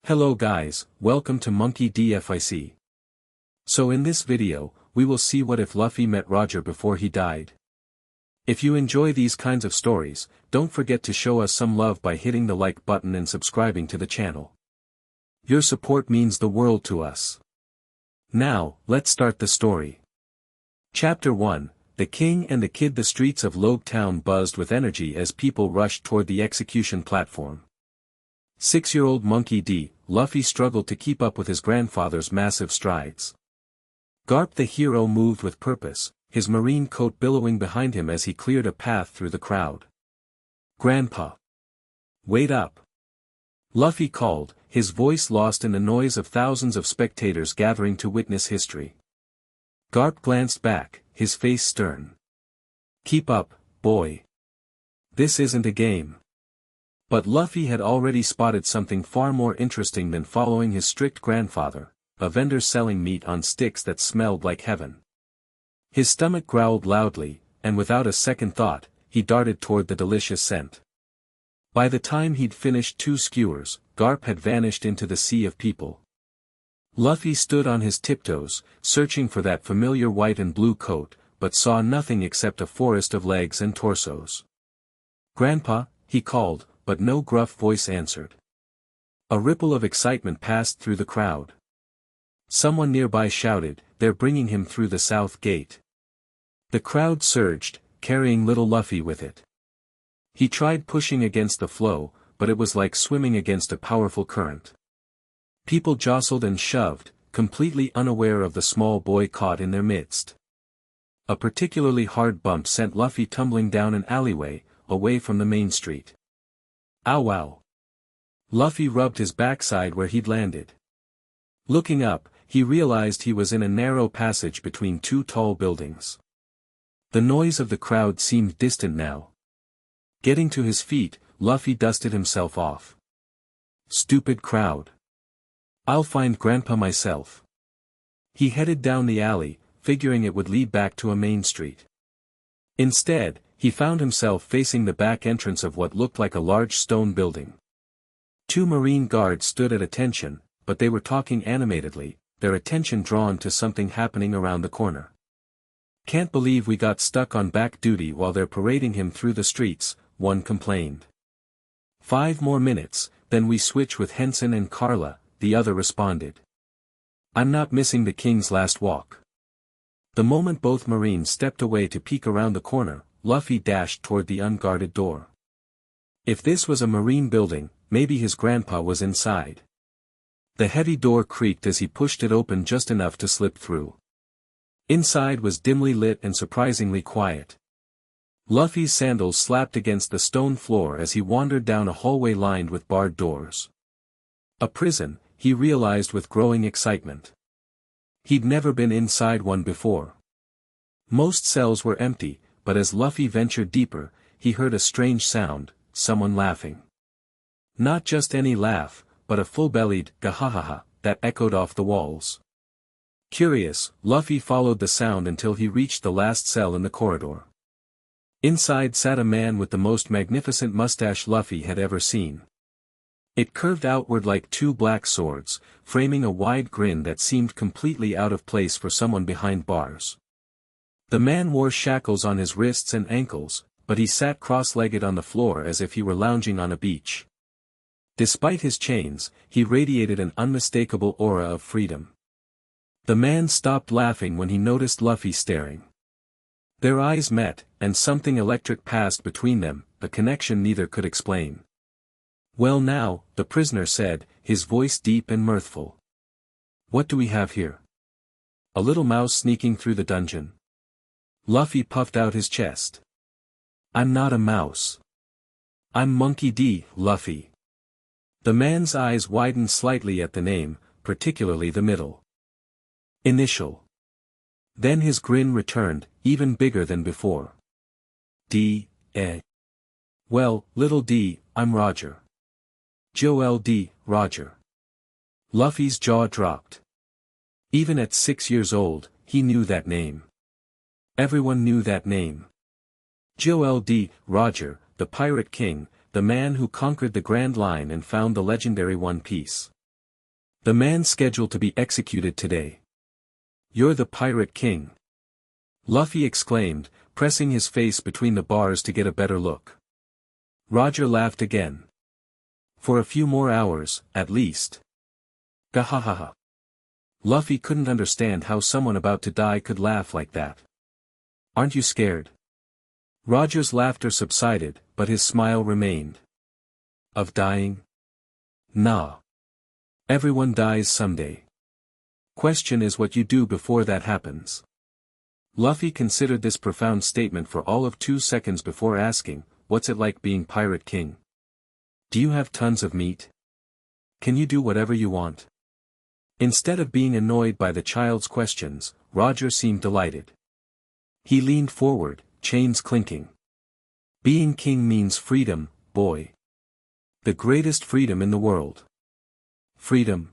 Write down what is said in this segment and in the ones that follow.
Hello guys, welcome to Monkey DFIC. So in this video, we will see what if Luffy met Roger before he died. If you enjoy these kinds of stories, don't forget to show us some love by hitting the like button and subscribing to the channel. Your support means the world to us. Now, let's start the story. Chapter 1, The King and the Kid. The streets of Logue Town buzzed with energy as people rushed toward the execution platform. 6-year-old Monkey D. Luffy struggled to keep up with his grandfather's massive strides. Garp the hero moved with purpose, his marine coat billowing behind him as he cleared a path through the crowd. "Grandpa! Wait up!" Luffy called, his voice lost in the noise of thousands of spectators gathering to witness history. Garp glanced back, his face stern. "Keep up, boy. This isn't a game." But Luffy had already spotted something far more interesting than following his strict grandfather, a vendor selling meat on sticks that smelled like heaven. His stomach growled loudly, and without a second thought, he darted toward the delicious scent. By the time he'd finished 2 skewers, Garp had vanished into the sea of people. Luffy stood on his tiptoes, searching for that familiar white and blue coat, but saw nothing except a forest of legs and torsos. "Grandpa," he called, but no gruff voice answered. A ripple of excitement passed through the crowd. Someone nearby shouted, "They're bringing him through the south gate." The crowd surged, carrying little Luffy with it. He tried pushing against the flow, but it was like swimming against a powerful current. People jostled and shoved, completely unaware of the small boy caught in their midst. A particularly hard bump sent Luffy tumbling down an alleyway, away from the main street. "Ow wow!" Luffy rubbed his backside where he'd landed. Looking up, he realized he was in a narrow passage between 2 tall buildings. The noise of the crowd seemed distant now. Getting to his feet, Luffy dusted himself off. "Stupid crowd. I'll find Grandpa myself." He headed down the alley, figuring it would lead back to a main street. Instead, he found himself facing the back entrance of what looked like a large stone building. 2 marine guards stood at attention, but they were talking animatedly, their attention drawn to something happening around the corner. "Can't believe we got stuck on back duty while they're parading him through the streets," one complained. "5 more minutes, then we switch with Henson and Carla," the other responded. "I'm not missing the King's last walk." The moment both Marines stepped away to peek around the corner, Luffy dashed toward the unguarded door. If this was a marine building, maybe his grandpa was inside. The heavy door creaked as he pushed it open just enough to slip through. Inside was dimly lit and surprisingly quiet. Luffy's sandals slapped against the stone floor as he wandered down a hallway lined with barred doors. A prison, he realized with growing excitement. He'd never been inside one before. Most cells were empty, but as Luffy ventured deeper, he heard a strange sound, someone laughing. Not just any laugh, but a full-bellied "gahahaha" that echoed off the walls. Curious, Luffy followed the sound until he reached the last cell in the corridor. Inside sat a man with the most magnificent mustache Luffy had ever seen. It curved outward like 2 black swords, framing a wide grin that seemed completely out of place for someone behind bars. The man wore shackles on his wrists and ankles, but he sat cross-legged on the floor as if he were lounging on a beach. Despite his chains, he radiated an unmistakable aura of freedom. The man stopped laughing when he noticed Luffy staring. Their eyes met, and something electric passed between them, a connection neither could explain. "Well now," the prisoner said, his voice deep and mirthful. "What do we have here? A little mouse sneaking through the dungeon?" Luffy puffed out his chest. "I'm not a mouse. I'm Monkey D. Luffy." The man's eyes widened slightly at the name, particularly the middle initial. Then his grin returned, even bigger than before. "D, eh? Well, little D, I'm Roger. Joel D. Roger." Luffy's jaw dropped. Even at 6 years old, he knew that name. Everyone knew that name. Joel D. Roger, the Pirate King, the man who conquered the Grand Line and found the legendary One Piece. The man scheduled to be executed today. You're the Pirate King. Luffy exclaimed, pressing his face between the bars to get a better look. Roger laughed again. For a few more hours, at least. Gahahaha. Luffy couldn't understand how someone about to die could laugh like that. Aren't you scared? Roger's laughter subsided, but his smile remained. Of dying? Nah. Everyone dies someday. Question is what you do before that happens. Luffy considered this profound statement for all of 2 seconds before asking, what's it like being Pirate King? Do you have tons of meat? Can you do whatever you want? Instead of being annoyed by the child's questions, Roger seemed delighted. He leaned forward, chains clinking. Being king means freedom, boy. The greatest freedom in the world. Freedom.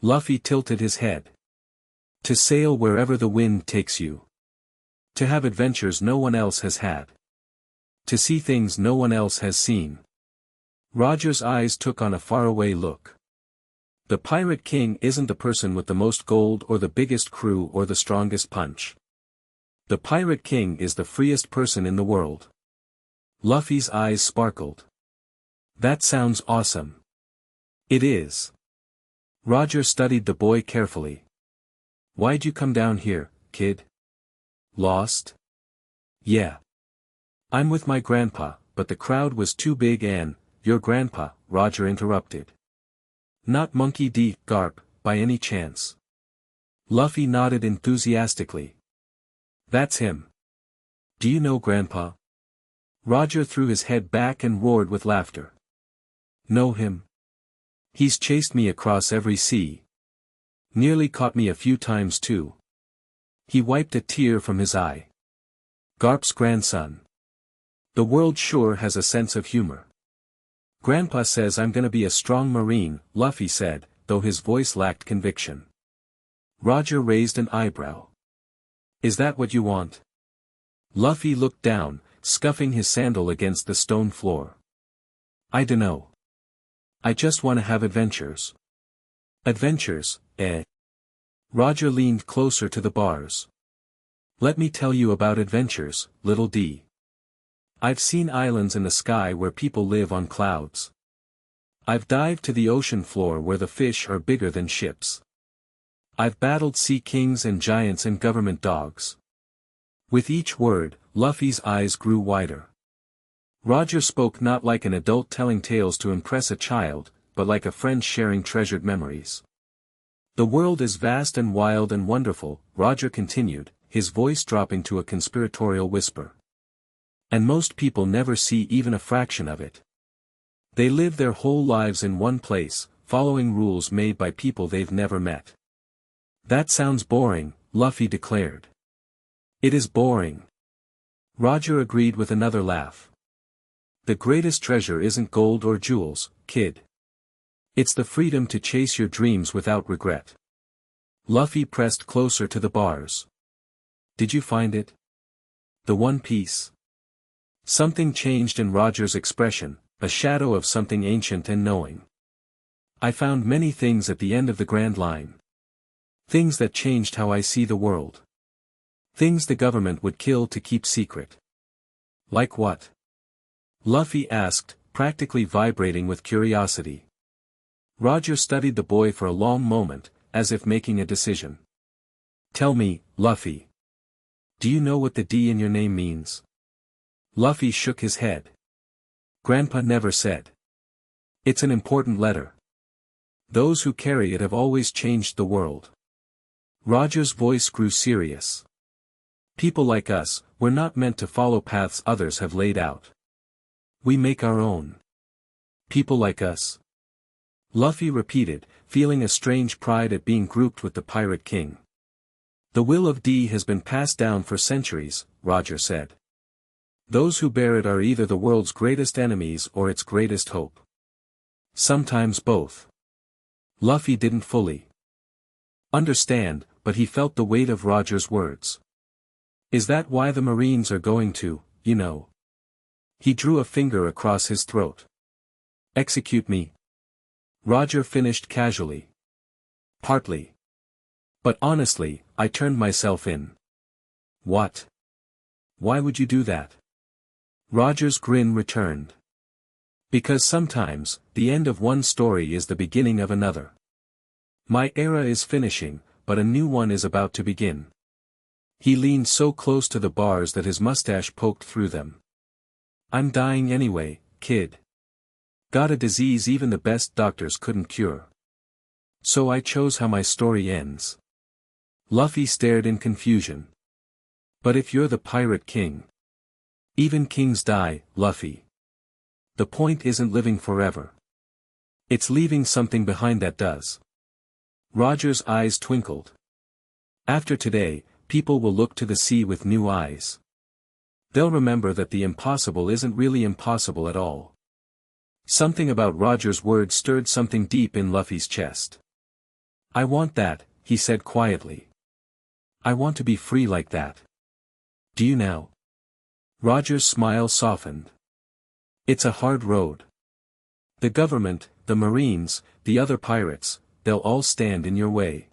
Luffy tilted his head. To sail wherever the wind takes you. To have adventures no one else has had. To see things no one else has seen. Roger's eyes took on a faraway look. The Pirate King isn't the person with the most gold or the biggest crew or the strongest punch. The Pirate King is the freest person in the world. Luffy's eyes sparkled. That sounds awesome. It is. Roger studied the boy carefully. Why'd you come down here, kid? Lost? Yeah. I'm with my grandpa, but the crowd was too big and, your grandpa, Roger interrupted. Not Monkey D. Garp, by any chance. Luffy nodded enthusiastically. That's him. Do you know Grandpa? Roger threw his head back and roared with laughter. Know him? He's chased me across every sea. Nearly caught me a few times too. He wiped a tear from his eye. Garp's grandson. The world sure has a sense of humor. Grandpa says I'm gonna be a strong marine, Luffy said, though his voice lacked conviction. Roger raised an eyebrow. Is that what you want? Luffy looked down, scuffing his sandal against the stone floor. I dunno. I just wanna have adventures. Adventures, eh? Roger leaned closer to the bars. Let me tell you about adventures, little D. I've seen islands in the sky where people live on clouds. I've dived to the ocean floor where the fish are bigger than ships. I've battled sea kings and giants and government dogs. With each word, Luffy's eyes grew wider. Roger spoke not like an adult telling tales to impress a child, but like a friend sharing treasured memories. The world is vast and wild and wonderful, Roger continued, his voice dropping to a conspiratorial whisper. And most people never see even a fraction of it. They live their whole lives in one place, following rules made by people they've never met. That sounds boring, Luffy declared. It is boring. Roger agreed with another laugh. The greatest treasure isn't gold or jewels, kid. It's the freedom to chase your dreams without regret. Luffy pressed closer to the bars. Did you find it? The One Piece? Something changed in Roger's expression, a shadow of something ancient and knowing. I found many things at the end of the Grand Line. Things that changed how I see the world. Things the government would kill to keep secret. Like what? Luffy asked, practically vibrating with curiosity. Roger studied the boy for a long moment, as if making a decision. Tell me, Luffy. Do you know what the D in your name means? Luffy shook his head. Grandpa never said. It's an important letter. Those who carry it have always changed the world. Roger's voice grew serious. People like us, we're not meant to follow paths others have laid out. We make our own. People like us. Luffy repeated, feeling a strange pride at being grouped with the Pirate King. The will of D has been passed down for centuries, Roger said. Those who bear it are either the world's greatest enemies or its greatest hope. Sometimes both. Luffy didn't fully understand, but he felt the weight of Roger's words. Is that why the Marines are going to, you know? He drew a finger across his throat. Execute me. Roger finished casually. Partly. But honestly, I turned myself in. What? Why would you do that? Roger's grin returned. Because sometimes, the end of one story is the beginning of another. My era is finishing, but a new one is about to begin. He leaned so close to the bars that his mustache poked through them. I'm dying anyway, kid. Got a disease even the best doctors couldn't cure. So I chose how my story ends. Luffy stared in confusion. But if you're the Pirate King. Even kings die, Luffy. The point isn't living forever. It's leaving something behind that does. Roger's eyes twinkled. After today, people will look to the sea with new eyes. They'll remember that the impossible isn't really impossible at all. Something about Roger's words stirred something deep in Luffy's chest. I want that, he said quietly. I want to be free like that. Do you now? Roger's smile softened. It's a hard road. The government, the Marines, the other pirates, they'll all stand in your way.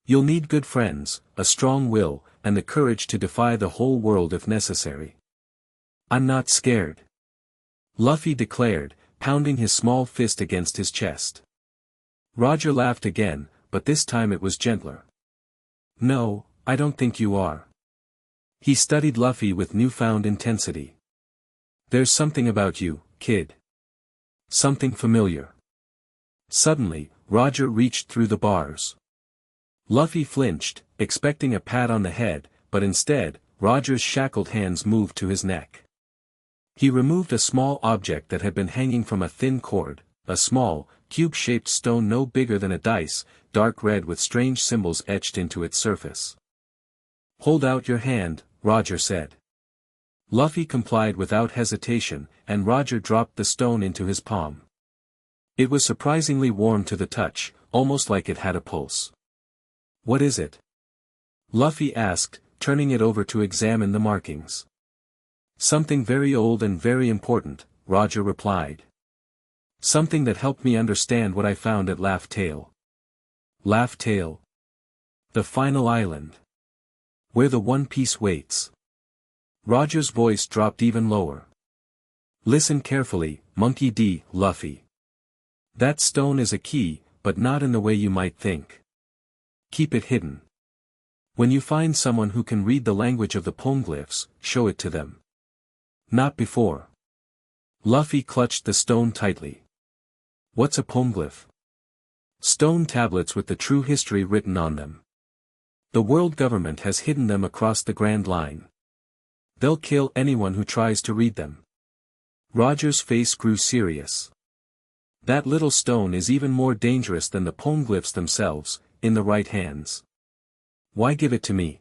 You'll need good friends, a strong will, and the courage to defy the whole world if necessary. I'm not scared. Luffy declared, pounding his small fist against his chest. Roger laughed again, but this time it was gentler. No, I don't think you are. He studied Luffy with newfound intensity. There's something about you, kid. Something familiar. Suddenly, Roger reached through the bars. Luffy flinched, expecting a pat on the head, but instead, Roger's shackled hands moved to his neck. He removed a small object that had been hanging from a thin cord, a small, cube-shaped stone no bigger than a dice, dark red with strange symbols etched into its surface. Hold out your hand, Roger said. Luffy complied without hesitation, and Roger dropped the stone into his palm. It was surprisingly warm to the touch, almost like it had a pulse. What is it? Luffy asked, turning it over to examine the markings. Something very old and very important, Roger replied. Something that helped me understand what I found at Laugh Tale. Laugh Tale? The final island. Where the One Piece waits. Roger's voice dropped even lower. Listen carefully, Monkey D. Luffy. That stone is a key, but not in the way you might think. Keep it hidden. When you find someone who can read the language of the poneglyphs, show it to them. Not before. Luffy clutched the stone tightly. What's a poneglyph? Stone tablets with the true history written on them. The world government has hidden them across the Grand Line. They'll kill anyone who tries to read them. Roger's face grew serious. That little stone is even more dangerous than the poneglyphs themselves, in the right hands. Why give it to me?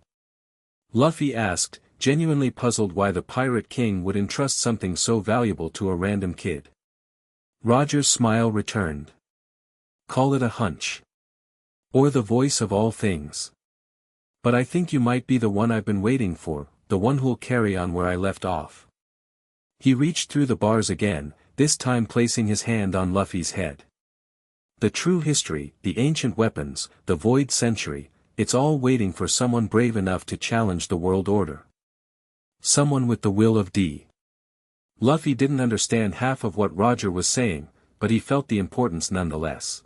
Luffy asked, genuinely puzzled why the Pirate King would entrust something so valuable to a random kid. Roger's smile returned. Call it a hunch. Or the voice of all things. But I think you might be the one I've been waiting for, the one who'll carry on where I left off. He reached through the bars again, this time placing his hand on Luffy's head. The true history, the ancient weapons, the void century, it's all waiting for someone brave enough to challenge the world order. Someone with the will of D. Luffy didn't understand half of what Roger was saying, but he felt the importance nonetheless.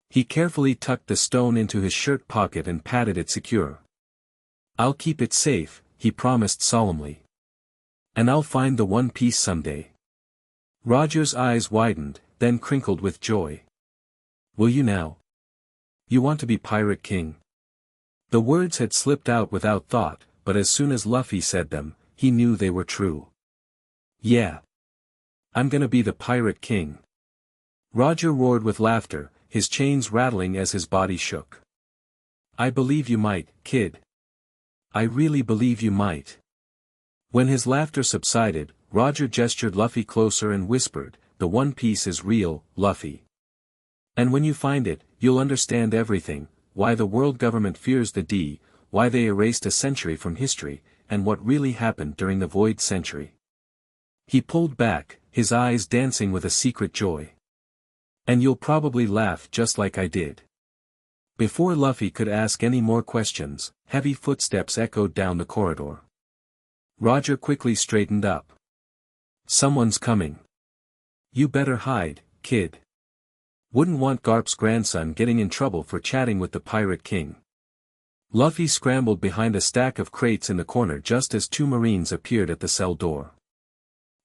He carefully tucked the stone into his shirt pocket and patted it secure. I'll keep it safe, he promised solemnly. And I'll find the One Piece someday. Roger's eyes widened, then crinkled with joy. Will you now? You want to be Pirate King? The words had slipped out without thought, but as soon as Luffy said them, he knew they were true. Yeah. I'm gonna be the Pirate King. Roger roared with laughter, his chains rattling as his body shook. I believe you might, kid. I really believe you might. When his laughter subsided, Roger gestured Luffy closer and whispered, the One Piece is real, Luffy. And when you find it, you'll understand everything, why the world government fears the D, why they erased a century from history, and what really happened during the Void Century. He pulled back, his eyes dancing with a secret joy. And you'll probably laugh just like I did. Before Luffy could ask any more questions, heavy footsteps echoed down the corridor. Roger quickly straightened up. Someone's coming. You better hide, kid. Wouldn't want Garp's grandson getting in trouble for chatting with the Pirate King. Luffy scrambled behind a stack of crates in the corner just as two Marines appeared at the cell door.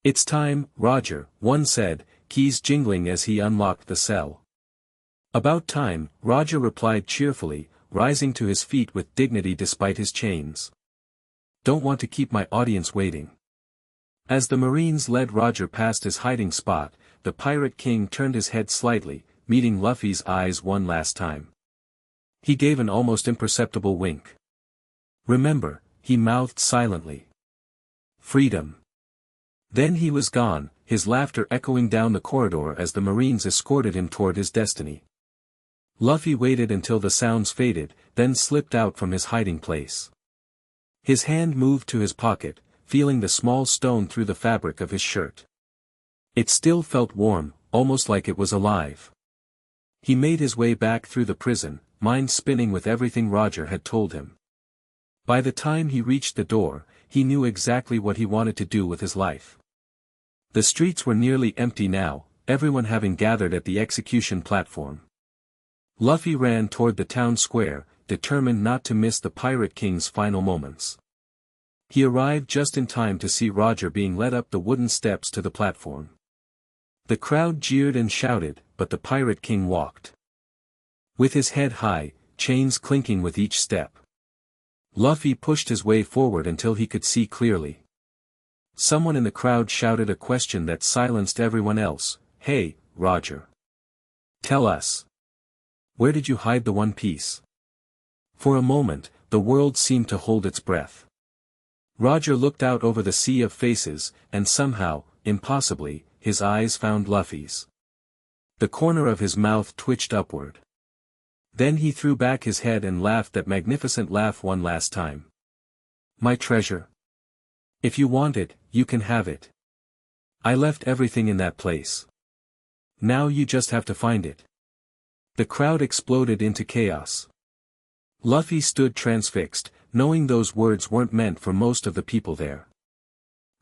It's time, Roger, one said, keys jingling as he unlocked the cell. About time, Roger replied cheerfully, rising to his feet with dignity despite his chains. Don't want to keep my audience waiting. As the Marines led Roger past his hiding spot, the Pirate King turned his head slightly, meeting Luffy's eyes one last time. He gave an almost imperceptible wink. Remember, he mouthed silently. Freedom. Then he was gone, his laughter echoing down the corridor as the Marines escorted him toward his destiny. Luffy waited until the sounds faded, then slipped out from his hiding place. His hand moved to his pocket, feeling the small stone through the fabric of his shirt. It still felt warm, almost like it was alive. He made his way back through the prison, mind spinning with everything Roger had told him. By the time he reached the door, he knew exactly what he wanted to do with his life. The streets were nearly empty now, everyone having gathered at the execution platform. Luffy ran toward the town square, determined not to miss the Pirate King's final moments. He arrived just in time to see Roger being led up the wooden steps to the platform. The crowd jeered and shouted, but the Pirate King walked. With his head high, chains clinking with each step. Luffy pushed his way forward until he could see clearly. Someone in the crowd shouted a question that silenced everyone else. Hey, Roger. Tell us. Where did you hide the One Piece? For a moment, the world seemed to hold its breath. Roger looked out over the sea of faces, and somehow, impossibly, his eyes found Luffy's. The corner of his mouth twitched upward. Then he threw back his head and laughed that magnificent laugh one last time. My treasure. If you want it, you can have it. I left everything in that place. Now you just have to find it. The crowd exploded into chaos. Luffy stood transfixed, knowing those words weren't meant for most of the people there.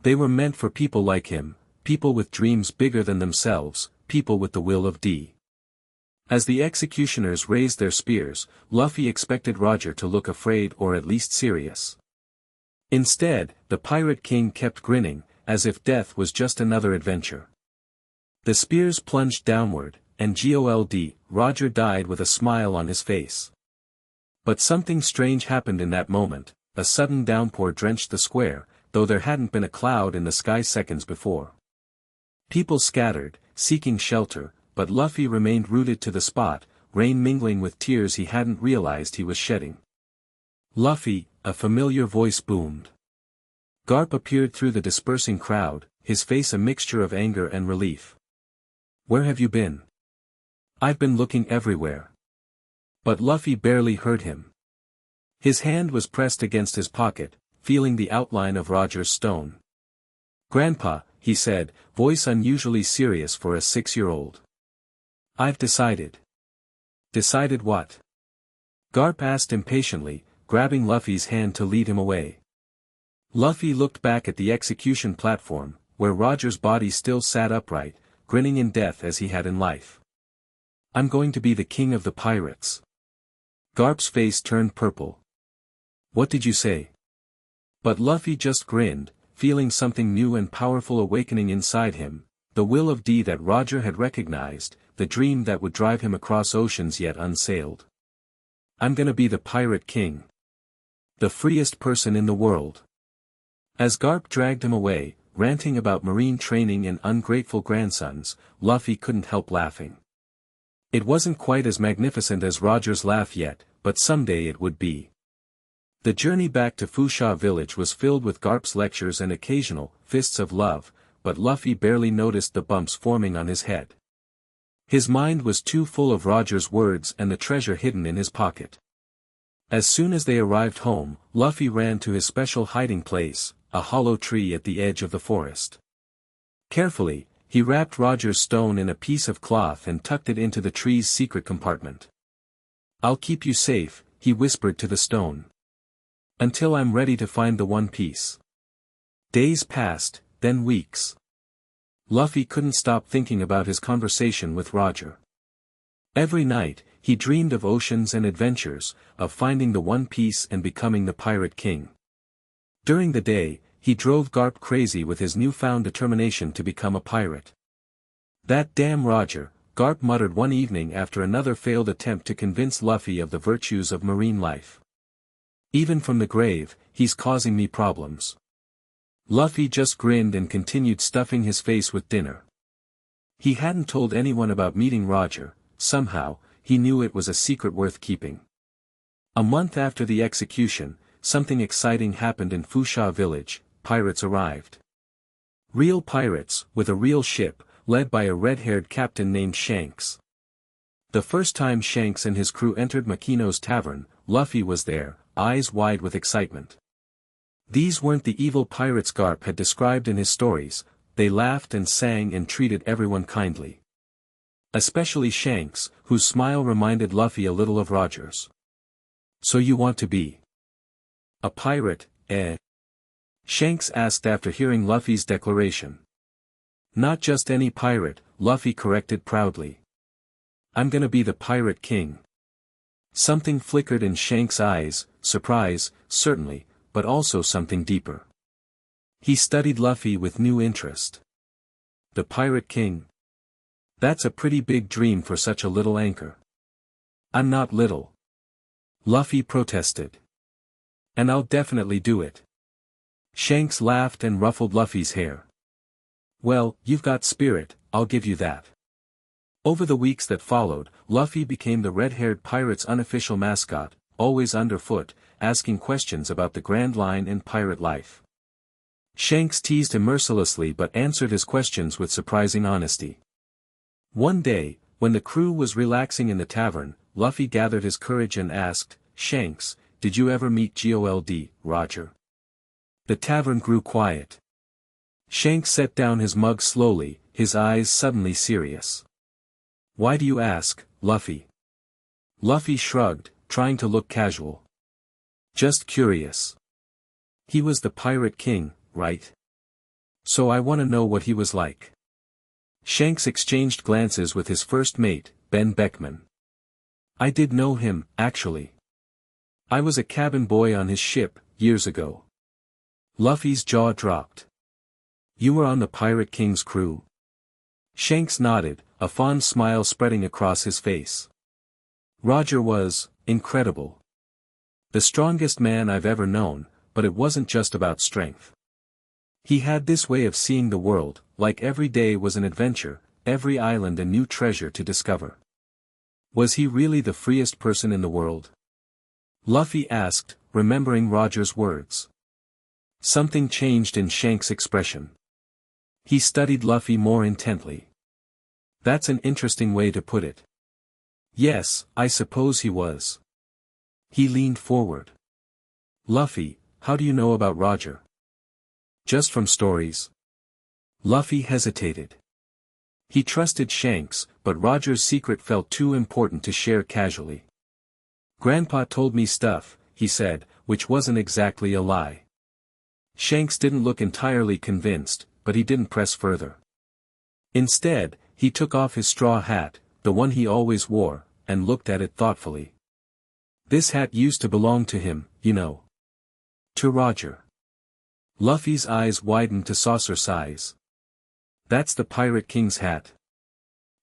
They were meant for people like him, people with dreams bigger than themselves, people with the will of D. As the executioners raised their spears, Luffy expected Roger to look afraid or at least serious. Instead, the Pirate King kept grinning, as if death was just another adventure. The spears plunged downward, and Gold, Roger died with a smile on his face. But something strange happened in that moment. A sudden downpour drenched the square, though there hadn't been a cloud in the sky seconds before. People scattered, seeking shelter, but Luffy remained rooted to the spot, rain mingling with tears he hadn't realized he was shedding. Luffy, a familiar voice boomed. Garp appeared through the dispersing crowd, his face a mixture of anger and relief. Where have you been? I've been looking everywhere. But Luffy barely heard him. His hand was pressed against his pocket, feeling the outline of Roger's stone. Grandpa, he said, voice unusually serious for a 6-year-old. I've decided. Decided what? Garp asked impatiently, grabbing Luffy's hand to lead him away. Luffy looked back at the execution platform, where Roger's body still sat upright, grinning in death as he had in life. I'm going to be the king of the pirates. Garp's face turned purple. What did you say? But Luffy just grinned, feeling something new and powerful awakening inside him, the will of D that Roger had recognized, the dream that would drive him across oceans yet unsailed. I'm gonna be the Pirate King. The freest person in the world. As Garp dragged him away, ranting about marine training and ungrateful grandsons, Luffy couldn't help laughing. It wasn't quite as magnificent as Roger's laugh yet, but someday it would be. The journey back to Fusha village was filled with Garp's lectures and occasional fists of love, but Luffy barely noticed the bumps forming on his head. His mind was too full of Roger's words and the treasure hidden in his pocket. As soon as they arrived home, Luffy ran to his special hiding place, a hollow tree at the edge of the forest. Carefully, he wrapped Roger's stone in a piece of cloth and tucked it into the tree's secret compartment. I'll keep you safe, he whispered to the stone. Until I'm ready to find the One Piece. Days passed, then weeks. Luffy couldn't stop thinking about his conversation with Roger. Every night, he dreamed of oceans and adventures, of finding the One Piece and becoming the Pirate King. During the day, he drove Garp crazy with his newfound determination to become a pirate. "That damn Roger," Garp muttered one evening after another failed attempt to convince Luffy of the virtues of marine life. "Even from the grave, he's causing me problems." Luffy just grinned and continued stuffing his face with dinner. He hadn't told anyone about meeting Roger. Somehow, he knew it was a secret worth keeping. A month after the execution, something exciting happened in Fusha village. Pirates arrived. Real pirates, with a real ship, led by a red-haired captain named Shanks. The first time Shanks and his crew entered Makino's tavern, Luffy was there, eyes wide with excitement. These weren't the evil pirates Garp had described in his stories. They laughed and sang and treated everyone kindly. Especially Shanks, whose smile reminded Luffy a little of Roger's. "So you want to be a pirate, eh?" Shanks asked after hearing Luffy's declaration. "Not just any pirate," Luffy corrected proudly. "I'm gonna be the Pirate King." Something flickered in Shanks' eyes, surprise, certainly, but also something deeper. He studied Luffy with new interest. "The Pirate King? That's a pretty big dream for such a little anchor." "I'm not little," Luffy protested. "And I'll definitely do it." Shanks laughed and ruffled Luffy's hair. "Well, you've got spirit, I'll give you that." Over the weeks that followed, Luffy became the red-haired pirate's unofficial mascot, always underfoot, asking questions about the Grand Line and pirate life. Shanks teased him mercilessly but answered his questions with surprising honesty. One day, when the crew was relaxing in the tavern, Luffy gathered his courage and asked, "Shanks, did you ever meet Gold, Roger?" The tavern grew quiet. Shanks set down his mug slowly, his eyes suddenly serious. "Why do you ask, Luffy?" Luffy shrugged, trying to look casual. "Just curious. He was the Pirate King, right? So I want to know what he was like." Shanks exchanged glances with his first mate, Ben Beckman. "I did know him, actually. I was a cabin boy on his ship, years ago." Luffy's jaw dropped. "You were on the Pirate King's crew?" Shanks nodded, a fond smile spreading across his face. "Roger was incredible. The strongest man I've ever known, but it wasn't just about strength. He had this way of seeing the world, like every day was an adventure, every island a new treasure to discover." "Was he really the freest person in the world?" Luffy asked, remembering Roger's words. Something changed in Shanks' expression. He studied Luffy more intently. "That's an interesting way to put it. Yes, I suppose he was." He leaned forward. "Luffy, how do you know about Roger?" "Just from stories." Luffy hesitated. He trusted Shanks, but Roger's secret felt too important to share casually. "Grandpa told me stuff," he said, which wasn't exactly a lie. Shanks didn't look entirely convinced, but he didn't press further. Instead, he took off his straw hat, the one he always wore, and looked at it thoughtfully. "This hat used to belong to him, you know." "To Roger." Luffy's eyes widened to saucer size. "That's the Pirate King's hat?"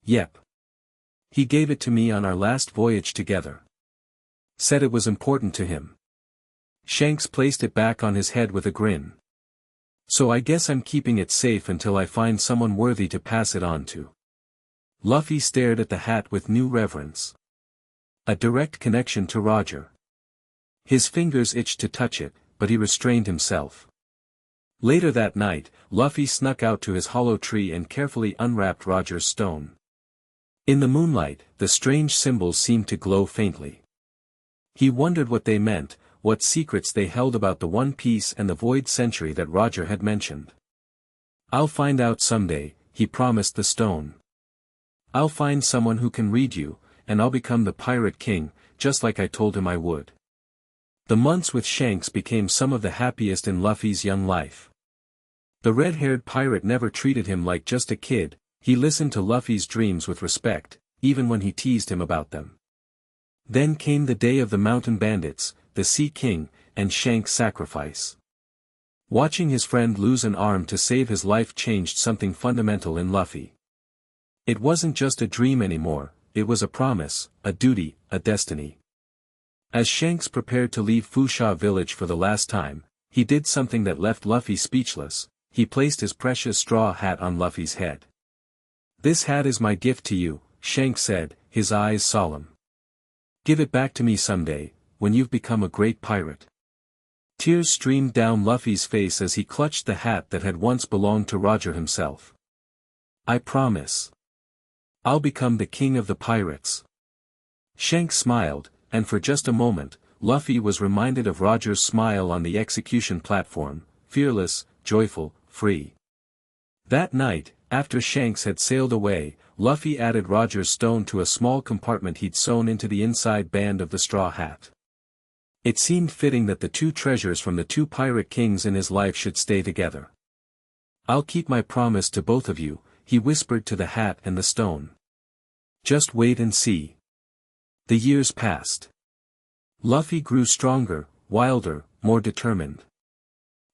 "Yep. He gave it to me on our last voyage together. Said it was important to him." Shanks placed it back on his head with a grin. "So I guess I'm keeping it safe until I find someone worthy to pass it on to." Luffy stared at the hat with new reverence. A direct connection to Roger. His fingers itched to touch it, but he restrained himself. Later that night, Luffy snuck out to his hollow tree and carefully unwrapped Roger's stone. In the moonlight, the strange symbols seemed to glow faintly. He wondered what they meant, what secrets they held about the One Piece and the Void Century that Roger had mentioned. "I'll find out someday," he promised the stone. "I'll find someone who can read you, and I'll become the Pirate King, just like I told him I would. The months with Shanks became some of the happiest in Luffy's young life. The red-haired pirate never treated him like just a kid, he listened to Luffy's dreams with respect, even when he teased him about them. Then came the day of the mountain bandits, the Sea King, and Shanks' sacrifice. Watching his friend lose an arm to save his life changed something fundamental in Luffy. It wasn't just a dream anymore, it was a promise, a duty, a destiny. As Shanks prepared to leave Fusha village for the last time, he did something that left Luffy speechless. He placed his precious straw hat on Luffy's head. "This hat is my gift to you," Shanks said, his eyes solemn. "Give it back to me someday, when you've become a great pirate." Tears streamed down Luffy's face as he clutched the hat that had once belonged to Roger himself. "I promise. I'll become the king of the pirates." Shanks smiled, and for just a moment, Luffy was reminded of Roger's smile on the execution platform, fearless, joyful, free. That night, after Shanks had sailed away, Luffy added Roger's stone to a small compartment he'd sewn into the inside band of the straw hat. It seemed fitting that the two treasures from the two pirate kings in his life should stay together. "I'll keep my promise to both of you," he whispered to the hat and the stone. "Just wait and see." The years passed. Luffy grew stronger, wilder, more determined.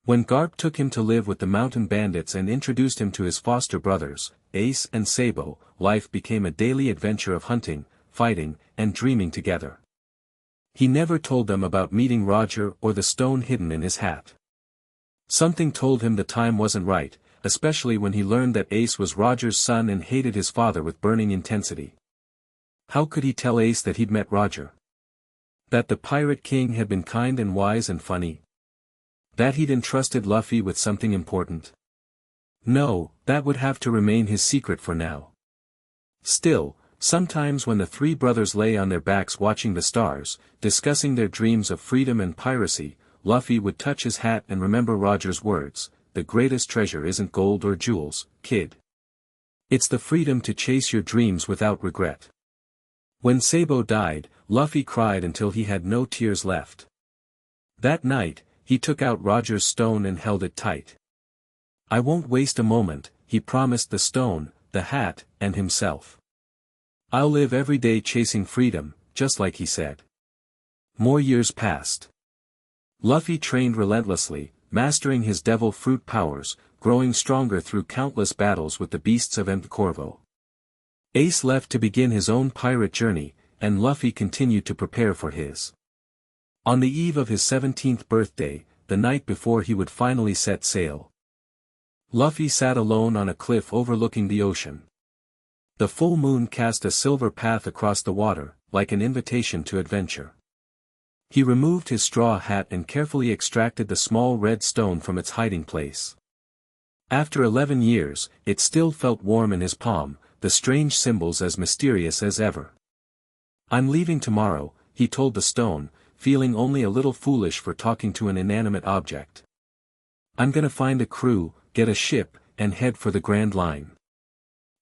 When Garp took him to live with the mountain bandits and introduced him to his foster brothers, Ace and Sabo, life became a daily adventure of hunting, fighting, and dreaming together. He never told them about meeting Roger or the stone hidden in his hat. Something told him the time wasn't right, especially when he learned that Ace was Roger's son and hated his father with burning intensity. How could he tell Ace that he'd met Roger? That the Pirate King had been kind and wise and funny? That he'd entrusted Luffy with something important? No, that would have to remain his secret for now. Still, sometimes when the three brothers lay on their backs watching the stars, discussing their dreams of freedom and piracy, Luffy would touch his hat and remember Roger's words, "The greatest treasure isn't gold or jewels, kid. It's the freedom to chase your dreams without regret." When Sabo died, Luffy cried until he had no tears left. That night, he took out Roger's stone and held it tight. "I won't waste a moment," he promised the stone, the hat, and himself. "I'll live every day chasing freedom, just like he said." More years passed. Luffy trained relentlessly, mastering his devil fruit powers, growing stronger through countless battles with the beasts of Corvo. Ace left to begin his own pirate journey, and Luffy continued to prepare for his. On the eve of his 17th birthday, the night before he would finally set sail, Luffy sat alone on a cliff overlooking the ocean. The full moon cast a silver path across the water, like an invitation to adventure. He removed his straw hat and carefully extracted the small red stone from its hiding place. After 11 years, it still felt warm in his palm, the strange symbols as mysterious as ever. "I'm leaving tomorrow," he told the stone, feeling only a little foolish for talking to an inanimate object. "I'm gonna find a crew, get a ship, and head for the Grand Line.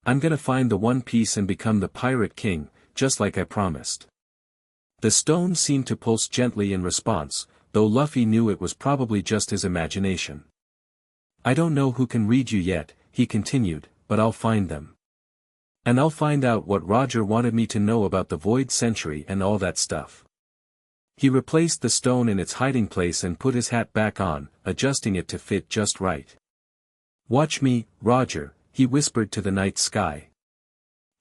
I'm gonna find the One Piece and become the Pirate King, just like I promised." The stone seemed to pulse gently in response, though Luffy knew it was probably just his imagination. "I don't know who can read you yet," he continued, "but I'll find them. And I'll find out what Roger wanted me to know about the Void Century and all that stuff." He replaced the stone in its hiding place and put his hat back on, adjusting it to fit just right. "Watch me, Roger," he whispered to the night sky.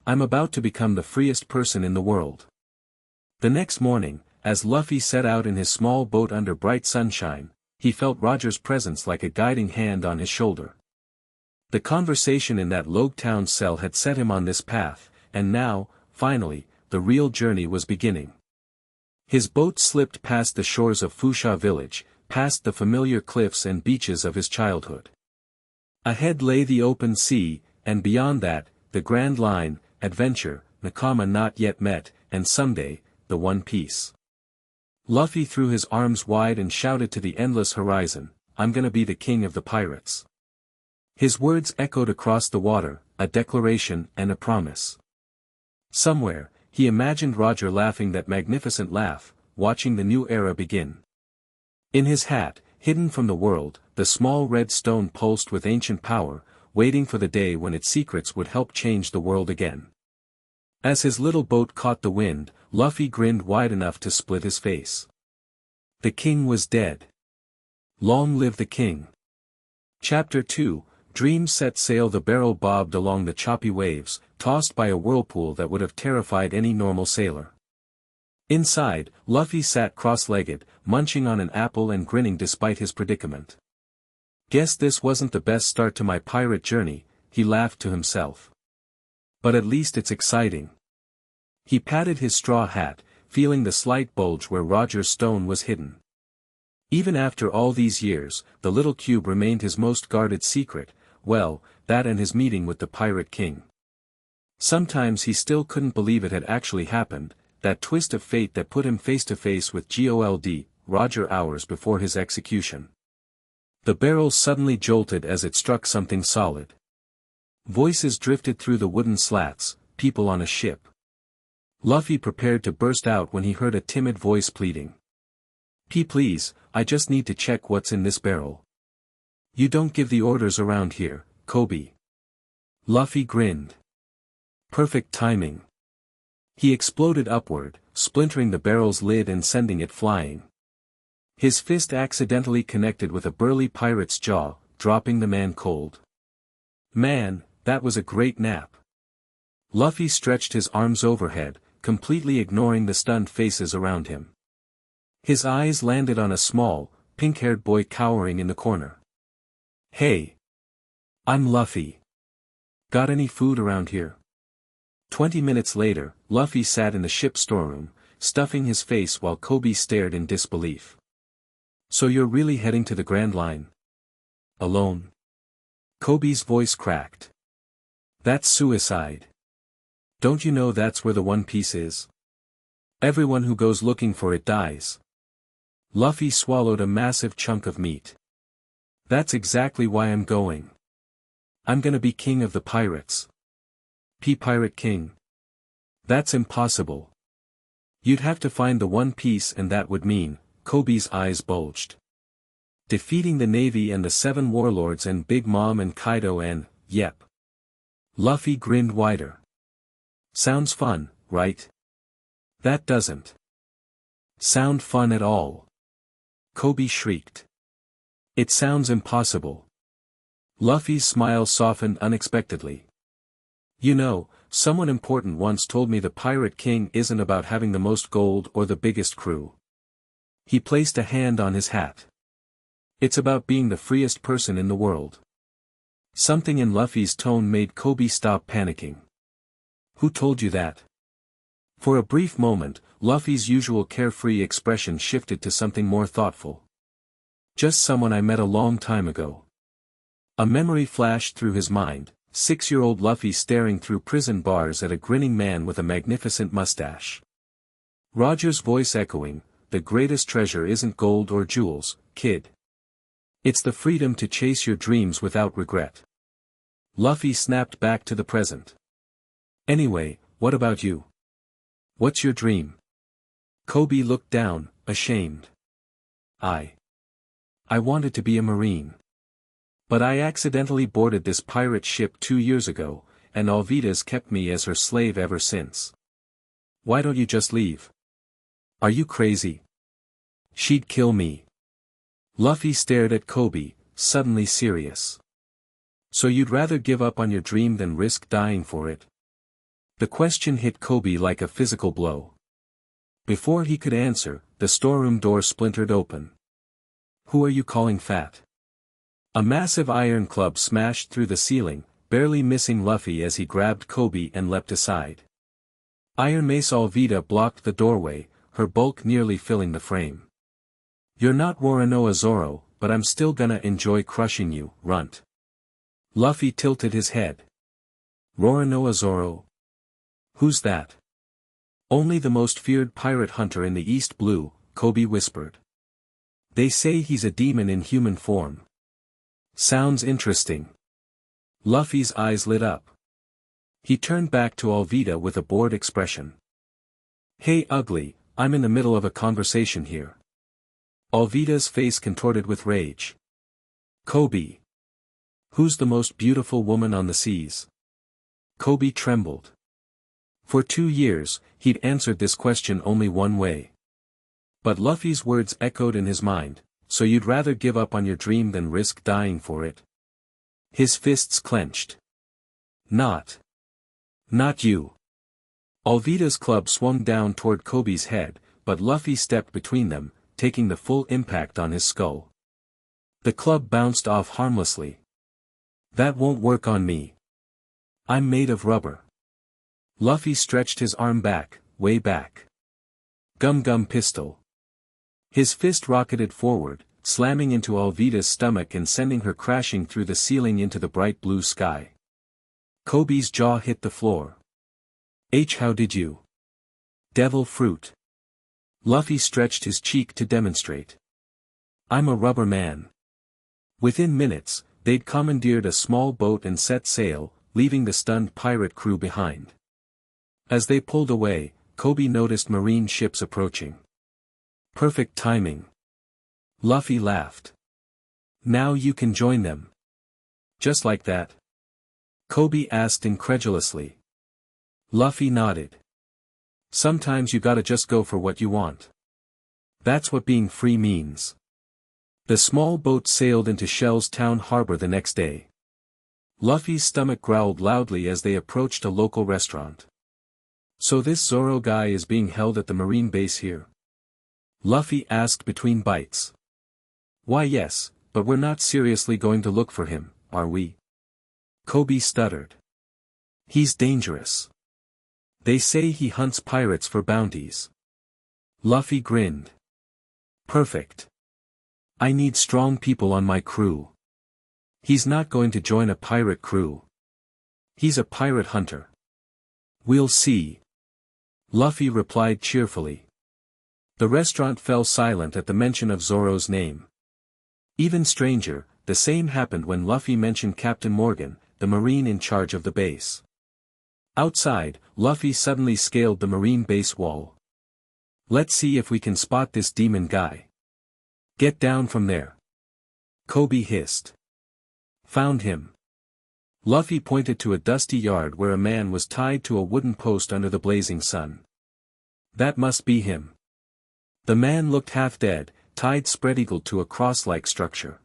"I'm about to become the freest person in the world." The next morning, as Luffy set out in his small boat under bright sunshine, he felt Roger's presence like a guiding hand on his shoulder. The conversation in that Logue-town cell had set him on this path, and now, finally, the real journey was beginning. His boat slipped past the shores of Fusha village, past the familiar cliffs and beaches of his childhood. Ahead lay the open sea, and beyond that, the Grand Line, adventure, Nakama not yet met, and someday, the One Piece. Luffy threw his arms wide and shouted to the endless horizon, "I'm gonna be the king of the pirates." His words echoed across the water, a declaration and a promise. Somewhere, he imagined Roger laughing that magnificent laugh, watching the new era begin. In his hat, hidden from the world, the small red stone pulsed with ancient power, waiting for the day when its secrets would help change the world again. As his little boat caught the wind, Luffy grinned wide enough to split his face. The king was dead. Long live the king. Chapter 2, Dreams set sail. The barrel bobbed along the choppy waves, tossed by a whirlpool that would have terrified any normal sailor. Inside, Luffy sat cross-legged, munching on an apple and grinning despite his predicament. Guess this wasn't the best start to my pirate journey, he laughed to himself. But at least it's exciting. He patted his straw hat, feeling the slight bulge where Roger's stone was hidden. Even after all these years, the little cube remained his most guarded secret, well, that and his meeting with the Pirate King. Sometimes he still couldn't believe it had actually happened, that twist of fate that put him face to face with Gold, Roger hours before his execution. The barrel suddenly jolted as it struck something solid. Voices drifted through the wooden slats, people on a ship. Luffy prepared to burst out when he heard a timid voice pleading. Please, I just need to check what's in this barrel. You don't give the orders around here, Kobe. Luffy grinned. Perfect timing. He exploded upward, splintering the barrel's lid and sending it flying. His fist accidentally connected with a burly pirate's jaw, dropping the man cold. Man, that was a great nap. Luffy stretched his arms overhead, completely ignoring the stunned faces around him. His eyes landed on a small, pink-haired boy cowering in the corner. Hey! I'm Luffy. Got any food around here? 20 minutes later, Luffy sat in the ship's storeroom, stuffing his face while Kobe stared in disbelief. So you're really heading to the Grand Line? Alone? Kobe's voice cracked. That's suicide. Don't you know that's where the One Piece is? Everyone who goes looking for it dies. Luffy swallowed a massive chunk of meat. That's exactly why I'm going. I'm gonna be king of the pirates. Pirate King. That's impossible. You'd have to find the One Piece and that would mean, Kobe's eyes bulged. Defeating the Navy and the 7 warlords and Big Mom and Kaido and, yep. Luffy grinned wider. Sounds fun, right? That doesn't sound fun at all. Kobe shrieked. It sounds impossible. Luffy's smile softened unexpectedly. You know, someone important once told me the Pirate King isn't about having the most gold or the biggest crew. He placed a hand on his hat. It's about being the freest person in the world. Something in Luffy's tone made Kobe stop panicking. Who told you that? For a brief moment, Luffy's usual carefree expression shifted to something more thoughtful. Just someone I met a long time ago. A memory flashed through his mind, 6-year-old Luffy staring through prison bars at a grinning man with a magnificent mustache. Roger's voice echoing, the greatest treasure isn't gold or jewels, kid. It's the freedom to chase your dreams without regret. Luffy snapped back to the present. Anyway, what about you? What's your dream? Kobe looked down, ashamed. I wanted to be a marine. But I accidentally boarded this pirate ship 2 years ago, and Alvida's kept me as her slave ever since. Why don't you just leave? Are you crazy? She'd kill me. Luffy stared at Kobe, suddenly serious. So you'd rather give up on your dream than risk dying for it? The question hit Kobe like a physical blow. Before he could answer, the storeroom door splintered open. Who are you calling fat? A massive iron club smashed through the ceiling, barely missing Luffy as he grabbed Kobe and leapt aside. Iron Mace Alvida blocked the doorway, her bulk nearly filling the frame. You're not Roronoa Zoro, but I'm still gonna enjoy crushing you, runt. Luffy tilted his head. Roronoa Zoro? Who's that? Only the most feared pirate hunter in the East Blue, Kobe whispered. They say he's a demon in human form. Sounds interesting. Luffy's eyes lit up. He turned back to Alvida with a bored expression. Hey ugly, I'm in the middle of a conversation here. Alvida's face contorted with rage. Kobe. Who's the most beautiful woman on the seas? Kobe trembled. For 2 years, he'd answered this question only one way. But Luffy's words echoed in his mind, so you'd rather give up on your dream than risk dying for it? His fists clenched. Not you. Alvida's club swung down toward Kobe's head, but Luffy stepped between them, taking the full impact on his skull. The club bounced off harmlessly. That won't work on me. I'm made of rubber. Luffy stretched his arm back, way back. Gum pistol. His fist rocketed forward, slamming into Alvida's stomach and sending her crashing through the ceiling into the bright blue sky. Kobe's jaw hit the floor. How did you? Devil fruit. Luffy stretched his cheek to demonstrate. I'm a rubber man. Within minutes, they'd commandeered a small boat and set sail, leaving the stunned pirate crew behind. As they pulled away, Kobe noticed marine ships approaching. Perfect timing. Luffy laughed. Now you can join them. Just like that? Kobe asked incredulously. Luffy nodded. Sometimes you gotta just go for what you want. That's what being free means. The small boat sailed into Shell's town harbor the next day. Luffy's stomach growled loudly as they approached a local restaurant. So this Zoro guy is being held at the marine base here? Luffy asked between bites. Why yes, but we're not seriously going to look for him, are we? Kobe stuttered. He's dangerous. They say he hunts pirates for bounties. Luffy grinned. Perfect. I need strong people on my crew. He's not going to join a pirate crew. He's a pirate hunter. We'll see. Luffy replied cheerfully. The restaurant fell silent at the mention of Zoro's name. Even stranger, the same happened when Luffy mentioned Captain Morgan, the marine in charge of the base. Outside, Luffy suddenly scaled the marine base wall. Let's see if we can spot this demon guy. Get down from there. Kobe hissed. Found him. Luffy pointed to a dusty yard where a man was tied to a wooden post under the blazing sun. That must be him. The man looked half dead, tied spread-eagled to a cross-like structure.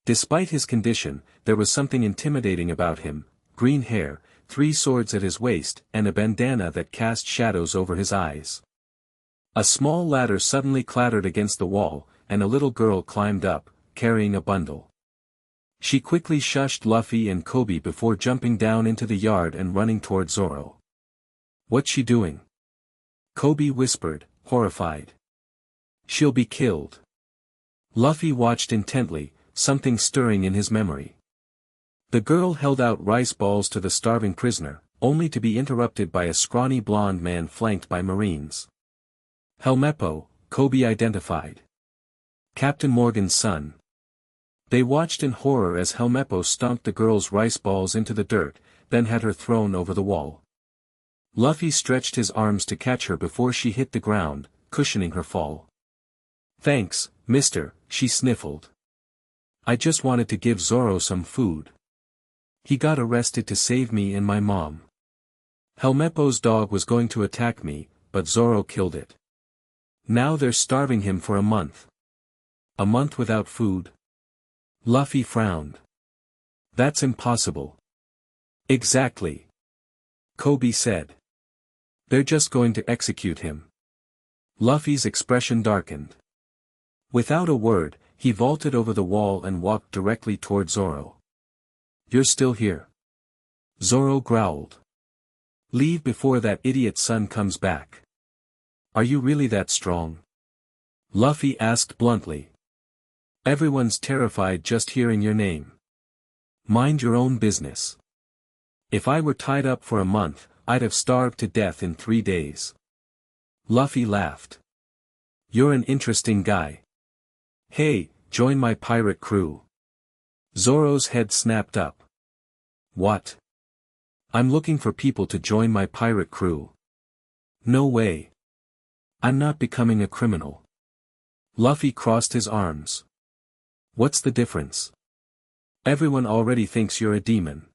Despite his condition, there was something intimidating about him: green hair, 3 swords at his waist, and a bandana that cast shadows over his eyes. A small ladder suddenly clattered against the wall, and a little girl climbed up, carrying a bundle. She quickly shushed Luffy and Kobe before jumping down into the yard and running toward Zoro. What's she doing? Kobe whispered, horrified. She'll be killed. Luffy watched intently, something stirring in his memory. The girl held out rice balls to the starving prisoner, only to be interrupted by a scrawny blonde man flanked by marines. Helmeppo, Kobe identified. Captain Morgan's son. They watched in horror as Helmeppo stomped the girl's rice balls into the dirt, then had her thrown over the wall. Luffy stretched his arms to catch her before she hit the ground, cushioning her fall. Thanks, mister, she sniffled. I just wanted to give Zoro some food. He got arrested to save me and my mom. Helmeppo's dog was going to attack me, but Zoro killed it. Now they're starving him for a month. A month without food? Luffy frowned. That's impossible. Exactly. Kobe said. They're just going to execute him. Luffy's expression darkened. Without a word, he vaulted over the wall and walked directly toward Zoro. You're still here? Zoro growled. Leave before that idiot's son comes back. Are you really that strong? Luffy asked bluntly. Everyone's terrified just hearing your name. Mind your own business. If I were tied up for a month, I'd have starved to death in 3 days. Luffy laughed. You're an interesting guy. Hey, join my pirate crew. Zoro's head snapped up. What? I'm looking for people to join my pirate crew. No way. I'm not becoming a criminal. Luffy crossed his arms. What's the difference? Everyone already thinks you're a demon.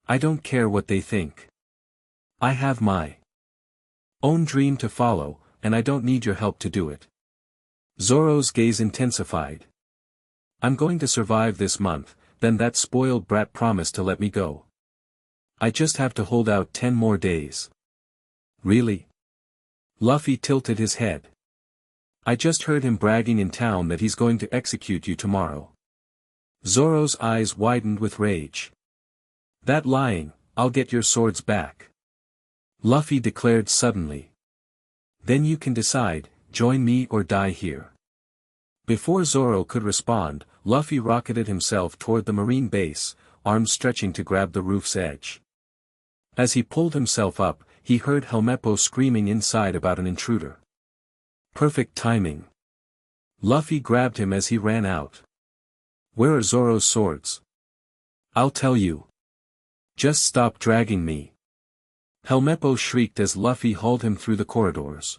I don't care what they think. I have my own dream to follow, and I don't need your help to do it. Zoro's gaze intensified. I'm going to survive this month, then that spoiled brat promised to let me go. I just have to hold out 10 more days. Really? Luffy tilted his head. I just heard him bragging in town that he's going to execute you tomorrow. Zoro's eyes widened with rage. That lying, I'll get your swords back. Luffy declared suddenly. Then you can decide, join me or die here. Before Zoro could respond, Luffy rocketed himself toward the marine base, arms stretching to grab the roof's edge. As he pulled himself up, he heard Helmeppo screaming inside about an intruder. Perfect timing. Luffy grabbed him as he ran out. Where are Zoro's swords? I'll tell you. Just stop dragging me. Helmeppo shrieked as Luffy hauled him through the corridors.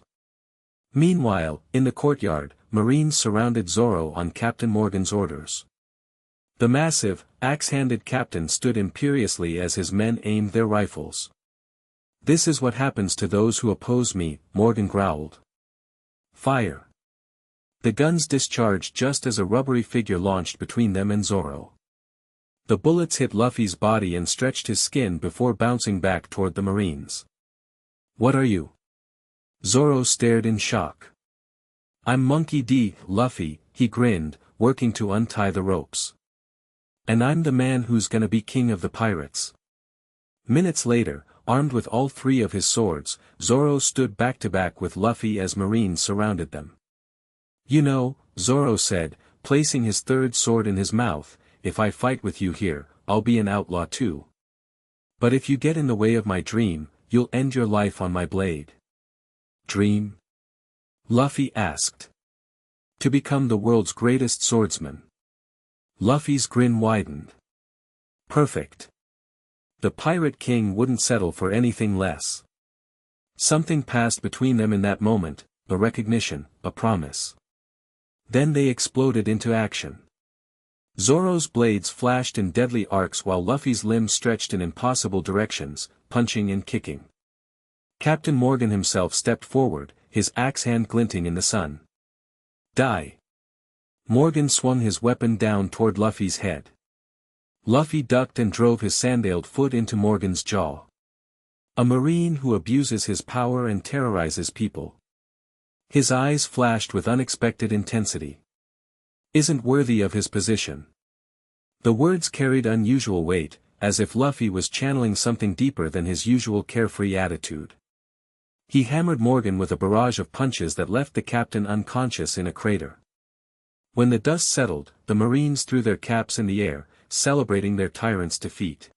Meanwhile, in the courtyard, Marines surrounded Zoro on Captain Morgan's orders. The massive, axe-handed captain stood imperiously as his men aimed their rifles. This is what happens to those who oppose me, Morgan growled. Fire. The guns discharged just as a rubbery figure launched between them and Zoro. The bullets hit Luffy's body and stretched his skin before bouncing back toward the Marines. What are you? Zoro stared in shock. I'm Monkey D. Luffy, he grinned, working to untie the ropes. And I'm the man who's gonna be king of the pirates. Minutes later, armed with all three of his swords, Zoro stood back to back with Luffy as Marines surrounded them. You know, Zoro said, placing his third sword in his mouth, if I fight with you here, I'll be an outlaw too. But if you get in the way of my dream, you'll end your life on my blade. Dream? Luffy asked. To become the world's greatest swordsman. Luffy's grin widened. Perfect. The Pirate King wouldn't settle for anything less. Something passed between them in that moment, a recognition, a promise. Then they exploded into action. Zoro's blades flashed in deadly arcs while Luffy's limbs stretched in impossible directions, punching and kicking. Captain Morgan himself stepped forward, his axe hand glinting in the sun. Die. Morgan swung his weapon down toward Luffy's head. Luffy ducked and drove his sandaled foot into Morgan's jaw. A Marine who abuses his power and terrorizes people. His eyes flashed with unexpected intensity. Isn't worthy of his position. The words carried unusual weight, as if Luffy was channeling something deeper than his usual carefree attitude. He hammered Morgan with a barrage of punches that left the captain unconscious in a crater. When the dust settled, the Marines threw their caps in the air, celebrating their tyrant's defeat.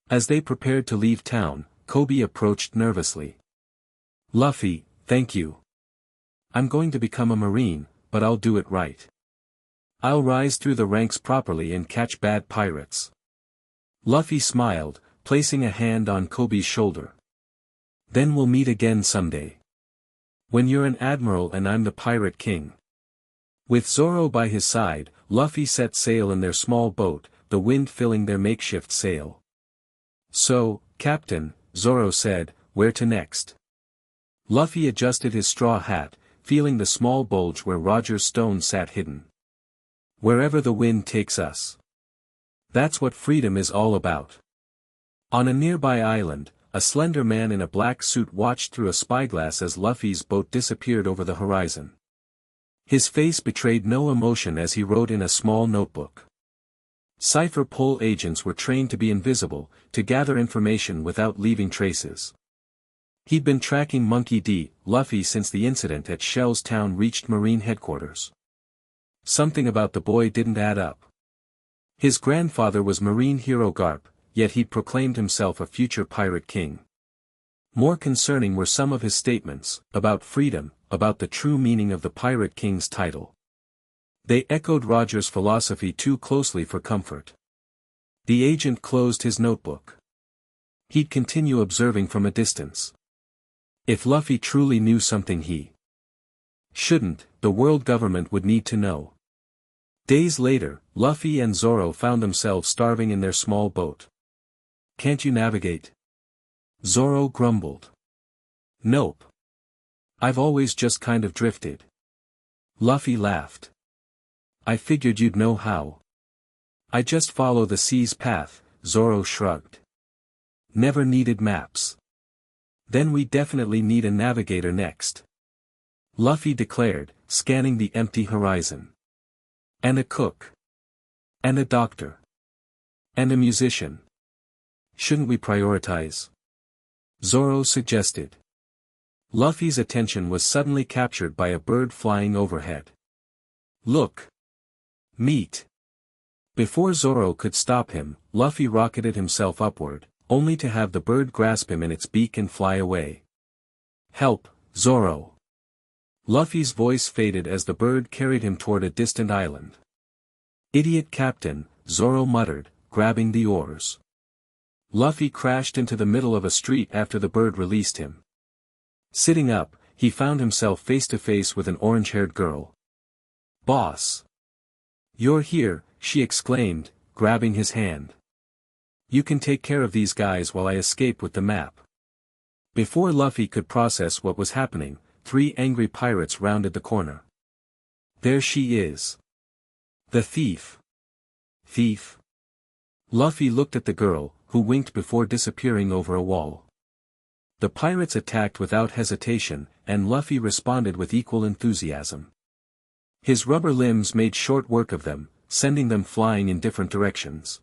As they prepared to leave town, Kobe approached nervously. Luffy, thank you. I'm going to become a Marine, but I'll do it right. I'll rise through the ranks properly and catch bad pirates. Luffy smiled, placing a hand on Kobe's shoulder. Then we'll meet again someday. When you're an admiral and I'm the Pirate King. With Zoro by his side, Luffy set sail in their small boat, the wind filling their makeshift sail. So, Captain, Zoro said, where to next? Luffy adjusted his straw hat, feeling the small bulge where Roger's stone sat hidden. Wherever the wind takes us. That's what freedom is all about. On a nearby island, a slender man in a black suit watched through a spyglass as Luffy's boat disappeared over the horizon. His face betrayed no emotion as he wrote in a small notebook. Cipher Pol agents were trained to be invisible, to gather information without leaving traces. He'd been tracking Monkey D. Luffy since the incident at Shell's Town reached Marine headquarters. Something about the boy didn't add up. His grandfather was Marine hero Garp, yet he'd proclaimed himself a future pirate king. More concerning were some of his statements, about freedom, about the true meaning of the Pirate King's title. They echoed Roger's philosophy too closely for comfort. The agent closed his notebook. He'd continue observing from a distance. If Luffy truly knew something he shouldn't, the world government would need to know. Days later, Luffy and Zoro found themselves starving in their small boat. "Can't you navigate?" Zoro grumbled. "Nope. I've always just kind of drifted." Luffy laughed. "I figured you'd know how. I just follow the sea's path," Zoro shrugged. "Never needed maps." "Then we definitely need a navigator next," Luffy declared, scanning the empty horizon. "And a cook. And a doctor. And a musician. Shouldn't we prioritize?" Zoro suggested. Luffy's attention was suddenly captured by a bird flying overhead. "Look! Meat!" Before Zoro could stop him, Luffy rocketed himself upward, only to have the bird grasp him in its beak and fly away. "Help, Zoro!" Luffy's voice faded as the bird carried him toward a distant island. "Idiot captain," Zoro muttered, grabbing the oars. Luffy crashed into the middle of a street after the bird released him. Sitting up, he found himself face to face with an orange-haired girl. "Boss! You're here," she exclaimed, grabbing his hand. "You can take care of these guys while I escape with the map." Before Luffy could process what was happening, 3 angry pirates rounded the corner. "There she is. The thief." "Thief?" Luffy looked at the girl, who winked before disappearing over a wall. The pirates attacked without hesitation, and Luffy responded with equal enthusiasm. His rubber limbs made short work of them, sending them flying in different directions.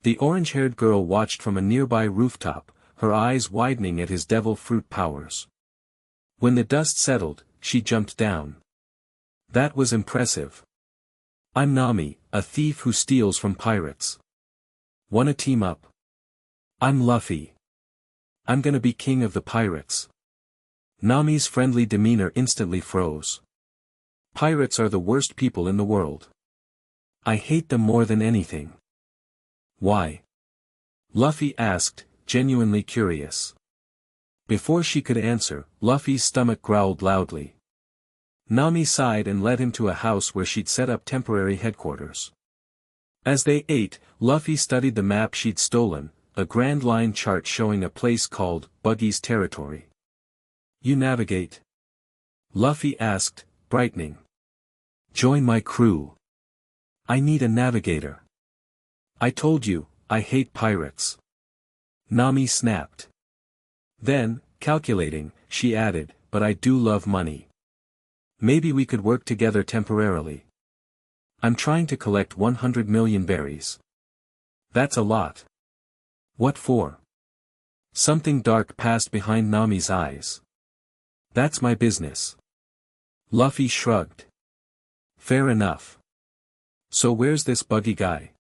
The orange-haired girl watched from a nearby rooftop, her eyes widening at his devil fruit powers. When the dust settled, she jumped down. "That was impressive. I'm Nami, a thief who steals from pirates. Wanna team up?" "I'm Luffy. I'm gonna be king of the pirates." Nami's friendly demeanor instantly froze. "Pirates are the worst people in the world. I hate them more than anything." "Why?" Luffy asked, genuinely curious. Before she could answer, Luffy's stomach growled loudly. Nami sighed and led him to a house where she'd set up temporary headquarters. As they ate, Luffy studied the map she'd stolen, a grand line chart showing a place called Buggy's Territory. "You navigate?" Luffy asked, brightening. "Join my crew. I need a navigator." "I told you, I hate pirates." Nami snapped. Then, calculating, she added, "But I do love money. Maybe we could work together temporarily. I'm trying to collect 100 million berries." "That's a lot." "What for?" Something dark passed behind Nami's eyes. "That's my business." Luffy shrugged. "Fair enough. So where's this Buggy guy?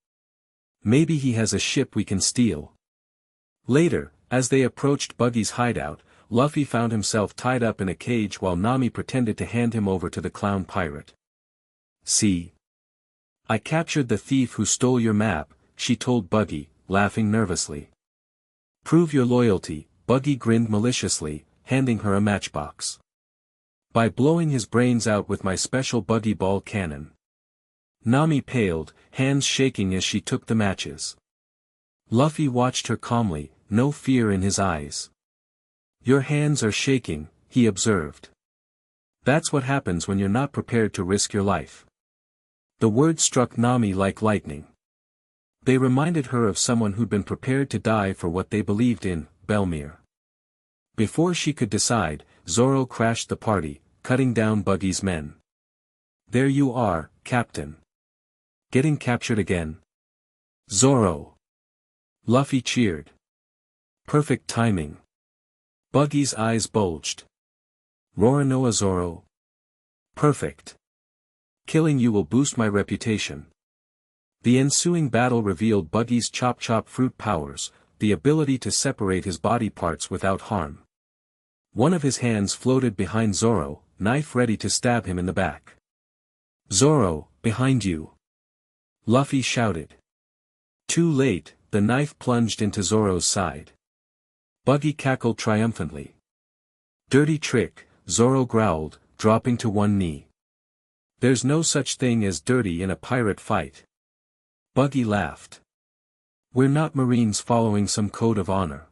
Maybe he has a ship we can steal." Later, as they approached Buggy's hideout, Luffy found himself tied up in a cage while Nami pretended to hand him over to the clown pirate. "See? I captured the thief who stole your map," she told Buggy, laughing nervously. "Prove your loyalty," Buggy grinned maliciously, handing her a matchbox. "By blowing his brains out with my special Buggy ball cannon." Nami paled, hands shaking as she took the matches. Luffy watched her calmly, no fear in his eyes. "Your hands are shaking," he observed. "That's what happens when you're not prepared to risk your life." The words struck Nami like lightning. They reminded her of someone who'd been prepared to die for what they believed in, Belmere. Before she could decide, Zoro crashed the party, cutting down Buggy's men. "There you are, Captain. Getting captured again?" "Zoro!" Luffy cheered. "Perfect timing." Buggy's eyes bulged. "Roronoa Zoro. Perfect. Killing you will boost my reputation." The ensuing battle revealed Buggy's chop-chop fruit powers, the ability to separate his body parts without harm. One of his hands floated behind Zoro, knife ready to stab him in the back. "Zoro, behind you!" Luffy shouted. Too late, the knife plunged into Zoro's side. Buggy cackled triumphantly. Dirty trick, Zoro growled, dropping to one knee. There's no such thing as dirty in a pirate fight. Buggy laughed. We're not Marines following some code of honor.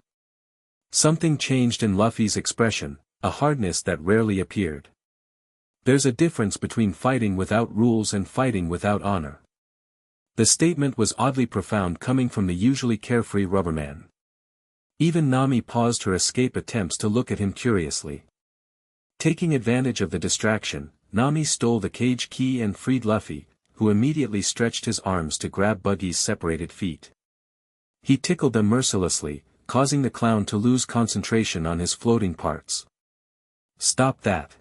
Something changed in Luffy's expression, a hardness that rarely appeared. There's a difference between fighting without rules and fighting without honor. The statement was oddly profound coming from the usually carefree rubberman. Even Nami paused her escape attempts to look at him curiously. Taking advantage of the distraction, Nami stole the cage key and freed Luffy, who immediately stretched his arms to grab Buggy's separated feet. He tickled them mercilessly, causing the clown to lose concentration on his floating parts. Stop that!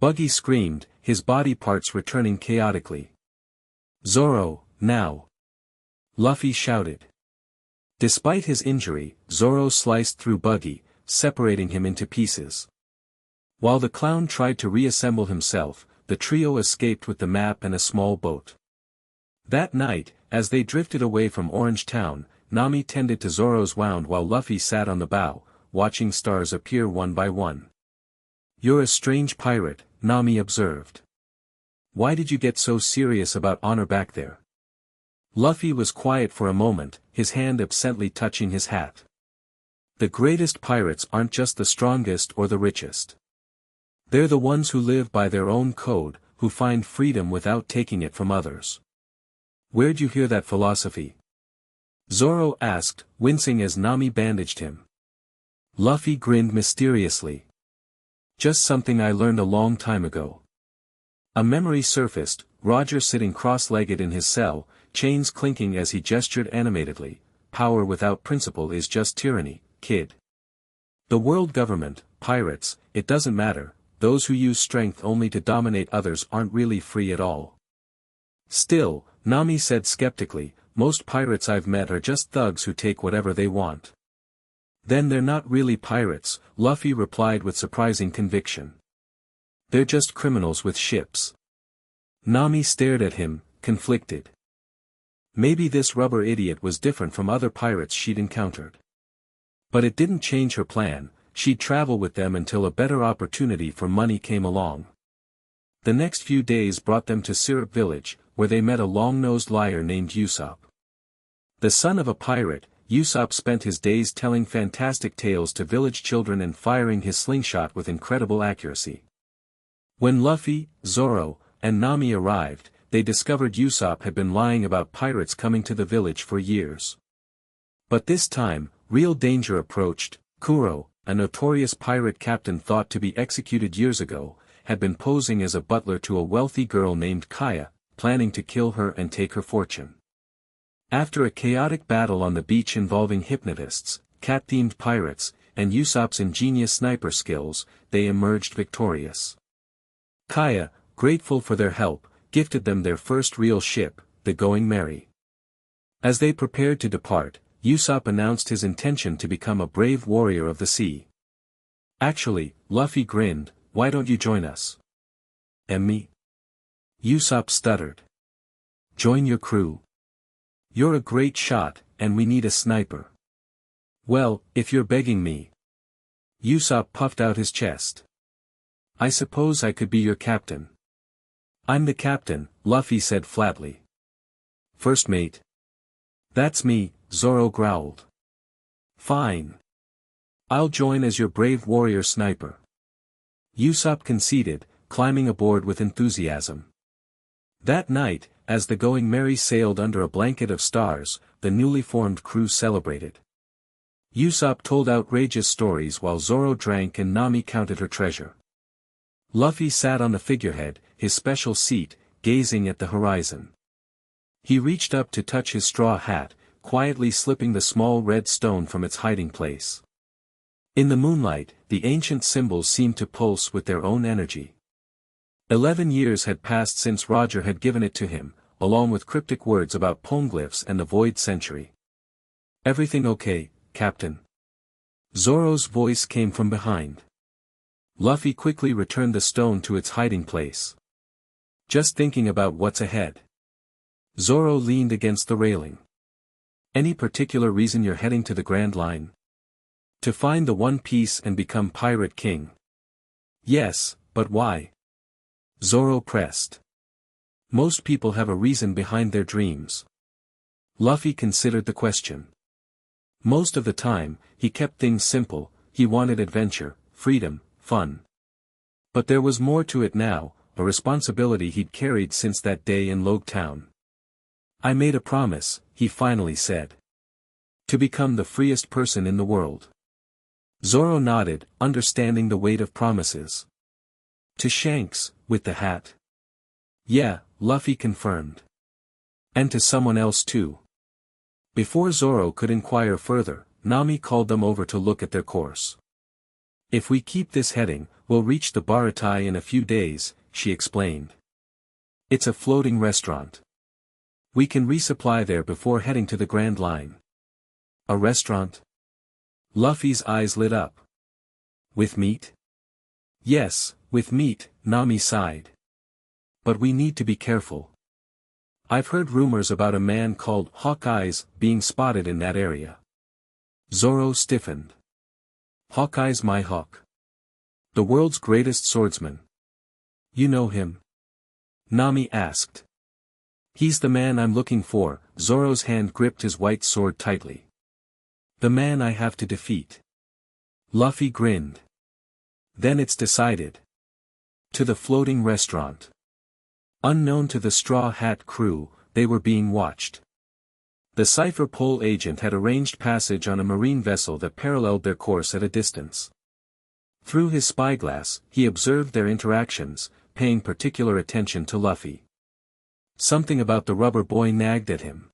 Buggy screamed, his body parts returning chaotically. Zoro, now! Luffy shouted. Despite his injury, Zoro sliced through Buggy, separating him into pieces. While the clown tried to reassemble himself, the trio escaped with the map and a small boat. That night, as they drifted away from Orange Town, Nami tended to Zoro's wound while Luffy sat on the bow, watching stars appear one by one. You're a strange pirate, Nami observed. Why did you get so serious about honor back there? Luffy was quiet for a moment, his hand absently touching his hat. The greatest pirates aren't just the strongest or the richest. They're the ones who live by their own code, who find freedom without taking it from others. Where'd you hear that philosophy? Zoro asked, wincing as Nami bandaged him. Luffy grinned mysteriously. Just something I learned a long time ago. A memory surfaced, Roger sitting cross-legged in his cell, chains clinking as he gestured animatedly. Power without principle is just tyranny, kid. The world government, pirates, it doesn't matter. Those who use strength only to dominate others aren't really free at all. Still, Nami said skeptically, most pirates I've met are just thugs who take whatever they want. Then they're not really pirates, Luffy replied with surprising conviction. They're just criminals with ships. Nami stared at him, conflicted. Maybe this rubber idiot was different from other pirates she'd encountered. But it didn't change her plan. She'd travel with them until a better opportunity for money came along. The next few days brought them to Syrup Village, where they met a long-nosed liar named Usopp. The son of a pirate, Usopp spent his days telling fantastic tales to village children and firing his slingshot with incredible accuracy. When Luffy, Zoro, and Nami arrived, they discovered Usopp had been lying about pirates coming to the village for years. But this time, real danger approached. Kuro, a notorious pirate captain thought to be executed years ago, had been posing as a butler to a wealthy girl named Kaya, planning to kill her and take her fortune. After a chaotic battle on the beach involving hypnotists, cat-themed pirates, and Usopp's ingenious sniper skills, they emerged victorious. Kaya, grateful for their help, gifted them their first real ship, the Going Merry. As they prepared to depart, Usopp announced his intention to become a brave warrior of the sea. Actually, Luffy grinned, why don't you join us? And me? Usopp stuttered. Join your crew. You're a great shot, and we need a sniper. Well, if you're begging me. Usopp puffed out his chest. I suppose I could be your captain. I'm the captain, Luffy said flatly. First mate. That's me, Zoro growled. Fine. I'll join as your brave warrior sniper. Usopp conceded, climbing aboard with enthusiasm. That night, as the Going Merry sailed under a blanket of stars, the newly formed crew celebrated. Usopp told outrageous stories while Zoro drank and Nami counted her treasure. Luffy sat on the figurehead, his special seat, gazing at the horizon. He reached up to touch his straw hat, quietly slipping the small red stone from its hiding place. In the moonlight, the ancient symbols seemed to pulse with their own energy. 11 years had passed since Roger had given it to him, along with cryptic words about poneglyphs and the Void Century. Everything okay, Captain? Zoro's voice came from behind. Luffy quickly returned the stone to its hiding place. Just thinking about what's ahead. Zoro leaned against the railing. Any particular reason you're heading to the Grand Line? To find the One Piece and become Pirate King. Yes, but why? Zoro pressed. Most people have a reason behind their dreams. Luffy considered the question. Most of the time, he kept things simple. He wanted adventure, freedom, fun. But there was more to it now, a responsibility he'd carried since that day in Logue Town. I made a promise, he finally said. To become the freest person in the world. Zoro nodded, understanding the weight of promises. To Shanks, with the hat. Yeah, Luffy confirmed. And to someone else too. Before Zoro could inquire further, Nami called them over to look at their course. If we keep this heading, we'll reach the Baratai in a few days, she explained. It's a floating restaurant. We can resupply there before heading to the Grand Line. A restaurant? Luffy's eyes lit up. With meat? Yes, with meat, Nami sighed. But we need to be careful. I've heard rumors about a man called Hawkeyes being spotted in that area. Zoro stiffened. Hawkeye's my hawk. The world's greatest swordsman. You know him? Nami asked. He's the man I'm looking for. Zoro's hand gripped his white sword tightly. The man I have to defeat. Luffy grinned. Then it's decided. To the floating restaurant. Unknown to the Straw Hat crew, they were being watched. The Cipher Pole agent had arranged passage on a marine vessel that paralleled their course at a distance. Through his spyglass, he observed their interactions, paying particular attention to Luffy. Something about the rubber boy nagged at him.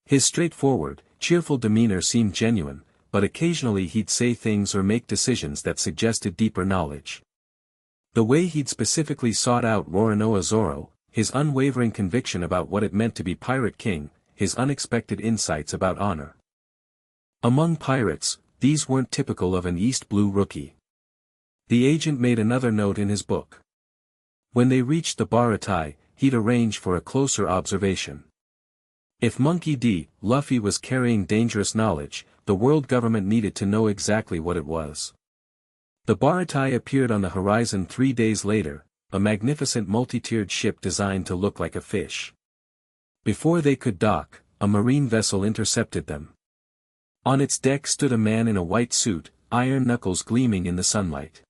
His straightforward, cheerful demeanor seemed genuine, but occasionally he'd say things or make decisions that suggested deeper knowledge. The way he'd specifically sought out Roronoa Zoro, his unwavering conviction about what it meant to be Pirate King, his unexpected insights about honor. Among pirates, these weren't typical of an East Blue rookie. The agent made another note in his book. When they reached the Baratai, he'd arrange for a closer observation. If Monkey D. Luffy was carrying dangerous knowledge, the world government needed to know exactly what it was. The Baratai appeared on the horizon 3 days later, a magnificent multi-tiered ship designed to look like a fish. Before they could dock, a marine vessel intercepted them. On its deck stood a man in a white suit, iron knuckles gleaming in the sunlight.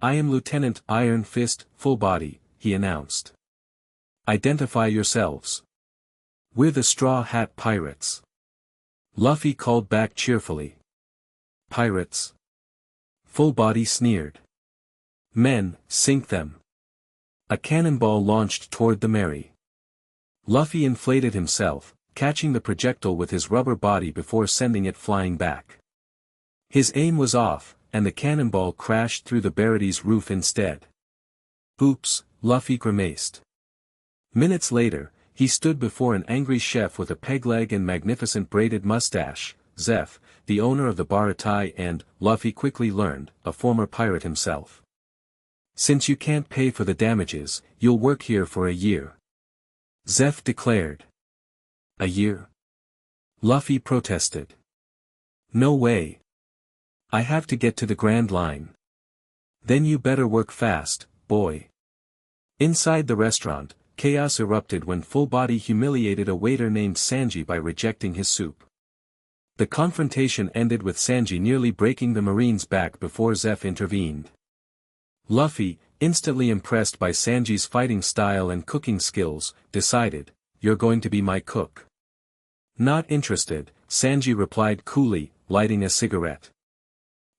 I am Lieutenant Iron Fist, Full Body, he announced. Identify yourselves. We're the Straw Hat Pirates. Luffy called back cheerfully. Pirates? Full Body sneered. Men, sink them. A cannonball launched toward the Mary. Luffy inflated himself, catching the projectile with his rubber body before sending it flying back. His aim was off, and the cannonball crashed through the Baraty's roof instead. Oops, Luffy grimaced. Minutes later, he stood before an angry chef with a peg leg and magnificent braided mustache, Zeph, the owner of the Baratai and, Luffy quickly learned, a former pirate himself. Since you can't pay for the damages, you'll work here for a year. Zeph declared. A year? Luffy protested. No way. I have to get to the Grand Line. Then you better work fast, boy. Inside the restaurant, chaos erupted when Full Body humiliated a waiter named Sanji by rejecting his soup. The confrontation ended with Sanji nearly breaking the Marine's back before Zeph intervened. Luffy, instantly impressed by Sanji's fighting style and cooking skills, decided, "You're going to be my cook." Not interested, Sanji replied coolly, lighting a cigarette.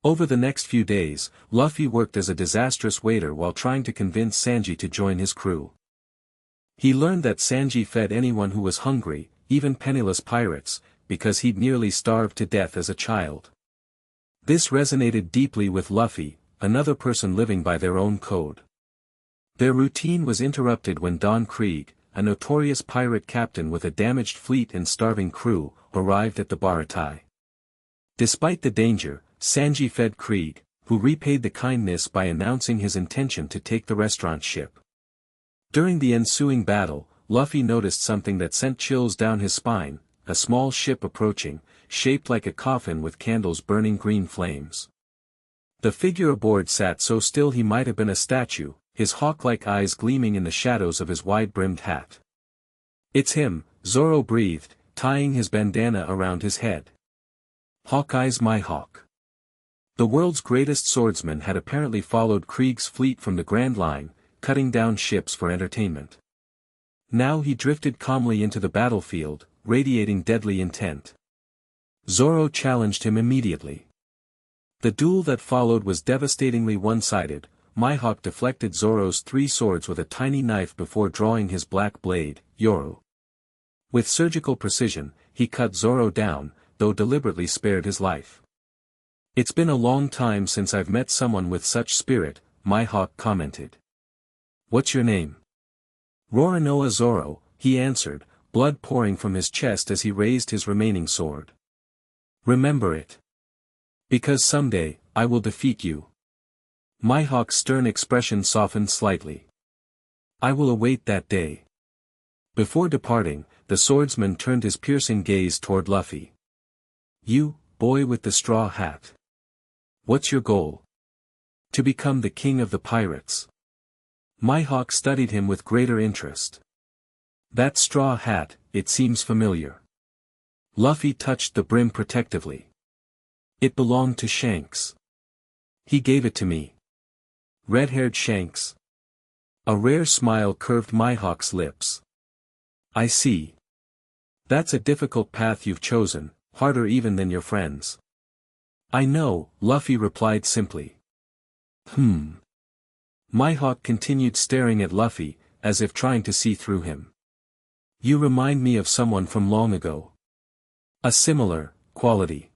Over the next few days, Luffy worked as a disastrous waiter while trying to convince Sanji to join his crew. He learned that Sanji fed anyone who was hungry, even penniless pirates, because he'd nearly starved to death as a child. This resonated deeply with Luffy, another person living by their own code. Their routine was interrupted when Don Krieg, a notorious pirate captain with a damaged fleet and starving crew, arrived at the Baratai. Despite the danger, Sanji fed Krieg, who repaid the kindness by announcing his intention to take the restaurant ship. During the ensuing battle, Luffy noticed something that sent chills down his spine, a small ship approaching, shaped like a coffin with candles burning green flames. The figure aboard sat so still he might have been a statue, his hawk-like eyes gleaming in the shadows of his wide-brimmed hat. "It's him," Zoro breathed, tying his bandana around his head. "Hawkeye's my hawk." The world's greatest swordsman had apparently followed Krieg's fleet from the Grand Line, cutting down ships for entertainment. Now he drifted calmly into the battlefield, radiating deadly intent. Zoro challenged him immediately. The duel that followed was devastatingly one-sided. Mihawk deflected Zoro's 3 swords with a tiny knife before drawing his black blade, Yoru. With surgical precision, he cut Zoro down, though deliberately spared his life. "It's been a long time since I've met someone with such spirit," Mihawk commented. "What's your name?" "Roronoa Zoro," he answered, blood pouring from his chest as he raised his remaining sword. "Remember it. Because someday, I will defeat you." Mihawk's stern expression softened slightly. "I will await that day." Before departing, the swordsman turned his piercing gaze toward Luffy. "You, boy with the straw hat. What's your goal?" "To become the king of the pirates." Mihawk studied him with greater interest. "That straw hat, it seems familiar." Luffy touched the brim protectively. "It belonged to Shanks. He gave it to me." "Red-haired Shanks?" A rare smile curved Mihawk's lips. "I see. That's a difficult path you've chosen, harder even than your friends." "I know," Luffy replied simply. Mihawk continued staring at Luffy, as if trying to see through him. "You remind me of someone from long ago." "A similar quality."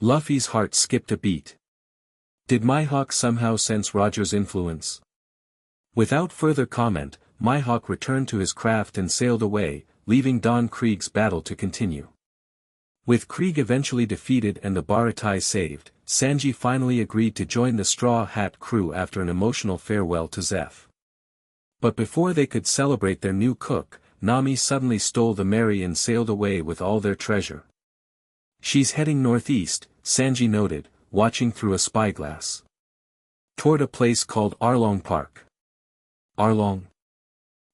Luffy's heart skipped a beat. Did Mihawk somehow sense Roger's influence? Without further comment, Mihawk returned to his craft and sailed away, leaving Don Krieg's battle to continue. With Krieg eventually defeated and the Baratai saved, Sanji finally agreed to join the Straw Hat crew after an emotional farewell to Zeph. But before they could celebrate their new cook, Nami suddenly stole the Mary and sailed away with all their treasure. "She's heading northeast," Sanji noted, watching through a spyglass. "Toward a place called Arlong Park." "Arlong?"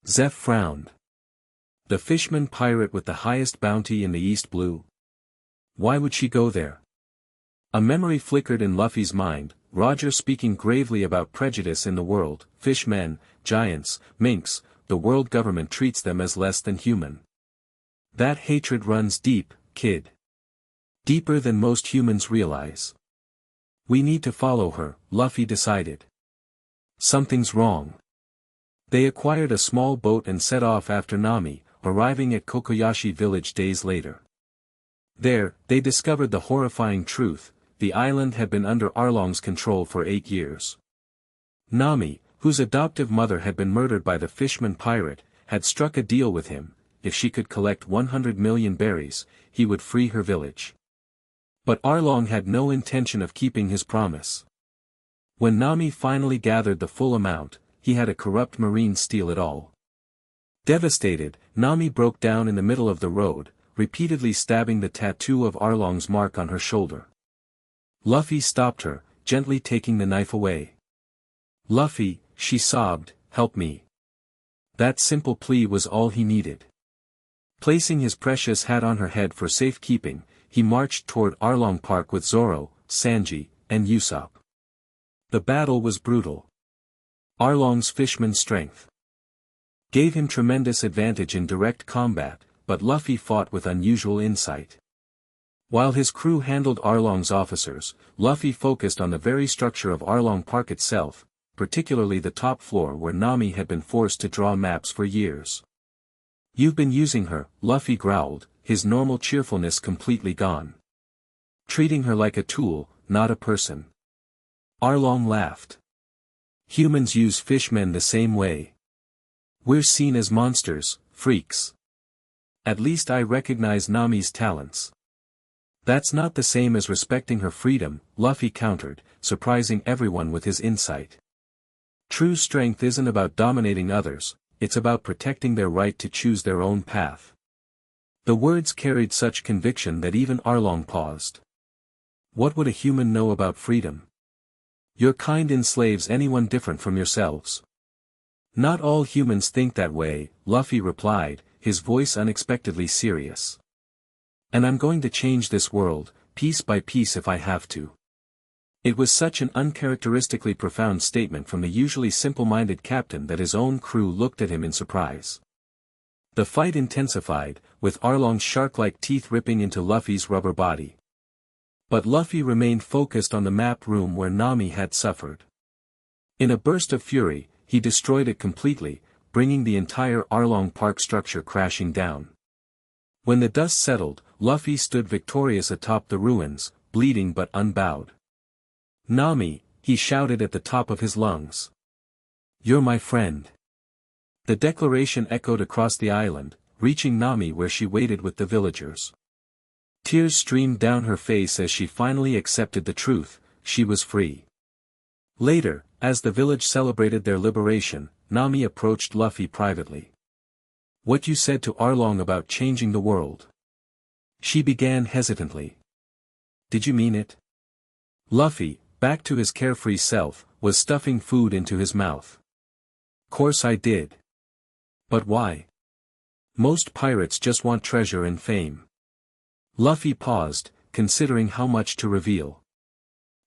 Zeph frowned. "The fisherman pirate with the highest bounty in the East Blue? Why would she go there?" A memory flickered in Luffy's mind, Roger speaking gravely about prejudice in the world, fishmen, giants, minks, the world government treats them as less than human. "That hatred runs deep, kid. Deeper than most humans realize." "We need to follow her," Luffy decided. "Something's wrong." They acquired a small boat and set off after Nami, arriving at Kokoyashi village days later. There, they discovered the horrifying truth: the island had been under Arlong's control for 8 years. Nami, whose adoptive mother had been murdered by the fishman pirate, had struck a deal with him: if she could collect 100 million berries, he would free her village. But Arlong had no intention of keeping his promise. When Nami finally gathered the full amount, he had a corrupt marine steal it all. Devastated, Nami broke down in the middle of the road, repeatedly stabbing the tattoo of Arlong's mark on her shoulder. Luffy stopped her, gently taking the knife away. "Luffy," she sobbed, "help me." That simple plea was all he needed. Placing his precious hat on her head for safekeeping, he marched toward Arlong Park with Zoro, Sanji, and Usopp. The battle was brutal. Arlong's fishman strength gave him tremendous advantage in direct combat, but Luffy fought with unusual insight. While his crew handled Arlong's officers, Luffy focused on the very structure of Arlong Park itself, particularly the top floor where Nami had been forced to draw maps for years. "You've been using her," Luffy growled, his normal cheerfulness completely gone. "Treating her like a tool, not a person." Arlong laughed. "Humans use fishmen the same way. We're seen as monsters, freaks. At least I recognize Nami's talents." "That's not the same as respecting her freedom," Luffy countered, surprising everyone with his insight. "True strength isn't about dominating others, it's about protecting their right to choose their own path." The words carried such conviction that even Arlong paused. What would a human know about freedom? Your kind enslaves anyone different from yourselves. Not all humans think that way, Luffy replied, his voice unexpectedly serious. And I'm going to change this world, piece by piece if I have to. It was such an uncharacteristically profound statement from the usually simple-minded captain that his own crew looked at him in surprise. The fight intensified, with Arlong's shark-like teeth ripping into Luffy's rubber body. But Luffy remained focused on the map room where Nami had suffered. In a burst of fury, he destroyed it completely, bringing the entire Arlong Park structure crashing down. When the dust settled, Luffy stood victorious atop the ruins, bleeding but unbowed. Nami, he shouted at the top of his lungs. You're my friend. The declaration echoed across the island, reaching Nami where she waited with the villagers. Tears streamed down her face as she finally accepted the truth, she was free. Later, as the village celebrated their liberation, Nami approached Luffy privately. What you said to Arlong about changing the world? She began hesitantly. Did you mean it? Luffy, back to his carefree self, was stuffing food into his mouth. Course I did. But why? Most pirates just want treasure and fame. Luffy paused, considering how much to reveal.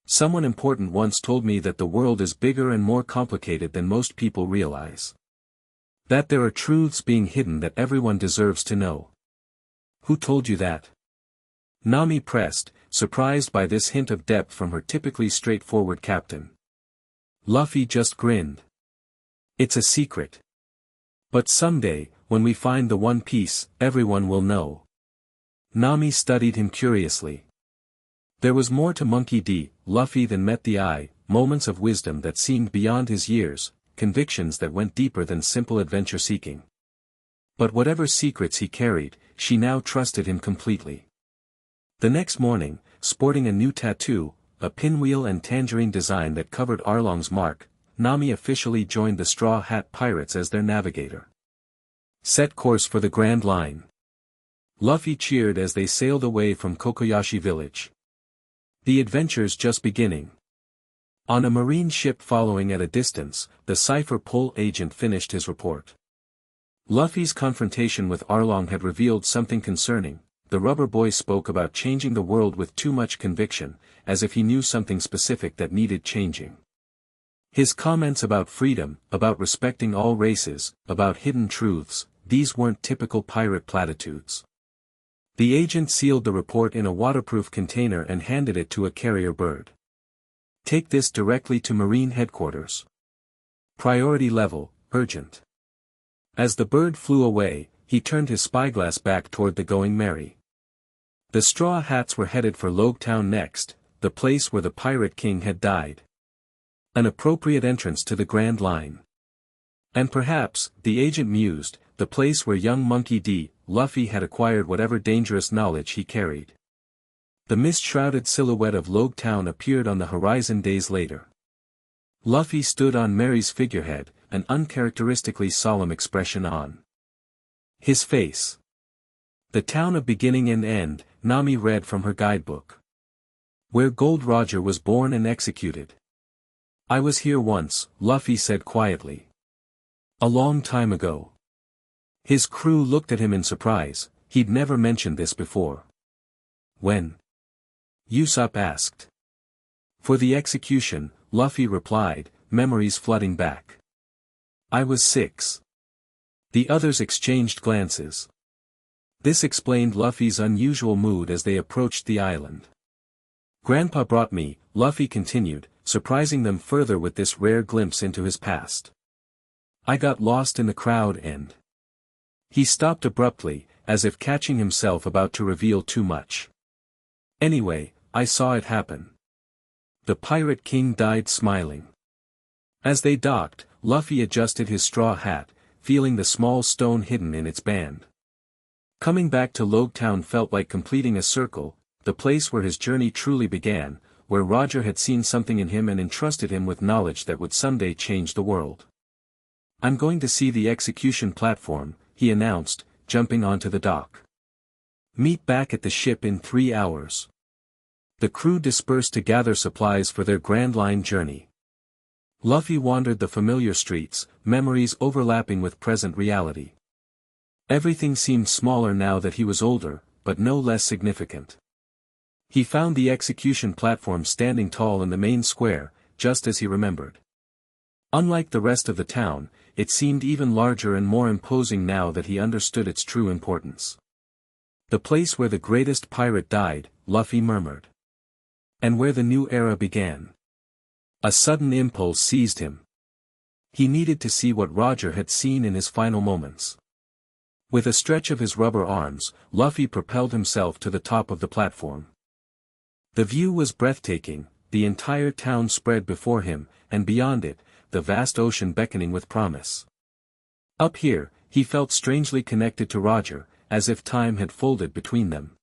Someone important once told me that the world is bigger and more complicated than most people realize. That there are truths being hidden that everyone deserves to know. Who told you that? Nami pressed, surprised by this hint of depth from her typically straightforward captain. Luffy just grinned. It's a secret. But someday, when we find the One Piece, everyone will know. Nami studied him curiously. There was more to Monkey D. Luffy than met the eye, moments of wisdom that seemed beyond his years, convictions that went deeper than simple adventure seeking. But whatever secrets he carried, she now trusted him completely. The next morning, sporting a new tattoo, a pinwheel and tangerine design that covered Arlong's mark, Nami officially joined the Straw Hat Pirates as their navigator. Set course for the Grand Line. Luffy cheered as they sailed away from Kokoyashi village. The adventure's just beginning. On a marine ship following at a distance, the Cipher Pol agent finished his report. Luffy's confrontation with Arlong had revealed something concerning. The rubber boy spoke about changing the world with too much conviction, as if he knew something specific that needed changing. His comments about freedom, about respecting all races, about hidden truths, these weren't typical pirate platitudes. The agent sealed the report in a waterproof container and handed it to a carrier bird. Take this directly to Marine Headquarters. Priority level, urgent. As the bird flew away, he turned his spyglass back toward the Going Merry. The Straw Hats were headed for Logtown next, the place where the Pirate King had died. An appropriate entrance to the Grand Line. And perhaps, the agent mused, the place where young Monkey D. Luffy had acquired whatever dangerous knowledge he carried. The mist-shrouded silhouette of Logtown appeared on the horizon days later. Luffy stood on Mary's figurehead, an uncharacteristically solemn expression on his face. The town of beginning and end, Nami read from her guidebook. Where Gold Roger was born and executed. I was here once, Luffy said quietly. A long time ago. His crew looked at him in surprise, he'd never mentioned this before. When? Usopp asked. For the execution, Luffy replied, memories flooding back. I was 6. The others exchanged glances. This explained Luffy's unusual mood as they approached the island. Grandpa brought me, Luffy continued, surprising them further with this rare glimpse into his past. I got lost in the crowd and... He stopped abruptly, as if catching himself about to reveal too much. Anyway, I saw it happen. The Pirate King died smiling. As they docked, Luffy adjusted his straw hat, feeling the small stone hidden in its band. Coming back to Logtown felt like completing a circle, the place where his journey truly began, where Roger had seen something in him and entrusted him with knowledge that would someday change the world. I'm going to see the execution platform, he announced, jumping onto the dock. Meet back at the ship in 3 hours. The crew dispersed to gather supplies for their Grand Line journey. Luffy wandered the familiar streets, memories overlapping with present reality. Everything seemed smaller now that he was older, but no less significant. He found the execution platform standing tall in the main square, just as he remembered. Unlike the rest of the town, it seemed even larger and more imposing now that he understood its true importance. The place where the greatest pirate died, Luffy murmured. And where the new era began. A sudden impulse seized him. He needed to see what Roger had seen in his final moments. With a stretch of his rubber arms, Luffy propelled himself to the top of the platform. The view was breathtaking, the entire town spread before him, and beyond it, the vast ocean beckoning with promise. Up here, he felt strangely connected to Roger, as if time had folded between them.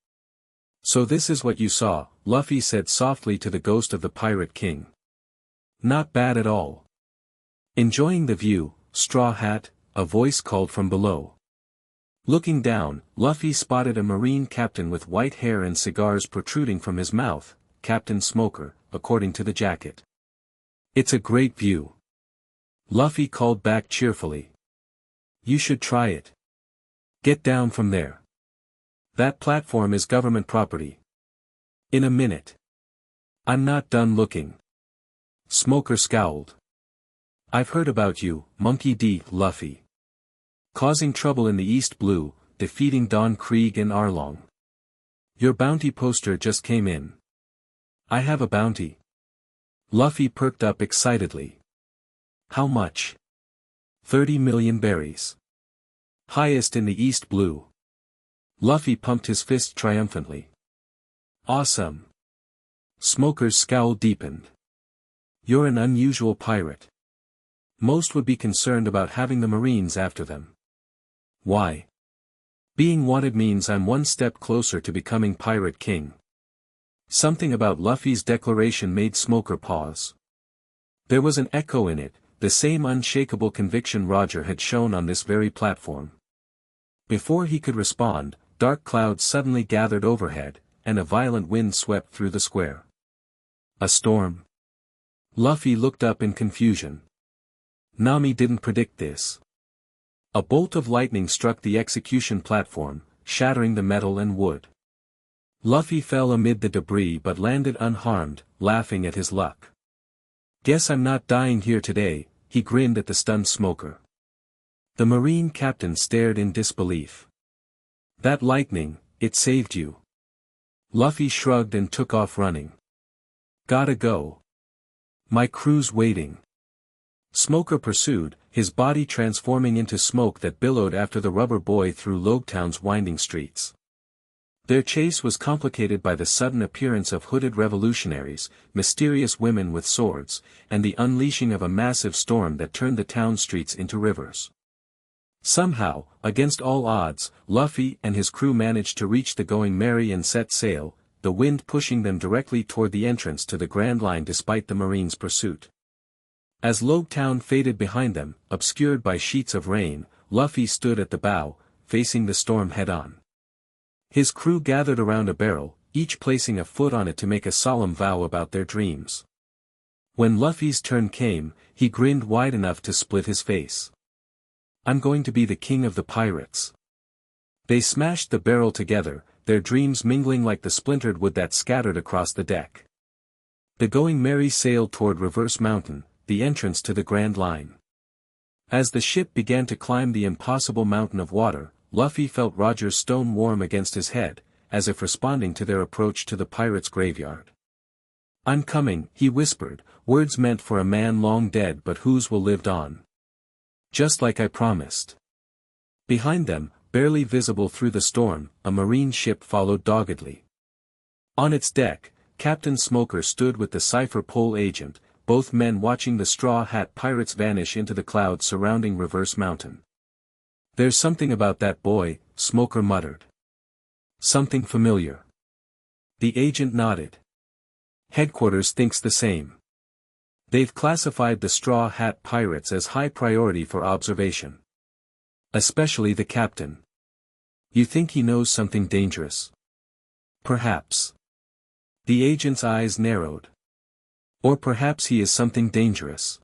"So this is what you saw," Luffy said softly to the ghost of the Pirate King. "Not bad at all." "Enjoying the view, Straw Hat?" a voice called from below. Looking down, Luffy spotted a marine captain with white hair and cigars protruding from his mouth, Captain Smoker, according to the jacket. "It's a great view." Luffy called back cheerfully. "You should try it. Get down from there. That platform is government property." "In a minute. I'm not done looking." Smoker scowled. "I've heard about you, Monkey D. Luffy. Causing trouble in the East Blue, defeating Don Krieg and Arlong. Your bounty poster just came in." "I have a bounty." Luffy perked up excitedly. "How much?" 30 million berries. Highest in the East Blue." Luffy pumped his fist triumphantly. "Awesome." Smoker's scowl deepened. "You're an unusual pirate. Most would be concerned about having the Marines after them." "Why?" "Being wanted means I'm one step closer to becoming Pirate King." Something about Luffy's declaration made Smoker pause. There was an echo in it, the same unshakable conviction Roger had shown on this very platform. Before he could respond, dark clouds suddenly gathered overhead, and a violent wind swept through the square. A storm? Luffy looked up in confusion. Nami didn't predict this. A bolt of lightning struck the execution platform, shattering the metal and wood. Luffy fell amid the debris but landed unharmed, laughing at his luck. "Guess I'm not dying here today," he grinned at the stunned Smoker. The Marine captain stared in disbelief. "That lightning, it saved you." Luffy shrugged and took off running. "Gotta go. My crew's waiting." Smoker pursued, his body transforming into smoke that billowed after the rubber boy through Logtown's winding streets. Their chase was complicated by the sudden appearance of hooded revolutionaries, mysterious women with swords, and the unleashing of a massive storm that turned the town streets into rivers. Somehow, against all odds, Luffy and his crew managed to reach the Going Merry and set sail, the wind pushing them directly toward the entrance to the Grand Line despite the Marines' pursuit. As Logtown faded behind them, obscured by sheets of rain, Luffy stood at the bow, facing the storm head-on. His crew gathered around a barrel, each placing a foot on it to make a solemn vow about their dreams. When Luffy's turn came, he grinned wide enough to split his face. "I'm going to be the king of the pirates." They smashed the barrel together, their dreams mingling like the splintered wood that scattered across the deck. The Going Merry sailed toward Reverse Mountain, the entrance to the Grand Line. As the ship began to climb the impossible mountain of water, Luffy felt Roger's stone warm against his head, as if responding to their approach to the pirates' graveyard. "I'm coming," he whispered, words meant for a man long dead but whose will lived on. "Just like I promised." Behind them, barely visible through the storm, a marine ship followed doggedly. On its deck, Captain Smoker stood with the Cipher Pole agent, both men watching the Straw Hat pirates vanish into the clouds surrounding Reverse Mountain. "There's something about that boy," Smoker muttered. "Something familiar." The agent nodded. "Headquarters thinks the same. They've classified the Straw Hat pirates as high priority for observation. Especially the captain. You think he knows something dangerous?" "Perhaps. The agent's eyes narrowed. Or perhaps he is something dangerous.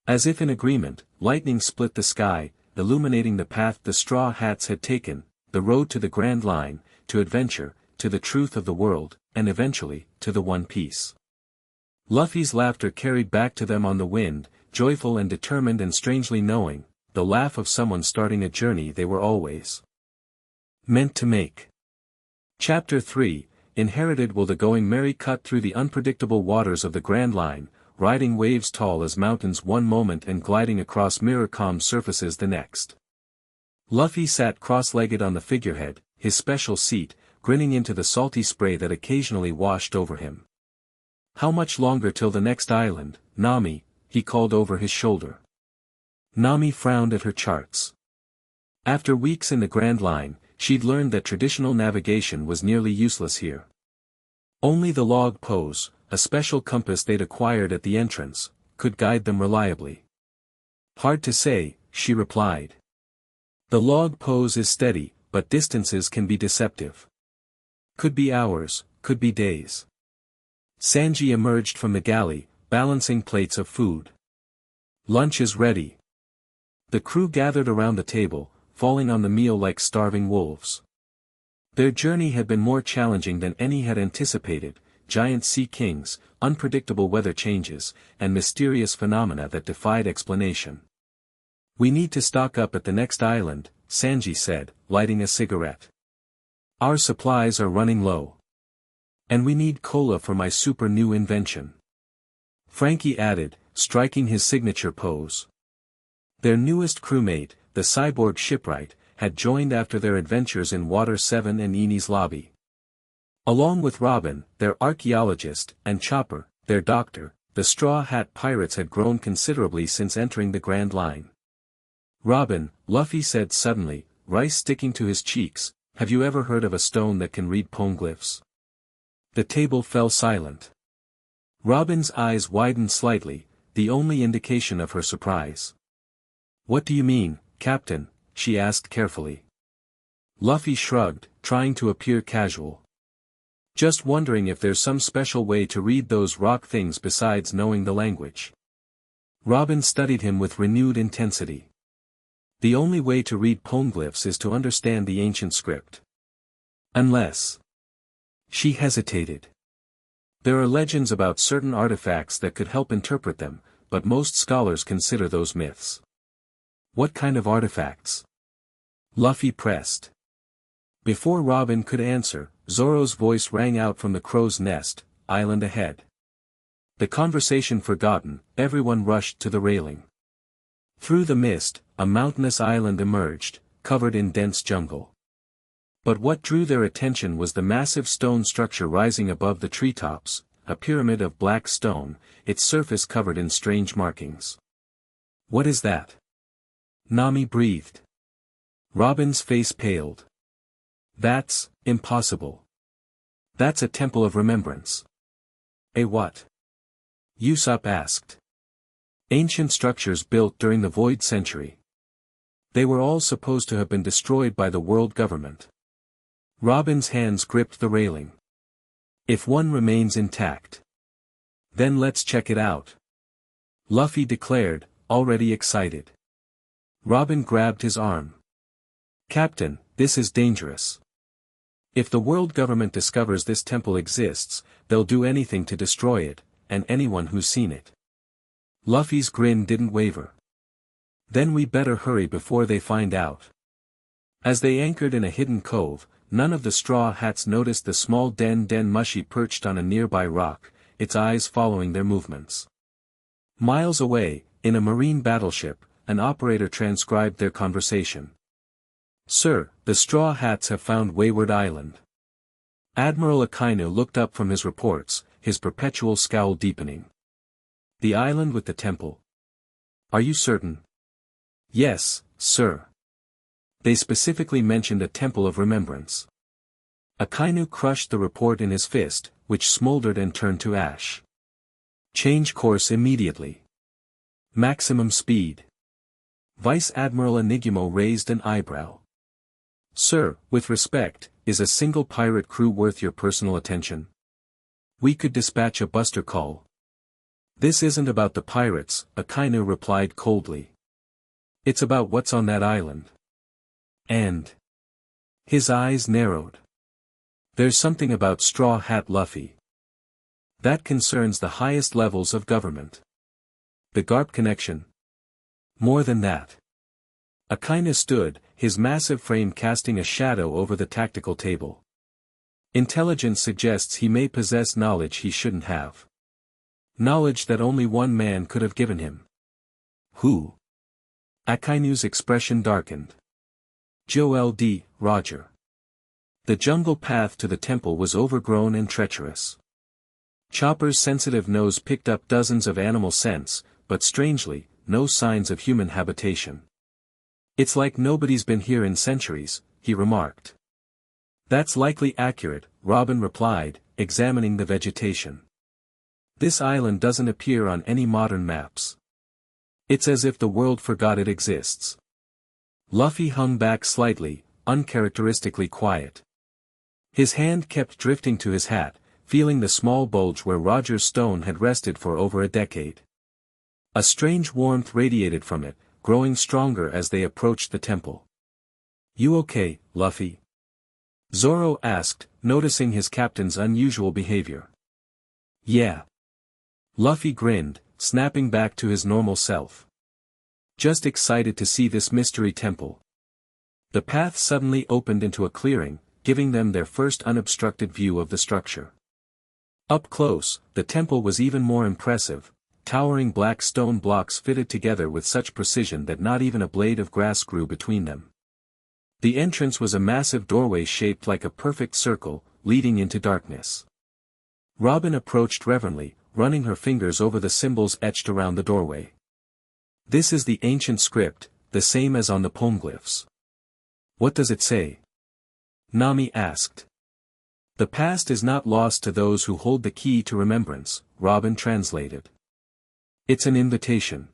As if in agreement, lightning split the sky, illuminating the path the Straw Hats had taken, the road to the Grand Line, to adventure, to the truth of the world, and eventually, to the One Piece. Luffy's laughter carried back to them on the wind, joyful and determined and strangely knowing, the laugh of someone starting a journey they were always meant to make. Chapter 3, Inherited. Will the going merry cut through the unpredictable waters of the Grand Line, riding waves tall as mountains one moment and gliding across mirror-calm surfaces the next. Luffy sat cross-legged on the figurehead, his special seat, grinning into the salty spray that occasionally washed over him. How much longer till the next island, Nami? He called over his shoulder. Nami frowned at her charts. After weeks in the Grand Line, she'd learned that traditional navigation was nearly useless here. Only the log pose, a special compass they'd acquired at the entrance, could guide them reliably. Hard to say, she replied. The log pose is steady, but distances can be deceptive. Could be hours, could be days. Sanji emerged from the galley, balancing plates of food. Lunch is ready. The crew gathered around the table, falling on the meal like starving wolves. Their journey had been more challenging than any had anticipated, giant sea kings, unpredictable weather changes, and mysterious phenomena that defied explanation. We need to stock up at the next island, Sanji said, lighting a cigarette. Our supplies are running low. And we need cola for my super new invention. Frankie added, striking his signature pose. Their newest crewmate, the cyborg shipwright, had joined after their adventures in Water 7 and Enies Lobby. Along with Robin, their archaeologist, and Chopper, their doctor, the Straw Hat Pirates had grown considerably since entering the Grand Line. Robin, Luffy said suddenly, rice sticking to his cheeks, have you ever heard of a stone that can read poneglyphs? The table fell silent. Robin's eyes widened slightly, the only indication of her surprise. What do you mean, Captain? She asked carefully. Luffy shrugged, trying to appear casual. Just wondering if there's some special way to read those rock things besides knowing the language. Robin studied him with renewed intensity. The only way to read poneglyphs is to understand the ancient script. Unless. She hesitated. There are legends about certain artifacts that could help interpret them, but most scholars consider those myths. What kind of artifacts? Luffy pressed. Before Robin could answer, Zoro's voice rang out from the crow's nest, island ahead. The conversation forgotten, everyone rushed to the railing. Through the mist, a mountainous island emerged, covered in dense jungle. But what drew their attention was the massive stone structure rising above the treetops, a pyramid of black stone, its surface covered in strange markings. What is that? Nami breathed. Robin's face paled. That's impossible. That's a temple of remembrance. A what? Usopp asked. Ancient structures built during the Void Century. They were all supposed to have been destroyed by the world government. Robin's hands gripped the railing. If one remains intact. Then let's check it out. Luffy declared, already excited. Robin grabbed his arm. Captain, this is dangerous. If the world government discovers this temple exists, they'll do anything to destroy it, and anyone who's seen it. Luffy's grin didn't waver. Then we better hurry before they find out. As they anchored in a hidden cove, none of the Straw Hats noticed the small Den Mushi perched on a nearby rock, its eyes following their movements. Miles away, in a marine battleship, an operator transcribed their conversation. Sir, the Straw Hats have found Wayward Island. Admiral Akainu looked up from his reports, his perpetual scowl deepening. The island with the temple. Are you certain? Yes, sir. They specifically mentioned a temple of remembrance. Akainu crushed the report in his fist, which smoldered and turned to ash. Change course immediately. Maximum speed. Vice Admiral Enigumo raised an eyebrow. Sir, with respect, is a single pirate crew worth your personal attention? We could dispatch a buster call. This isn't about the pirates, Akainu replied coldly. It's about what's on that island. And his eyes narrowed. There's something about Straw Hat Luffy. That concerns the highest levels of government. The Garp connection. More than that. Akainu stood, his massive frame casting a shadow over the tactical table. Intelligence suggests he may possess knowledge he shouldn't have. Knowledge that only one man could have given him. Who? Akainu's expression darkened. Joel D. Roger. The jungle path to the temple was overgrown and treacherous. Chopper's sensitive nose picked up dozens of animal scents, but strangely, no signs of human habitation. It's like nobody's been here in centuries, he remarked. That's likely accurate, Robin replied, examining the vegetation. This island doesn't appear on any modern maps. It's as if the world forgot it exists. Luffy hung back slightly, uncharacteristically quiet. His hand kept drifting to his hat, feeling the small bulge where Roger's stone had rested for over a decade. A strange warmth radiated from it, growing stronger as they approached the temple. You okay, Luffy? Zoro asked, noticing his captain's unusual behavior. Yeah. Luffy grinned, snapping back to his normal self. Just excited to see this mystery temple. The path suddenly opened into a clearing, giving them their first unobstructed view of the structure. Up close, the temple was even more impressive, towering black stone blocks fitted together with such precision that not even a blade of grass grew between them. The entrance was a massive doorway shaped like a perfect circle, leading into darkness. Robin approached reverently, running her fingers over the symbols etched around the doorway. This is the ancient script, the same as on the poneglyphs. What does it say? Nami asked. The past is not lost to those who hold the key to remembrance, Robin translated. It's an invitation.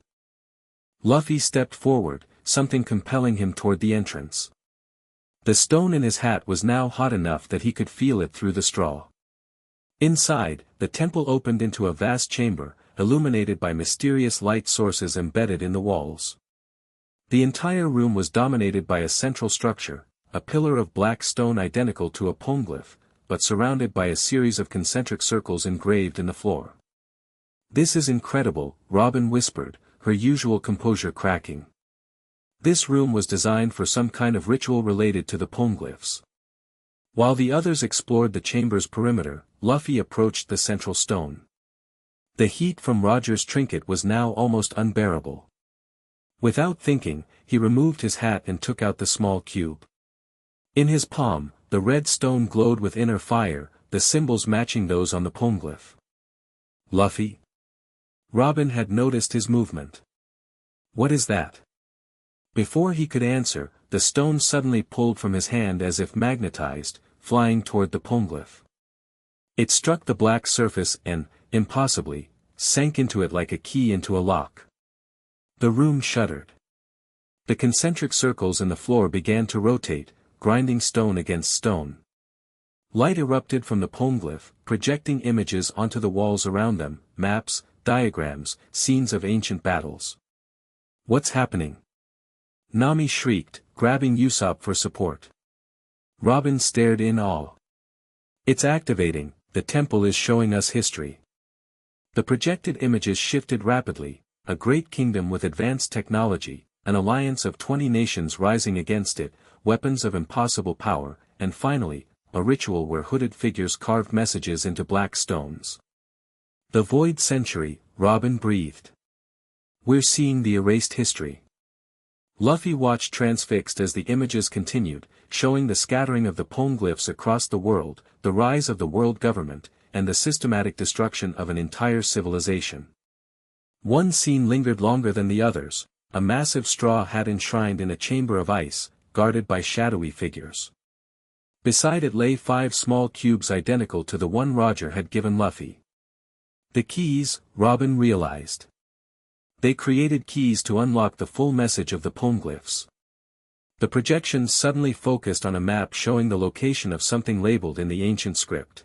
Luffy stepped forward, something compelling him toward the entrance. The stone in his hat was now hot enough that he could feel it through the straw. Inside, the temple opened into a vast chamber, illuminated by mysterious light sources embedded in the walls. The entire room was dominated by a central structure, a pillar of black stone identical to a poneglyph, but surrounded by a series of concentric circles engraved in the floor. This is incredible, Robin whispered, her usual composure cracking. This room was designed for some kind of ritual related to the poneglyphs. While the others explored the chamber's perimeter, Luffy approached the central stone. The heat from Roger's trinket was now almost unbearable. Without thinking, he removed his hat and took out the small cube. In his palm, the red stone glowed with inner fire, the symbols matching those on the poneglyph. Luffy? Robin had noticed his movement. What is that? Before he could answer, the stone suddenly pulled from his hand as if magnetized, flying toward the poneglyph. It struck the black surface and, impossibly, sank into it like a key into a lock. The room shuddered. The concentric circles in the floor began to rotate, grinding stone against stone. Light erupted from the poneglyph, projecting images onto the walls around them, maps, diagrams, scenes of ancient battles. What's happening? Nami shrieked, grabbing Usopp for support. Robin stared in awe. It's activating, the temple is showing us history. The projected images shifted rapidly, a great kingdom with advanced technology, an alliance of 20 nations rising against it, weapons of impossible power, and finally, a ritual where hooded figures carved messages into black stones. The void century, Robin breathed. We're seeing the erased history. Luffy watched transfixed as the images continued, showing the scattering of the poneglyphs across the world, the rise of the world government, and the systematic destruction of an entire civilization. One scene lingered longer than the others, a massive straw hat enshrined in a chamber of ice, guarded by shadowy figures. Beside it lay 5 small cubes identical to the one Roger had given Luffy. The keys, Robin realized. They created keys to unlock the full message of the poneglyphs. The projections suddenly focused on a map showing the location of something labeled in the ancient script.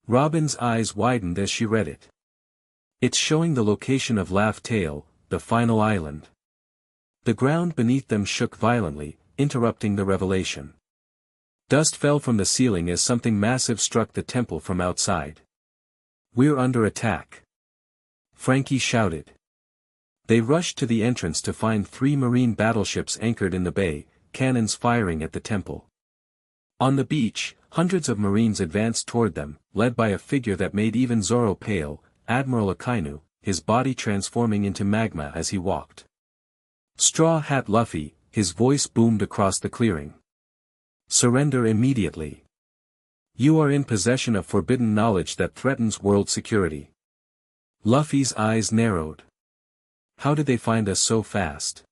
Robin's eyes widened as she read it. It's showing the location of Laugh Tale, the final island. The ground beneath them shook violently, interrupting the revelation. Dust fell from the ceiling as something massive struck the temple from outside. "We're under attack," Frankie shouted. They rushed to the entrance to find 3 marine battleships anchored in the bay, cannons firing at the temple. On the beach, hundreds of marines advanced toward them, led by a figure that made even Zoro pale, Admiral Akainu, his body transforming into magma as he walked. "Straw Hat Luffy," his voice boomed across the clearing. "Surrender immediately. You are in possession of forbidden knowledge that threatens world security." Luffy's eyes narrowed. "How did they find us so fast?"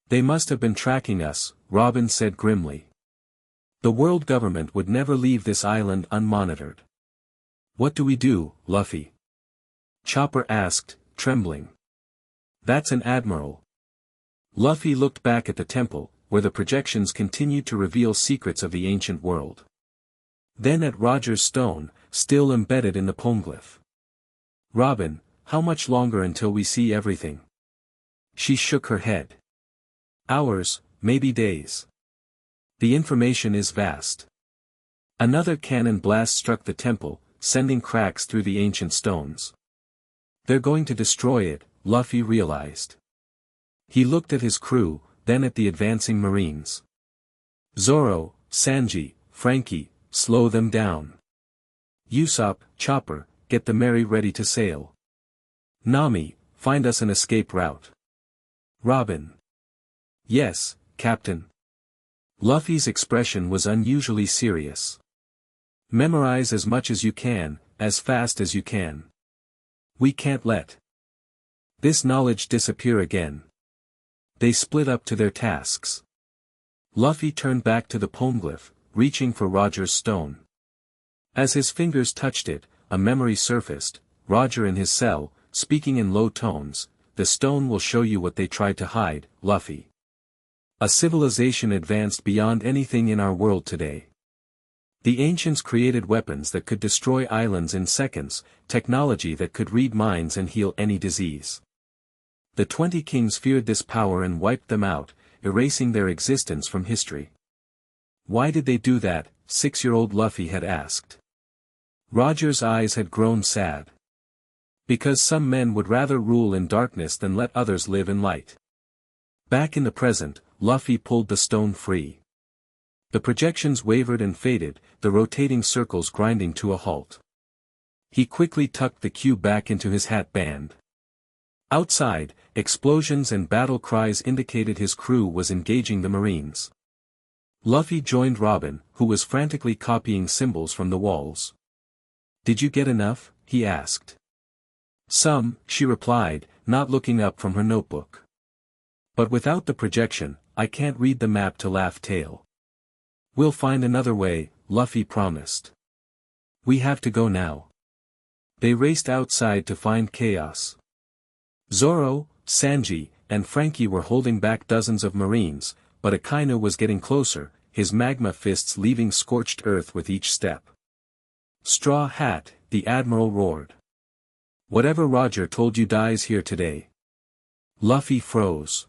"They must have been tracking us," Robin said grimly. "The world government would never leave this island unmonitored." "What do we do, Luffy?" Chopper asked, trembling. "That's an admiral." Luffy looked back at the temple, where the projections continued to reveal secrets of the ancient world. Then at Roger's stone, still embedded in the poneglyph. "Robin, how much longer until we see everything?" She shook her head. "Hours, maybe days. The information is vast." Another cannon blast struck the temple, sending cracks through the ancient stones. "They're going to destroy it," Luffy realized. He looked at his crew, then at the advancing marines. "Zoro, Sanji, Frankie, slow them down. Usopp, Chopper, get the Mary ready to sail. Nami, find us an escape route." "Robin." "Yes, Captain." Luffy's expression was unusually serious. "Memorize as much as you can, as fast as you can. We can't let this knowledge disappear again." They split up to their tasks. Luffy turned back to the poneglyph, reaching for Roger's stone. As his fingers touched it, a memory surfaced, Roger in his cell, speaking in low tones, "The stone will show you what they tried to hide, Luffy. A civilization advanced beyond anything in our world today. The ancients created weapons that could destroy islands in seconds, technology that could read minds and heal any disease. The 20 kings feared this power and wiped them out, erasing their existence from history." "Why did they do that?" 6-year-old Luffy had asked. Roger's eyes had grown sad. "Because some men would rather rule in darkness than let others live in light." Back in the present, Luffy pulled the stone free. The projections wavered and faded, the rotating circles grinding to a halt. He quickly tucked the cube back into his hat band. Outside, explosions and battle cries indicated his crew was engaging the marines. Luffy joined Robin, who was frantically copying symbols from the walls. "Did you get enough?" he asked. "Some," she replied, not looking up from her notebook. "But without the projection, I can't read the map to Laugh Tale." "We'll find another way," Luffy promised. "We have to go now." They raced outside to find chaos. Zoro, Sanji, and Frankie were holding back dozens of marines, but Akainu was getting closer, his magma fists leaving scorched earth with each step. "Straw Hat," the admiral roared. "Whatever Roger told you dies here today." Luffy froze.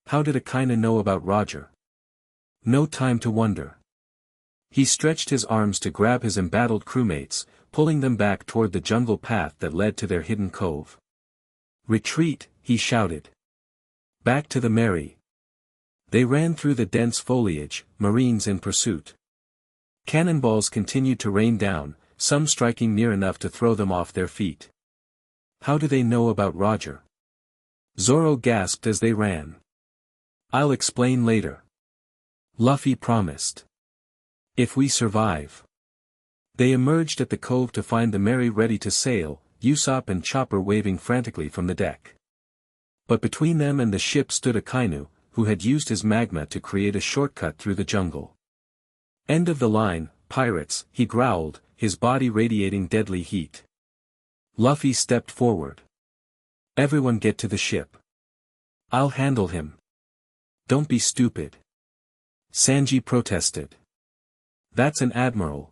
How did Akainu know about Roger? No time to wonder. He stretched his arms to grab his embattled crewmates, pulling them back toward the jungle path that led to their hidden cove. "Retreat," he shouted. "Back to the Mary." They ran through the dense foliage, marines in pursuit. Cannonballs continued to rain down, some striking near enough to throw them off their feet. "How do they know about Roger?" Zoro gasped as they ran. "I'll explain later." Luffy promised. "If we survive." They emerged at the cove to find the Mary ready to sail, Usopp and Chopper waving frantically from the deck. But between them and the ship stood Akainu, who had used his magma to create a shortcut through the jungle. "End of the line, pirates," he growled, his body radiating deadly heat. Luffy stepped forward. "Everyone get to the ship. I'll handle him." "Don't be stupid." Sanji protested. "That's an admiral.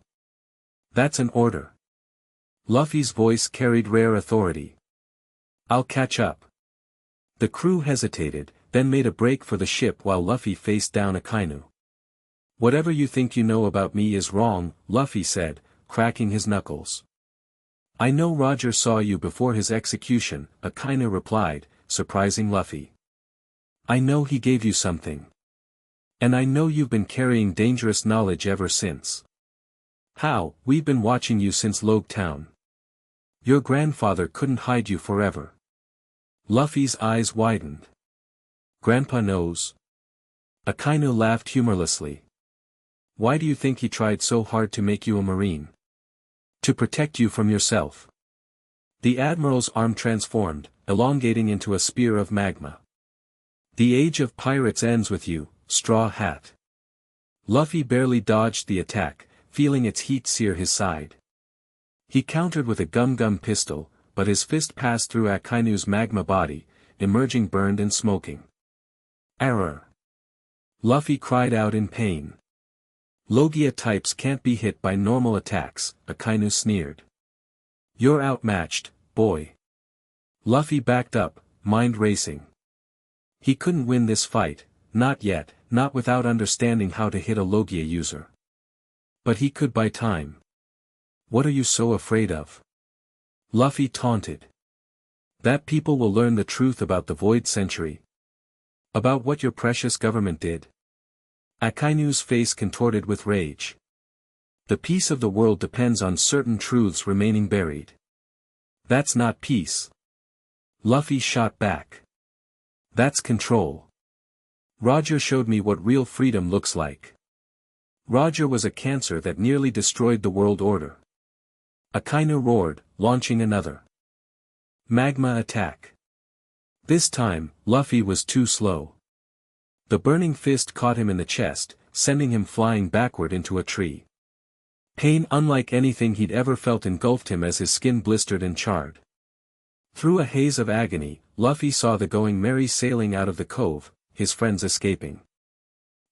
That's an order." Luffy's voice carried rare authority. I'll catch up. The crew hesitated, then made a break for the ship while Luffy faced down Akainu. Whatever you think you know about me is wrong, Luffy said, cracking his knuckles. I know Roger saw you before his execution, Akainu replied, surprising Luffy. I know he gave you something. And I know you've been carrying dangerous knowledge ever since. How? We've been watching you since Logue Town. Your grandfather couldn't hide you forever. Luffy's eyes widened. Grandpa knows. Akainu laughed humorlessly. Why do you think he tried so hard to make you a marine? To protect you from yourself. The Admiral's arm transformed, elongating into a spear of magma. The age of pirates ends with you, Straw Hat. Luffy barely dodged the attack, feeling its heat sear his side. He countered with a gum-gum pistol, but his fist passed through Akainu's magma body, emerging burned and smoking. Error! Luffy cried out in pain. Logia types can't be hit by normal attacks, Akainu sneered. You're outmatched, boy. Luffy backed up, mind racing. He couldn't win this fight, not yet, not without understanding how to hit a Logia user. But he could buy time. What are you so afraid of? Luffy taunted. That people will learn the truth about the Void Century. About what your precious government did. Akainu's face contorted with rage. The peace of the world depends on certain truths remaining buried. That's not peace. Luffy shot back. That's control. Roger showed me what real freedom looks like. Roger was a cancer that nearly destroyed the world order. Akainu roared, launching another magma attack. This time, Luffy was too slow. The burning fist caught him in the chest, sending him flying backward into a tree. Pain unlike anything he'd ever felt engulfed him as his skin blistered and charred. Through a haze of agony, Luffy saw the Going Merry sailing out of the cove, his friends escaping.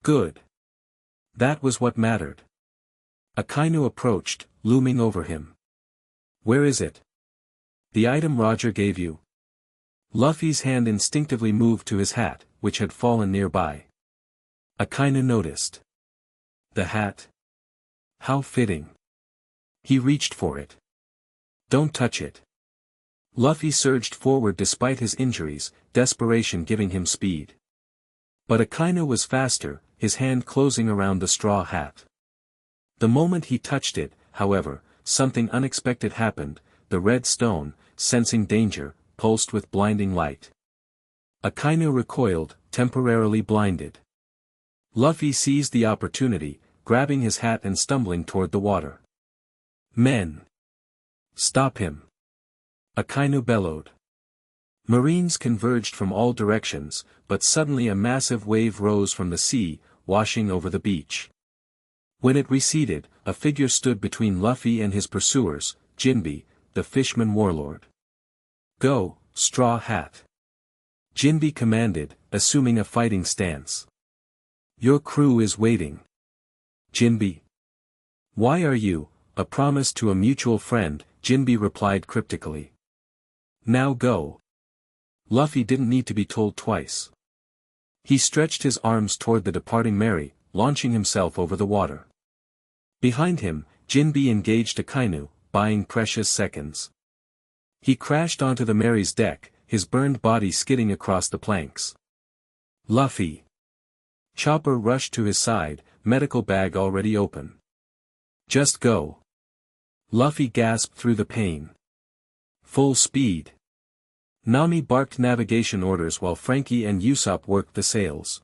Good. That was what mattered. Akainu approached, looming over him. Where is it? The item Roger gave you. Luffy's hand instinctively moved to his hat, which had fallen nearby. Akainu noticed. The hat? How fitting. He reached for it. Don't touch it. Luffy surged forward despite his injuries, desperation giving him speed. But Akainu was faster, his hand closing around the straw hat. The moment he touched it, however, something unexpected happened. The red stone, sensing danger, pulsed with blinding light. Akainu recoiled, temporarily blinded. Luffy seized the opportunity, grabbing his hat and stumbling toward the water. Men! Stop him! Akainu bellowed. Marines converged from all directions, but suddenly a massive wave rose from the sea, washing over the beach. When it receded, a figure stood between Luffy and his pursuers, Jinbe, the Fishman warlord. Go, Straw Hat! Jinbe commanded, assuming a fighting stance. Your crew is waiting. Jinbe. Why are you? A promise to a mutual friend, Jinbe replied cryptically. Now go. Luffy didn't need to be told twice. He stretched his arms toward the departing Merry, launching himself over the water. Behind him, Jinbe engaged Akainu, buying precious seconds. He crashed onto the Merry's deck, his burned body skidding across the planks. Luffy! Chopper rushed to his side, medical bag already open. Just go. Luffy gasped through the pain. Full speed. Nami barked navigation orders while Frankie and Usopp worked the sails.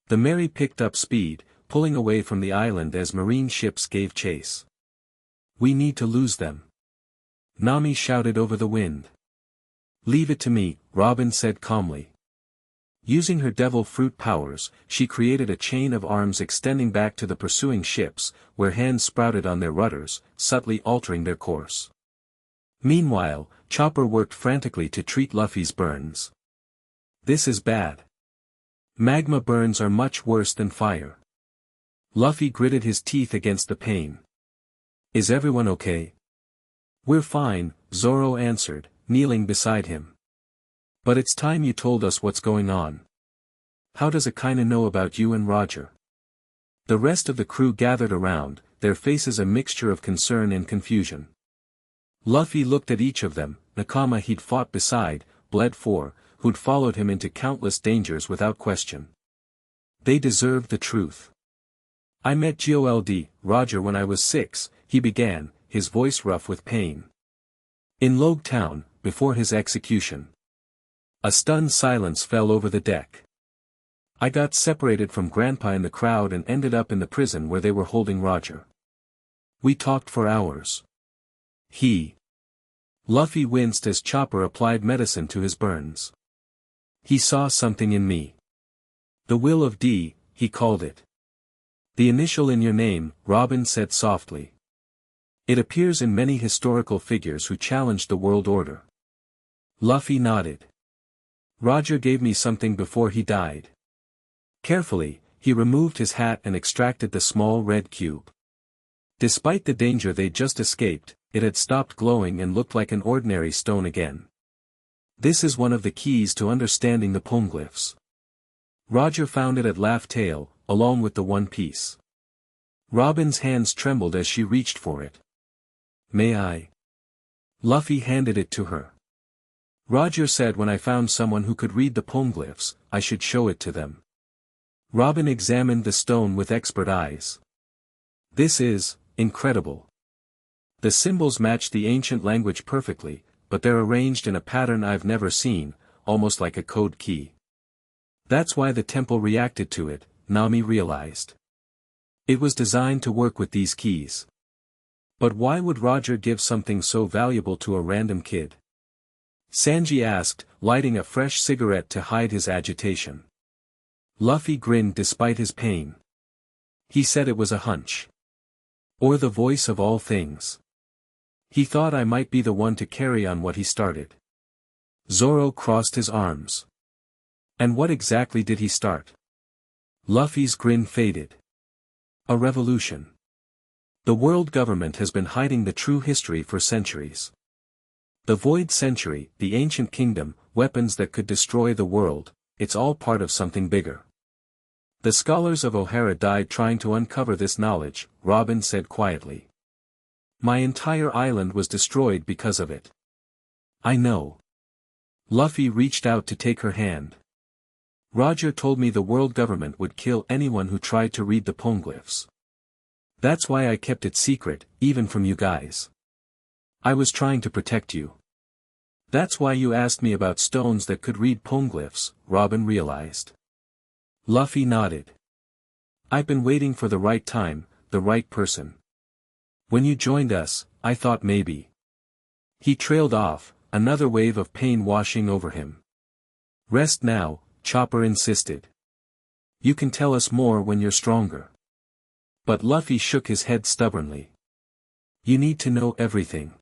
The Merry picked up speed, pulling away from the island as marine ships gave chase. We need to lose them. Nami shouted over the wind. Leave it to me, Robin said calmly. Using her devil fruit powers, she created a chain of arms extending back to the pursuing ships, where hands sprouted on their rudders, subtly altering their course. Meanwhile, Chopper worked frantically to treat Luffy's burns. This is bad. Magma burns are much worse than fire. Luffy gritted his teeth against the pain. Is everyone okay? "We're fine," Zoro answered, kneeling beside him. "But it's time you told us what's going on. How does Akainu know about you and Roger?" The rest of the crew gathered around, their faces a mixture of concern and confusion. Luffy looked at each of them, Nakama he'd fought beside, bled for, who'd followed him into countless dangers without question. They deserved the truth. "I met Gold Roger when I was 6, he began, his voice rough with pain. "In Logue Town, before his execution." A stunned silence fell over the deck. "I got separated from Grandpa in the crowd and ended up in the prison where they were holding Roger. We talked for hours. Luffy winced as Chopper applied medicine to his burns. "He saw something in me. The will of D, he called it. The initial in your name," Robin said softly. "It appears in many historical figures who challenged the world order." Luffy nodded. "Roger gave me something before he died." Carefully, he removed his hat and extracted the small red cube. Despite the danger they'd just escaped, it had stopped glowing and looked like an ordinary stone again. "This is one of the keys to understanding the poneglyphs. Roger found it at Laugh Tale, along with the One Piece." Robin's hands trembled as she reached for it. "May I?" Luffy handed it to her. "Roger said when I found someone who could read the poneglyphs, I should show it to them." Robin examined the stone with expert eyes. "This is incredible. The symbols match the ancient language perfectly, but they're arranged in a pattern I've never seen, almost like a code key. That's why the temple reacted to it," Nami realized. "It was designed to work with these keys. But why would Roger give something so valuable to a random kid?" Sanji asked, lighting a fresh cigarette to hide his agitation. Luffy grinned despite his pain. He said it was a hunch. Or the voice of all things. He thought I might be the one to carry on what he started. Zoro crossed his arms. "And what exactly did he start?" Luffy's grin faded. "A revolution. The world government has been hiding the true history for centuries. The Void Century, the Ancient Kingdom, weapons that could destroy the world, it's all part of something bigger. The scholars of O'Hara died trying to uncover this knowledge," Robin said quietly. "My entire island was destroyed because of it." "I know." Luffy reached out to take her hand. "Roger told me the world government would kill anyone who tried to read the poneglyphs. That's why I kept it secret, even from you guys. I was trying to protect you." "That's why you asked me about stones that could read poneglyphs," Robin realized. Luffy nodded. "I've been waiting for the right time, the right person. When you joined us, I thought maybe." He trailed off, another wave of pain washing over him. "Rest now," Chopper insisted. "You can tell us more when you're stronger." But Luffy shook his head stubbornly. "You need to know everything.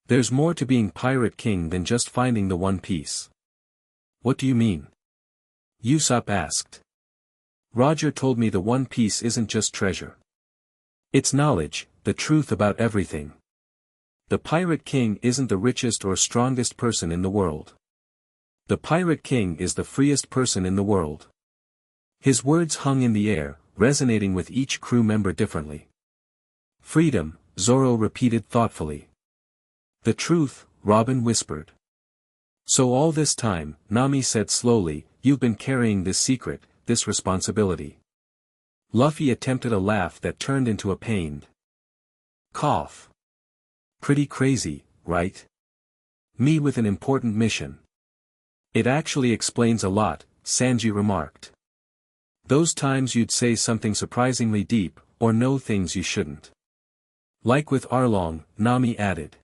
There's more to being Pirate King than just finding the One Piece." "What do you mean?" Usopp asked. "Roger told me the One Piece isn't just treasure. It's knowledge, the truth about everything. The Pirate King isn't the richest or strongest person in the world. The Pirate King is the freest person in the world." His words hung in the air, resonating with each crew member differently. "Freedom," Zoro repeated thoughtfully. "The truth," Robin whispered. "So all this time," Nami said slowly, "you've been carrying this secret, this responsibility." Luffy attempted a laugh that turned into a pained cough. "Pretty crazy, right? Me with an important mission." "It actually explains a lot," Sanji remarked. "Those times you'd say something surprisingly deep, or know things you shouldn't. Like with Arlong," Nami added.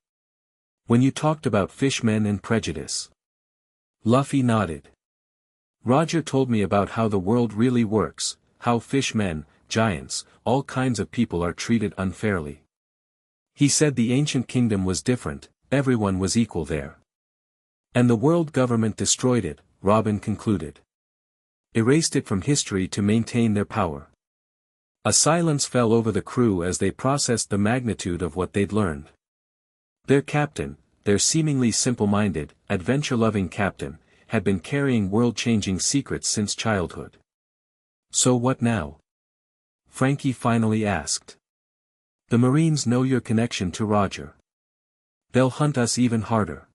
"When you talked about fishmen and prejudice." Luffy nodded. "Roger told me about how the world really works, how fishmen, giants, all kinds of people are treated unfairly. He said the ancient kingdom was different, everyone was equal there. And the world government destroyed it," Robin concluded. "Erased it from history to maintain their power." A silence fell over the crew as they processed the magnitude of what they'd learned. Their captain, their seemingly simple-minded, adventure-loving captain, had been carrying world-changing secrets since childhood. So what now? Frankie finally asked. The Marines know your connection to Roger. They'll hunt us even harder.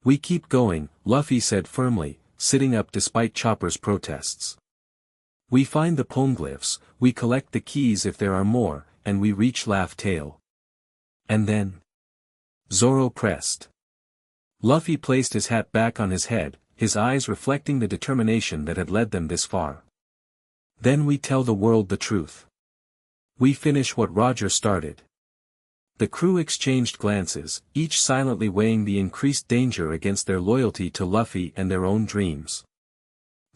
We keep going, Luffy said firmly, sitting up despite Chopper's protests. We find the poneglyphs, we collect the keys if there are more, and we reach Laugh Tale. And then? Zoro pressed. Luffy placed his hat back on his head, his eyes reflecting the determination that had led them this far. Then we tell the world the truth. We finish what Roger started. The crew exchanged glances, each silently weighing the increased danger against their loyalty to Luffy and their own dreams.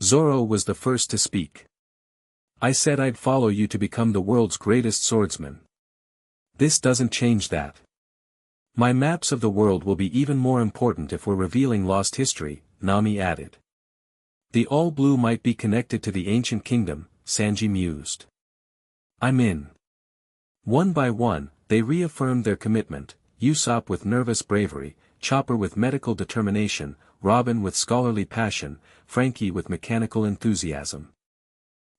Zoro was the first to speak. I said I'd follow you to become the world's greatest swordsman. This doesn't change that. My maps of the world will be even more important if we're revealing lost history, Nami added. The All Blue might be connected to the ancient kingdom, Sanji mused. I'm in. One by one, they reaffirmed their commitment, Usopp with nervous bravery, Chopper with medical determination, Robin with scholarly passion, Frankie with mechanical enthusiasm.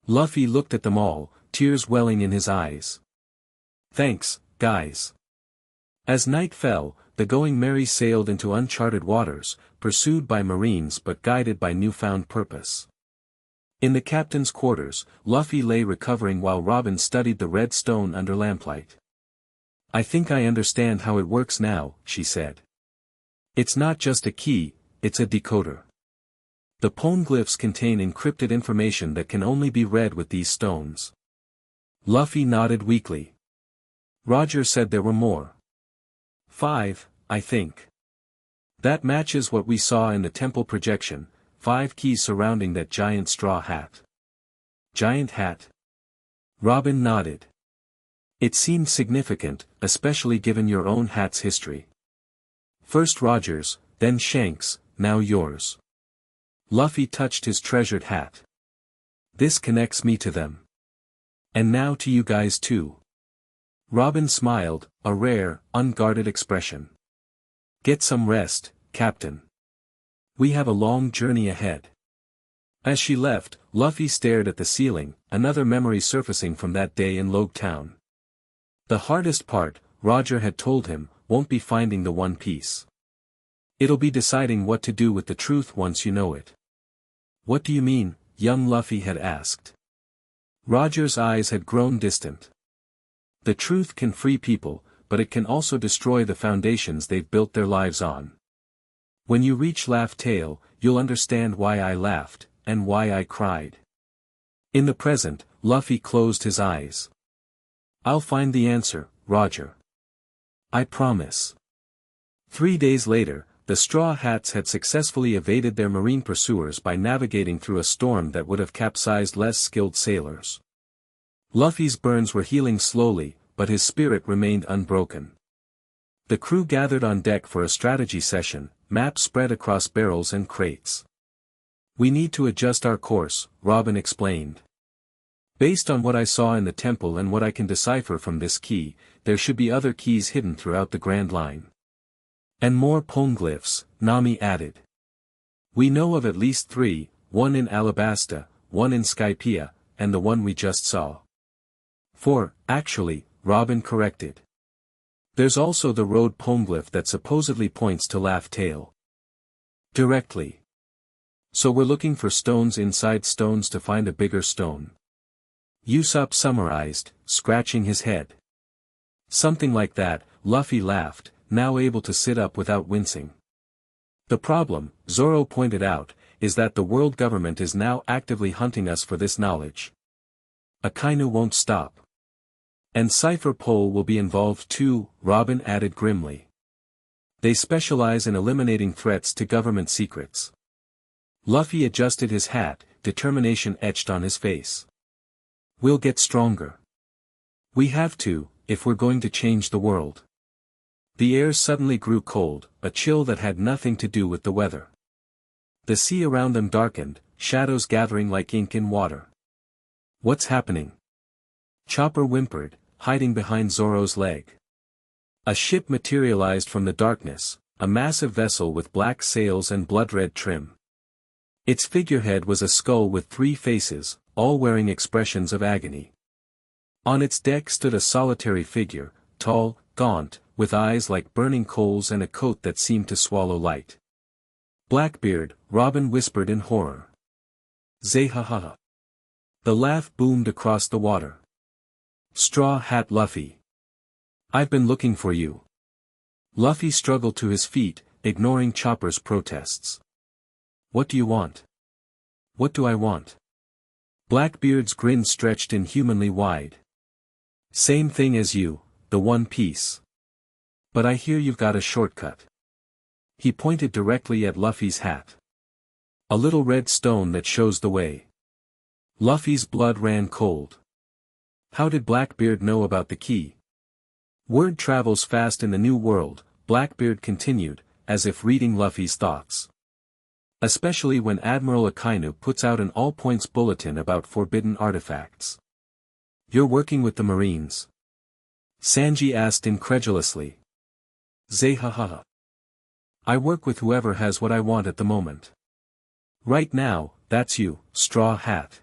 Luffy looked at them all, tears welling in his eyes. Thanks, guys. As night fell, the Going Merry sailed into uncharted waters, pursued by Marines but guided by newfound purpose. In the captain's quarters, Luffy lay recovering while Robin studied the red stone under lamplight. I think I understand how it works now, she said. It's not just a key, it's a decoder. The poneglyphs contain encrypted information that can only be read with these stones. Luffy nodded weakly. Roger said there were more. 5, I think. That matches what we saw in the temple projection, 5 keys surrounding that giant straw hat. Giant hat? Robin nodded. It seemed significant, especially given your own hat's history. First Roger's, then Shanks', now yours. Luffy touched his treasured hat. This connects me to them. And now to you guys too. Robin smiled, a rare, unguarded expression. Get some rest, Captain. We have a long journey ahead. As she left, Luffy stared at the ceiling, another memory surfacing from that day in Logue Town. The hardest part, Roger had told him, won't be finding the One Piece. It'll be deciding what to do with the truth once you know it. What do you mean? Young Luffy had asked. Roger's eyes had grown distant. The truth can free people, but it can also destroy the foundations they've built their lives on. When you reach Laugh Tale, you'll understand why I laughed, and why I cried. In the present, Luffy closed his eyes. I'll find the answer, Roger. I promise. 3 days later, the Straw Hats had successfully evaded their marine pursuers by navigating through a storm that would have capsized less skilled sailors. Luffy's burns were healing slowly, but his spirit remained unbroken. The crew gathered on deck for a strategy session, maps spread across barrels and crates. We need to adjust our course, Robin explained. Based on what I saw in the temple and what I can decipher from this key, there should be other keys hidden throughout the Grand Line. And more poneglyphs, Nami added. We know of at least 3, one in Alabasta, one in Skypiea, and the one we just saw. 4, actually, Robin corrected. There's also the road poneglyph that supposedly points to Laugh Tale. Directly. So we're looking for stones inside stones to find a bigger stone. Usopp summarized, scratching his head. Something like that, Luffy laughed, now able to sit up without wincing. The problem, Zoro pointed out, is that the world government is now actively hunting us for this knowledge. Akainu won't stop. And Cypher Pole will be involved too, Robin added grimly. They specialize in eliminating threats to government secrets. Luffy adjusted his hat, determination etched on his face. We'll get stronger. We have to, if we're going to change the world. The air suddenly grew cold, a chill that had nothing to do with the weather. The sea around them darkened, shadows gathering like ink in water. What's happening? Chopper whimpered, hiding behind Zoro's leg. A ship materialized from the darkness, a massive vessel with black sails and blood-red trim. Its figurehead was a skull with 3 faces, all wearing expressions of agony. On its deck stood a solitary figure, tall, gaunt, with eyes like burning coals and a coat that seemed to swallow light. "Blackbeard," Robin whispered in horror. "Zeh-ha-ha." The laugh boomed across the water. "Straw Hat Luffy. I've been looking for you." Luffy struggled to his feet, ignoring Chopper's protests. "What do you want?" "What do I want?" Blackbeard's grin stretched inhumanly wide. "Same thing as you, the One Piece. But I hear you've got a shortcut." He pointed directly at Luffy's hat. "A little red stone that shows the way." Luffy's blood ran cold. How did Blackbeard know about the key? "Word travels fast in the New World," Blackbeard continued, as if reading Luffy's thoughts. "Especially when Admiral Akainu puts out an all-points bulletin about forbidden artifacts." "You're working with the Marines?" Sanji asked incredulously. "Zeh-ha-ha. I work with whoever has what I want at the moment. Right now, that's you, Straw Hat."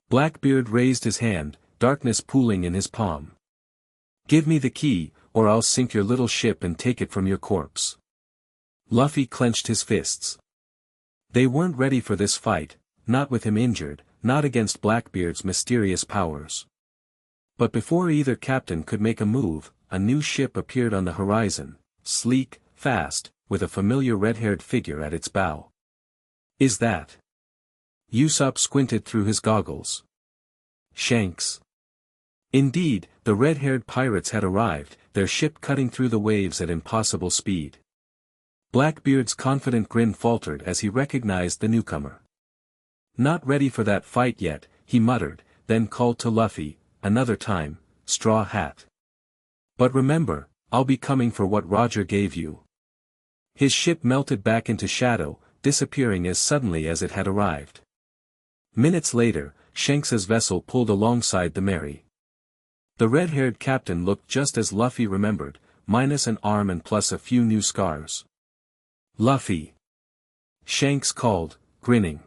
Blackbeard raised his hand, darkness pooling in his palm. "Give me the key, or I'll sink your little ship and take it from your corpse." Luffy clenched his fists. They weren't ready for this fight, not with him injured, not against Blackbeard's mysterious powers. But before either captain could make a move, a new ship appeared on the horizon, sleek, fast, with a familiar red-haired figure at its bow. "Is that?" Usopp squinted through his goggles. "Shanks." Indeed, the red-haired pirates had arrived, their ship cutting through the waves at impossible speed. Blackbeard's confident grin faltered as he recognized the newcomer. "Not ready for that fight yet," he muttered, then called to Luffy, "Another time, Straw Hat. But remember, I'll be coming for what Roger gave you." His ship melted back into shadow, disappearing as suddenly as it had arrived. Minutes later, Shanks's vessel pulled alongside the Mary. The red-haired captain looked just as Luffy remembered, minus an arm and plus a few new scars. "Luffy!" Shanks called, grinning.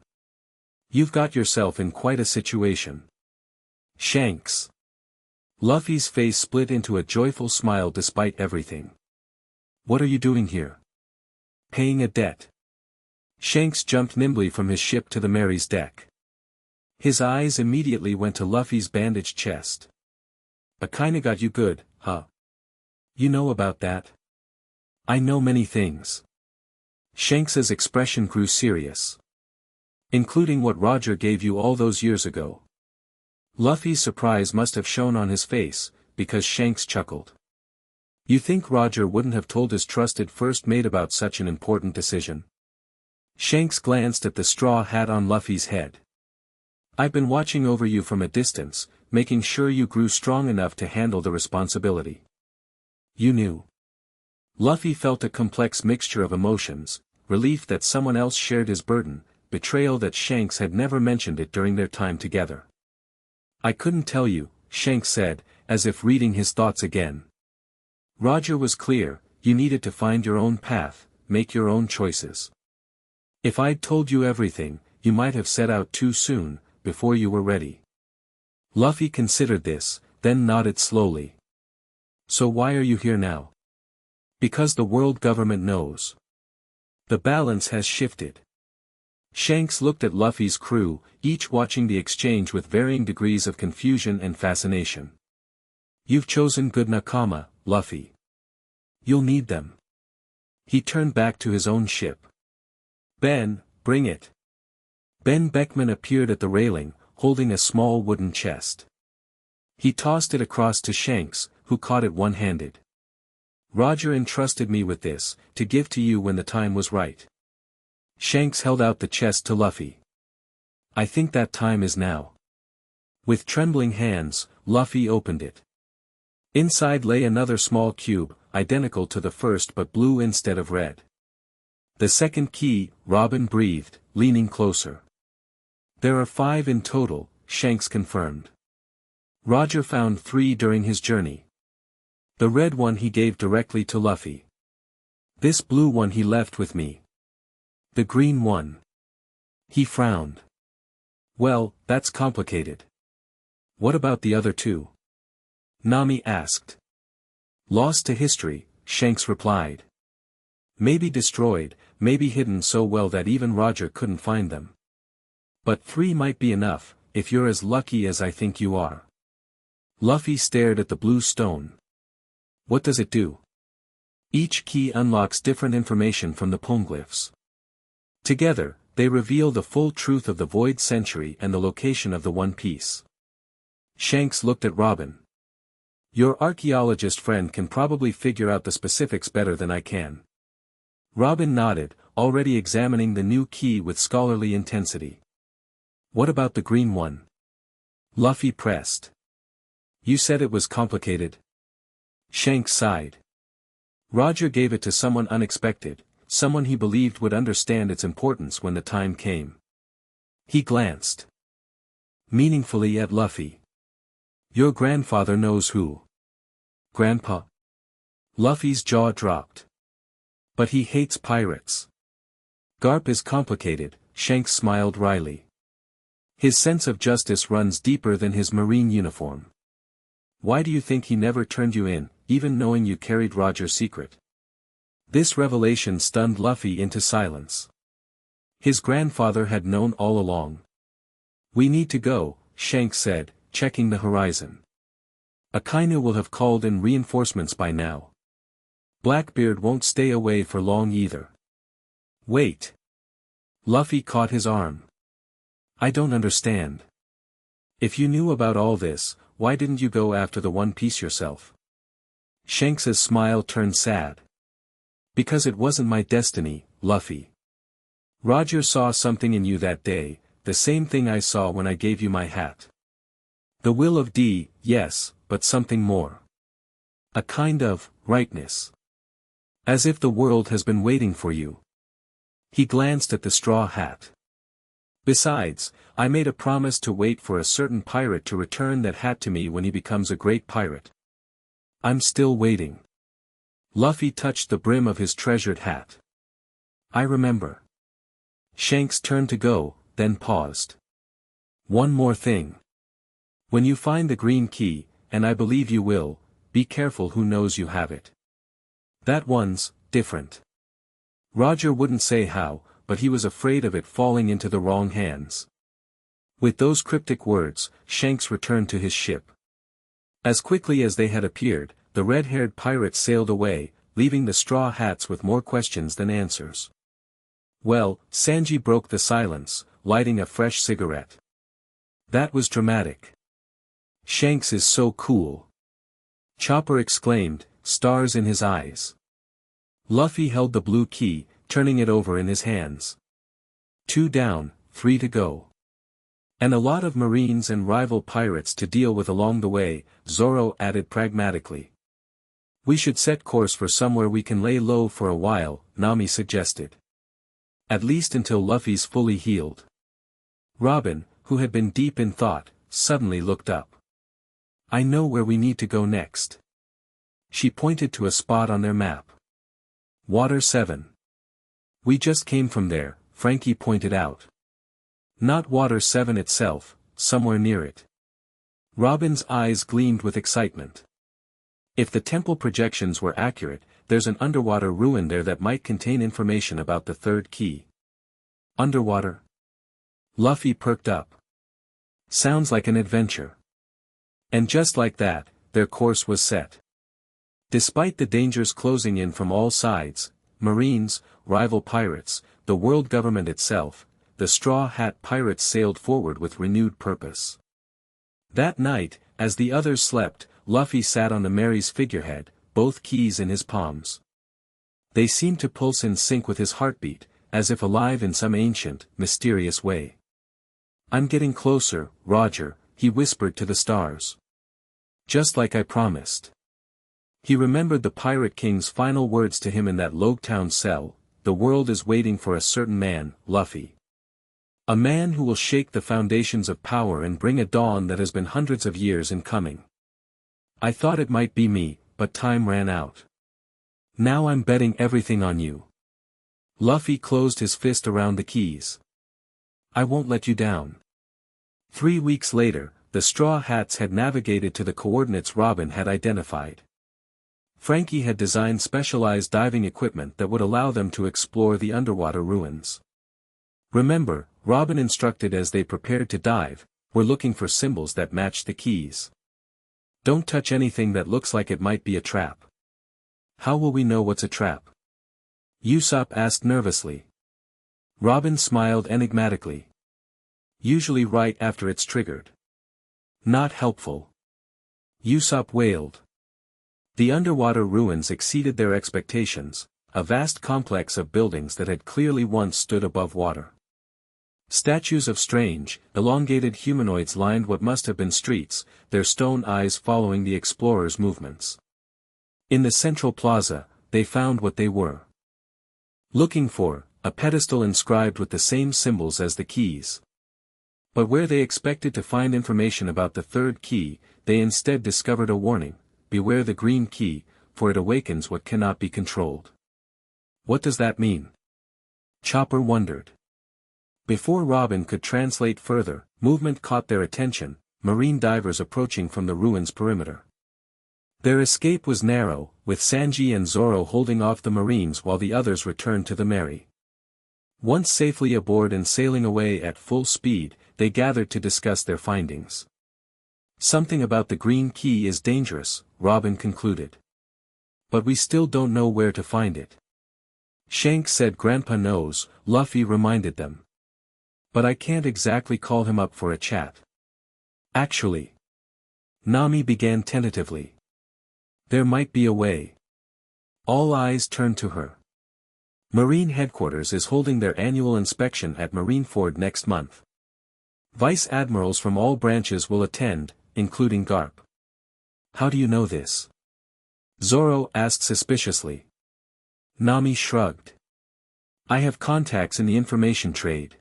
"You've got yourself in quite a situation." "Shanks!" Luffy's face split into a joyful smile despite everything. "What are you doing here?" "Paying a debt." Shanks jumped nimbly from his ship to the Mary's deck. His eyes immediately went to Luffy's bandaged chest. "I kinda got you good, huh?" "You know about that?" "I know many things." Shanks's expression grew serious. "Including what Roger gave you all those years ago." Luffy's surprise must have shown on his face, because Shanks chuckled. "You think Roger wouldn't have told his trusted first mate about such an important decision?" Shanks glanced at the straw hat on Luffy's head. "I've been watching over you from a distance, making sure you grew strong enough to handle the responsibility." "You knew." Luffy felt a complex mixture of emotions, relief that someone else shared his burden, betrayal that Shanks had never mentioned it during their time together. "I couldn't tell you," Shanks said, as if reading his thoughts again. "Roger was clear, you needed to find your own path, make your own choices. If I'd told you everything, you might have set out too soon, before you were ready." Luffy considered this, then nodded slowly. "So why are you here now?" "Because the world government knows. The balance has shifted." Shanks looked at Luffy's crew, each watching the exchange with varying degrees of confusion and fascination. "You've chosen good nakama, Luffy. You'll need them." He turned back to his own ship. "Ben, bring it." Ben Beckman appeared at the railing, holding a small wooden chest. He tossed it across to Shanks, who caught it one-handed. "Roger entrusted me with this, to give to you when the time was right." Shanks held out the chest to Luffy. "I think that time is now." With trembling hands, Luffy opened it. Inside lay another small cube, identical to the first but blue instead of red. "The second key," Robin breathed, leaning closer. "There are 5 in total," Shanks confirmed. "Roger found 3 during his journey." The red one he gave directly to Luffy. This blue one he left with me. The green one. He frowned. Well, that's complicated. What about the other two? Nami asked. Lost to history, Shanks replied. Maybe destroyed, maybe hidden so well that even Roger couldn't find them. But 3 might be enough, if you're as lucky as I think you are. Luffy stared at the blue stone. What does it do? Each key unlocks different information from the poneglyphs. Together, they reveal the full truth of the Void Century and the location of the One Piece. Shanks looked at Robin. Your archaeologist friend can probably figure out the specifics better than I can. Robin nodded, already examining the new key with scholarly intensity. What about the green one? Luffy pressed. You said it was complicated. Shanks sighed. Roger gave it to someone unexpected, someone he believed would understand its importance when the time came. He glanced meaningfully at Luffy. Your grandfather knows who? Grandpa? Luffy's jaw dropped. But he hates pirates. Garp is complicated, Shanks smiled wryly. His sense of justice runs deeper than his marine uniform. Why do you think he never turned you in, even knowing you carried Roger's secret? This revelation stunned Luffy into silence. His grandfather had known all along. We need to go, Shanks said, checking the horizon. Akainu will have called in reinforcements by now. Blackbeard won't stay away for long either. Wait. Luffy caught his arm. I don't understand. If you knew about all this, why didn't you go after the One Piece yourself? Shanks's smile turned sad. Because it wasn't my destiny, Luffy. Roger saw something in you that day, the same thing I saw when I gave you my hat. The will of D, yes, but something more. A kind of rightness. As if the world has been waiting for you. He glanced at the straw hat. Besides, I made a promise to wait for a certain pirate to return that hat to me when he becomes a great pirate. I'm still waiting. Luffy touched the brim of his treasured hat. I remember. Shanks turned to go, then paused. One more thing. When you find the green key, and I believe you will, be careful who knows you have it. That one's different. Roger wouldn't say how, but he was afraid of it falling into the wrong hands. With those cryptic words, Shanks returned to his ship. As quickly as they had appeared, the red-haired pirates sailed away, leaving the straw hats with more questions than answers. Well, Sanji broke the silence, lighting a fresh cigarette. That was dramatic. Shanks is so cool. Chopper exclaimed, stars in his eyes. Luffy held the blue key, turning it over in his hands. 2 down, 3 to go. And a lot of marines and rival pirates to deal with along the way, Zoro added pragmatically. We should set course for somewhere we can lay low for a while, Nami suggested. At least until Luffy's fully healed. Robin, who had been deep in thought, suddenly looked up. I know where we need to go next. She pointed to a spot on their map. Water 7. We just came from there, Frankie pointed out. Not Water 7 itself, somewhere near it. Robin's eyes gleamed with excitement. If the temple projections were accurate, there's an underwater ruin there that might contain information about the third key. Underwater? Luffy perked up. Sounds like an adventure. And just like that, their course was set. Despite the dangers closing in from all sides, Marines, rival pirates, the world government itself, the Straw Hat Pirates sailed forward with renewed purpose. That night, as the others slept, Luffy sat on the Mary's figurehead, both keys in his palms. They seemed to pulse in sync with his heartbeat, as if alive in some ancient, mysterious way. I'm getting closer, Roger, he whispered to the stars. Just like I promised. He remembered the Pirate King's final words to him in that Logtown cell, the world is waiting for a certain man, Luffy. A man who will shake the foundations of power and bring a dawn that has been hundreds of years in coming. I thought it might be me, but time ran out. Now I'm betting everything on you. Luffy closed his fist around the keys. I won't let you down. 3 weeks later, the Straw Hats had navigated to the coordinates Robin had identified. Frankie had designed specialized diving equipment that would allow them to explore the underwater ruins. Remember, Robin instructed as they prepared to dive, we're looking for symbols that match the keys. Don't touch anything that looks like it might be a trap. How will we know what's a trap? Usopp asked nervously. Robin smiled enigmatically. Usually right after it's triggered. Not helpful. Usopp wailed. The underwater ruins exceeded their expectations, a vast complex of buildings that had clearly once stood above water. Statues of strange, elongated humanoids lined what must have been streets, their stone eyes following the explorers' movements. In the central plaza, they found what they were looking for, a pedestal inscribed with the same symbols as the keys. But where they expected to find information about the third key, they instead discovered a warning, beware the green key, for it awakens what cannot be controlled. What does that mean? Chopper wondered. Before Robin could translate further, movement caught their attention, marine divers approaching from the ruins' perimeter. Their escape was narrow, with Sanji and Zoro holding off the marines while the others returned to the Mary. Once safely aboard and sailing away at full speed, they gathered to discuss their findings. Something about the green key is dangerous, Robin concluded. But we still don't know where to find it. Shanks said Grandpa knows, Luffy reminded them. But I can't exactly call him up for a chat. Actually. Nami began tentatively. There might be a way. All eyes turned to her. Marine Headquarters is holding their annual inspection at Marineford next month. Vice Admirals from all branches will attend, including Garp. How do you know this? Zoro asked suspiciously. Nami shrugged. I have contacts in the information trade.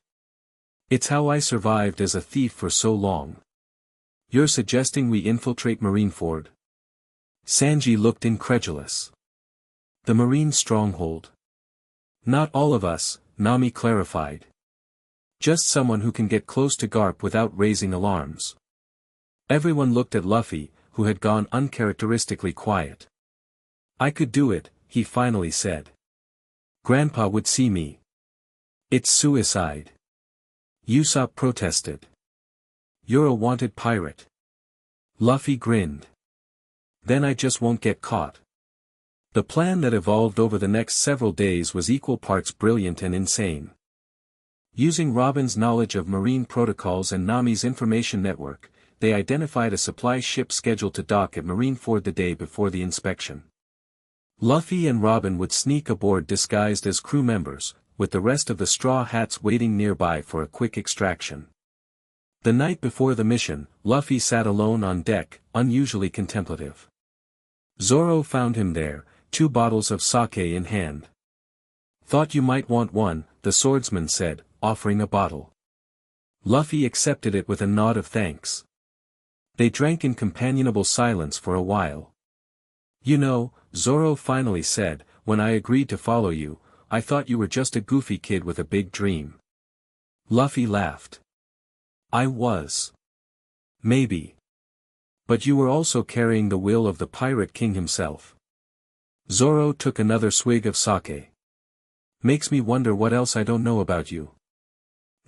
It's how I survived as a thief for so long. You're suggesting we infiltrate Marineford? Sanji looked incredulous. The Marine stronghold. Not all of us, Nami clarified. Just someone who can get close to Garp without raising alarms. Everyone looked at Luffy, who had gone uncharacteristically quiet. I could do it, he finally said. Grandpa would see me. It's suicide. Usopp protested. You're a wanted pirate. Luffy grinned. Then I just won't get caught. The plan that evolved over the next several days was equal parts brilliant and insane. Using Robin's knowledge of marine protocols and Nami's information network, they identified a supply ship scheduled to dock at Marineford the day before the inspection. Luffy and Robin would sneak aboard disguised as crew members, with the rest of the Straw Hats waiting nearby for a quick extraction. The night before the mission, Luffy sat alone on deck, unusually contemplative. Zoro found him there, 2 bottles of sake in hand. Thought you might want one, the swordsman said, offering a bottle. Luffy accepted it with a nod of thanks. They drank in companionable silence for a while. You know, Zoro finally said, when I agreed to follow you, I thought you were just a goofy kid with a big dream. Luffy laughed. I was. Maybe. But you were also carrying the will of the Pirate King himself. Zoro took another swig of sake. Makes me wonder what else I don't know about you.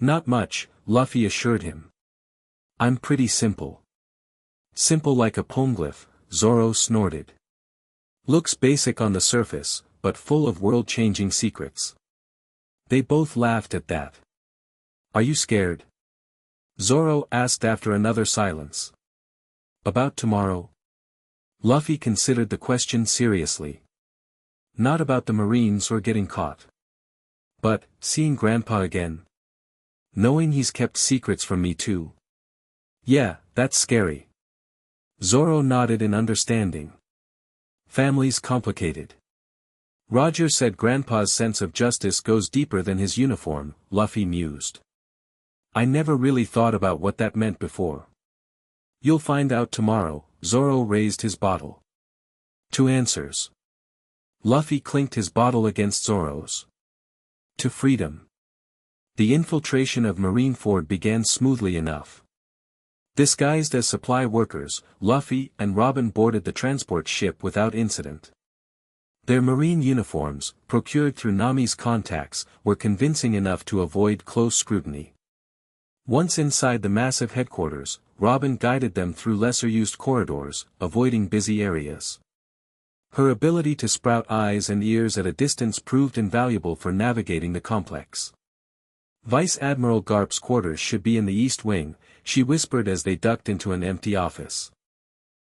Not much, Luffy assured him. I'm pretty simple. Simple like a poneglyph, Zoro snorted. Looks basic on the surface, but full of world-changing secrets. They both laughed at that. Are you scared? Zoro asked after another silence. About tomorrow? Luffy considered the question seriously. Not about the Marines or getting caught. But, seeing Grandpa again. Knowing he's kept secrets from me too. Yeah, that's scary. Zoro nodded in understanding. Family's complicated. Roger said Grandpa's sense of justice goes deeper than his uniform, Luffy mused. I never really thought about what that meant before. You'll find out tomorrow, Zoro raised his bottle. Two answers. Luffy clinked his bottle against Zoro's. To freedom. The infiltration of Marineford began smoothly enough. Disguised as supply workers, Luffy and Robin boarded the transport ship without incident. Their marine uniforms, procured through Nami's contacts, were convincing enough to avoid close scrutiny. Once inside the massive headquarters, Robin guided them through lesser-used corridors, avoiding busy areas. Her ability to sprout eyes and ears at a distance proved invaluable for navigating the complex. Vice Admiral Garp's quarters should be in the East Wing, she whispered as they ducked into an empty office.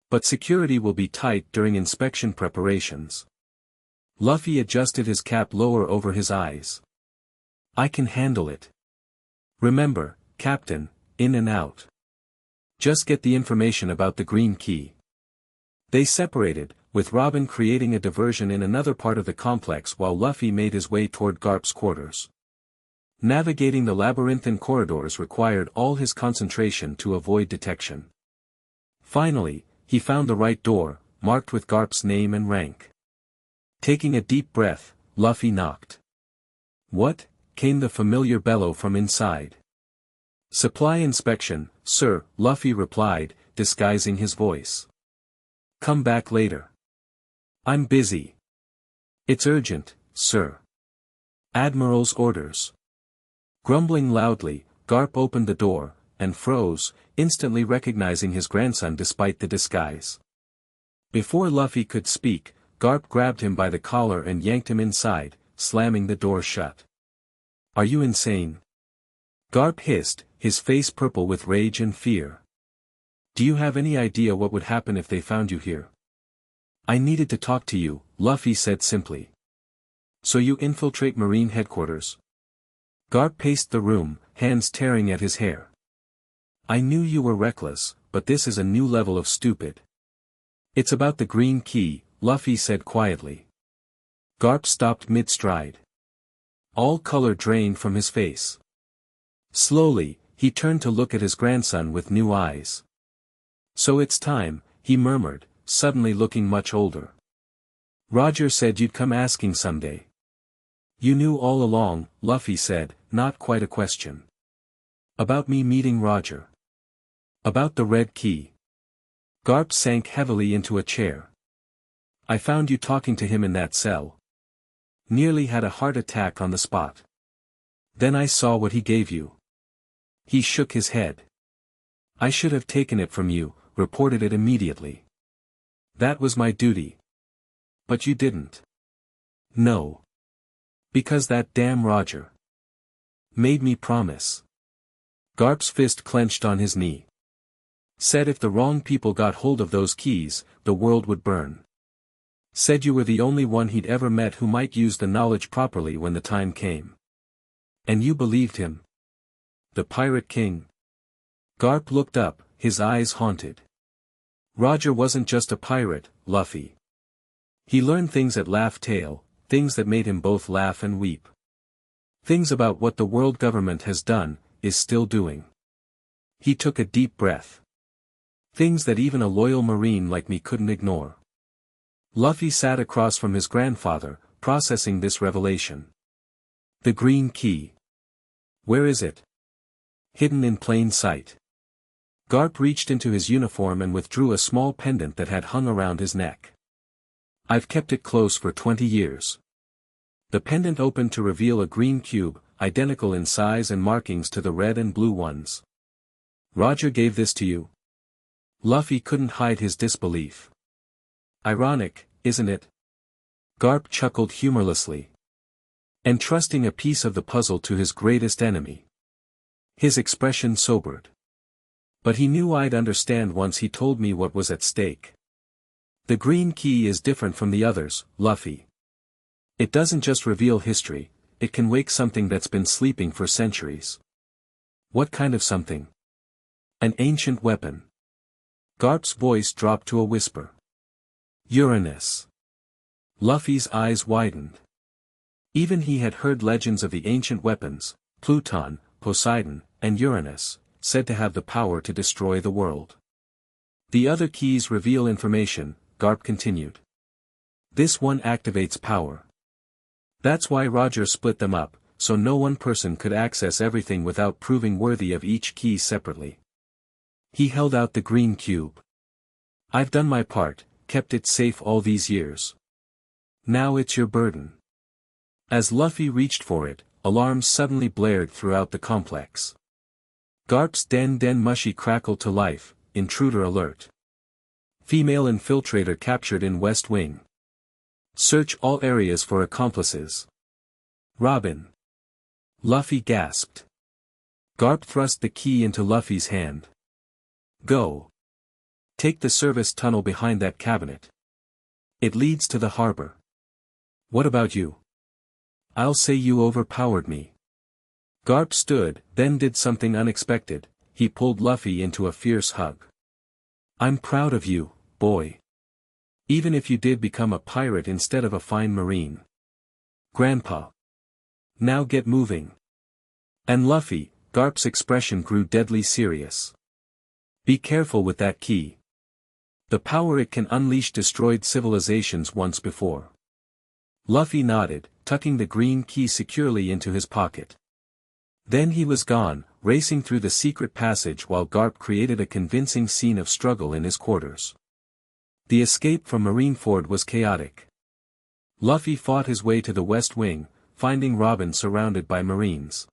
But security will be tight during inspection preparations. Luffy adjusted his cap lower over his eyes. I can handle it. Remember, Captain, in and out. Just get the information about the green key. They separated, with Robin creating a diversion in another part of the complex while Luffy made his way toward Garp's quarters. Navigating the labyrinthine corridors required all his concentration to avoid detection. Finally, he found the right door, marked with Garp's name and rank. Taking a deep breath, Luffy knocked. What? Came the familiar bellow from inside. Supply inspection, sir, Luffy replied, disguising his voice. Come back later. I'm busy. It's urgent, sir. Admiral's orders. Grumbling loudly, Garp opened the door, and froze, instantly recognizing his grandson despite the disguise. Before Luffy could speak, Garp grabbed him by the collar and yanked him inside, slamming the door shut. Are you insane? Garp hissed, his face purple with rage and fear. Do you have any idea what would happen if they found you here? I needed to talk to you, Luffy said simply. So you infiltrate Marine headquarters? Garp paced the room, hands tearing at his hair. I knew you were reckless, but this is a new level of stupid. It's about the green key, Luffy said quietly. Garp stopped mid-stride. All color drained from his face. Slowly, he turned to look at his grandson with new eyes. So it's time, he murmured, suddenly looking much older. Roger said you'd come asking someday. You knew all along, Luffy said, not quite a question. About me meeting Roger. About the red key. Garp sank heavily into a chair. I found you talking to him in that cell. Nearly had a heart attack on the spot. Then I saw what he gave you. He shook his head. I should have taken it from you, reported it immediately. That was my duty. But you didn't. No. Because that damn Roger made me promise. Garp's fist clenched on his knee. Said if the wrong people got hold of those keys, the world would burn. Said you were the only one he'd ever met who might use the knowledge properly when the time came. And you believed him. The Pirate King. Garp looked up, his eyes haunted. Roger wasn't just a pirate, Luffy. He learned things at Laugh Tale, things that made him both laugh and weep. Things about what the world government has done, is still doing. He took a deep breath. Things that even a loyal Marine like me couldn't ignore. Luffy sat across from his grandfather, processing this revelation. The green key. Where is it? Hidden in plain sight. Garp reached into his uniform and withdrew a small pendant that had hung around his neck. I've kept it close for 20 years. The pendant opened to reveal a green cube, identical in size and markings to the red and blue ones. Roger gave this to you? Luffy couldn't hide his disbelief. Ironic, isn't it? Garp chuckled humorlessly. Entrusting a piece of the puzzle to his greatest enemy. His expression sobered. But he knew I'd understand once he told me what was at stake. The green key is different from the others, Luffy. It doesn't just reveal history, it can wake something that's been sleeping for centuries. What kind of something? An ancient weapon. Garp's voice dropped to a whisper. Uranus. Luffy's eyes widened. Even he had heard legends of the ancient weapons, Pluton, Poseidon, and Uranus, said to have the power to destroy the world. The other keys reveal information, Garp continued. This one activates power. That's why Roger split them up, so no one person could access everything without proving worthy of each key separately. He held out the green cube. I've done my part, kept it safe all these years. Now it's your burden. As Luffy reached for it, alarms suddenly blared throughout the complex. Garp's Den Mushi crackled to life, intruder alert. Female infiltrator captured in West Wing. Search all areas for accomplices. Robin. Luffy gasped. Garp thrust the key into Luffy's hand. Go. Take the service tunnel behind that cabinet. It leads to the harbor. What about you? I'll say you overpowered me. Garp stood, then did something unexpected. He pulled Luffy into a fierce hug. I'm proud of you, boy. Even if you did become a pirate instead of a fine marine. Grandpa. Now get moving. And Luffy, Garp's expression grew deadly serious. Be careful with that key. The power it can unleash destroyed civilizations once before. Luffy nodded, tucking the green key securely into his pocket. Then he was gone, racing through the secret passage while Garp created a convincing scene of struggle in his quarters. The escape from Marineford was chaotic. Luffy fought his way to the West Wing, finding Robin surrounded by Marines.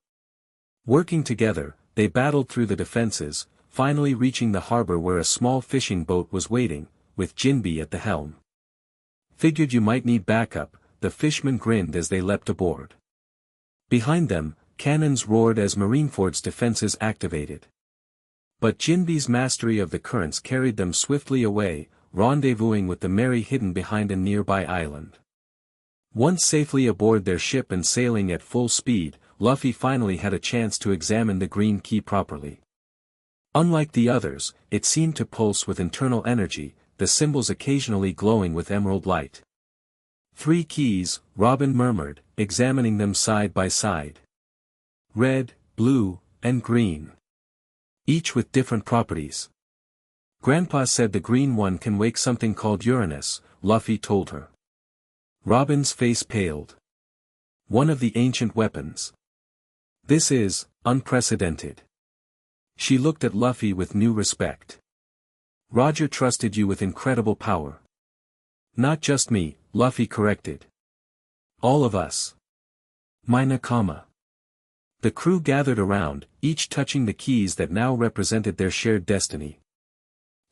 Working together, they battled through the defenses, finally reaching the harbor where a small fishing boat was waiting, with Jinbe at the helm. Figured you might need backup, the fishermen grinned as they leapt aboard. Behind them, cannons roared as Marineford's defenses activated. But Jinbe's mastery of the currents carried them swiftly away, rendezvousing with the Mary hidden behind a nearby island. Once safely aboard their ship and sailing at full speed, Luffy finally had a chance to examine the green key properly. Unlike the others, it seemed to pulse with internal energy, the symbols occasionally glowing with emerald light. 3 keys, Robin murmured, examining them side by side. Red, blue, and green. Each with different properties. Grandpa said the green one can wake something called Uranus, Luffy told her. Robin's face paled. One of the ancient weapons. This is unprecedented. She looked at Luffy with new respect. Roger trusted you with incredible power. Not just me, Luffy corrected. All of us. My nakama. The crew gathered around, each touching the keys that now represented their shared destiny.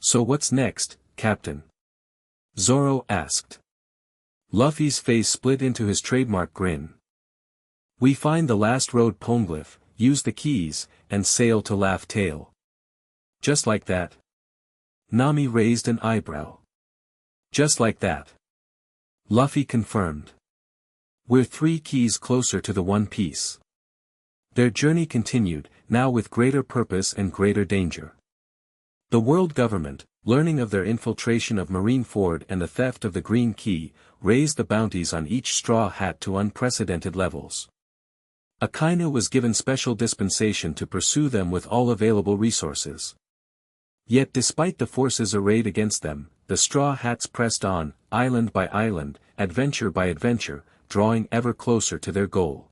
So what's next, Captain? Zoro asked. Luffy's face split into his trademark grin. We find the last road poneglyph, use the keys, and sail to Laugh Tale. Just like that? Nami raised an eyebrow. Just like that. Luffy confirmed. We're 3 keys closer to the One Piece. Their journey continued, now with greater purpose and greater danger. The world government, learning of their infiltration of Marineford and the theft of the Green Key, raised the bounties on each Straw Hat to unprecedented levels. Akainu was given special dispensation to pursue them with all available resources. Yet despite the forces arrayed against them, the Straw Hats pressed on, island by island, adventure by adventure, drawing ever closer to their goal.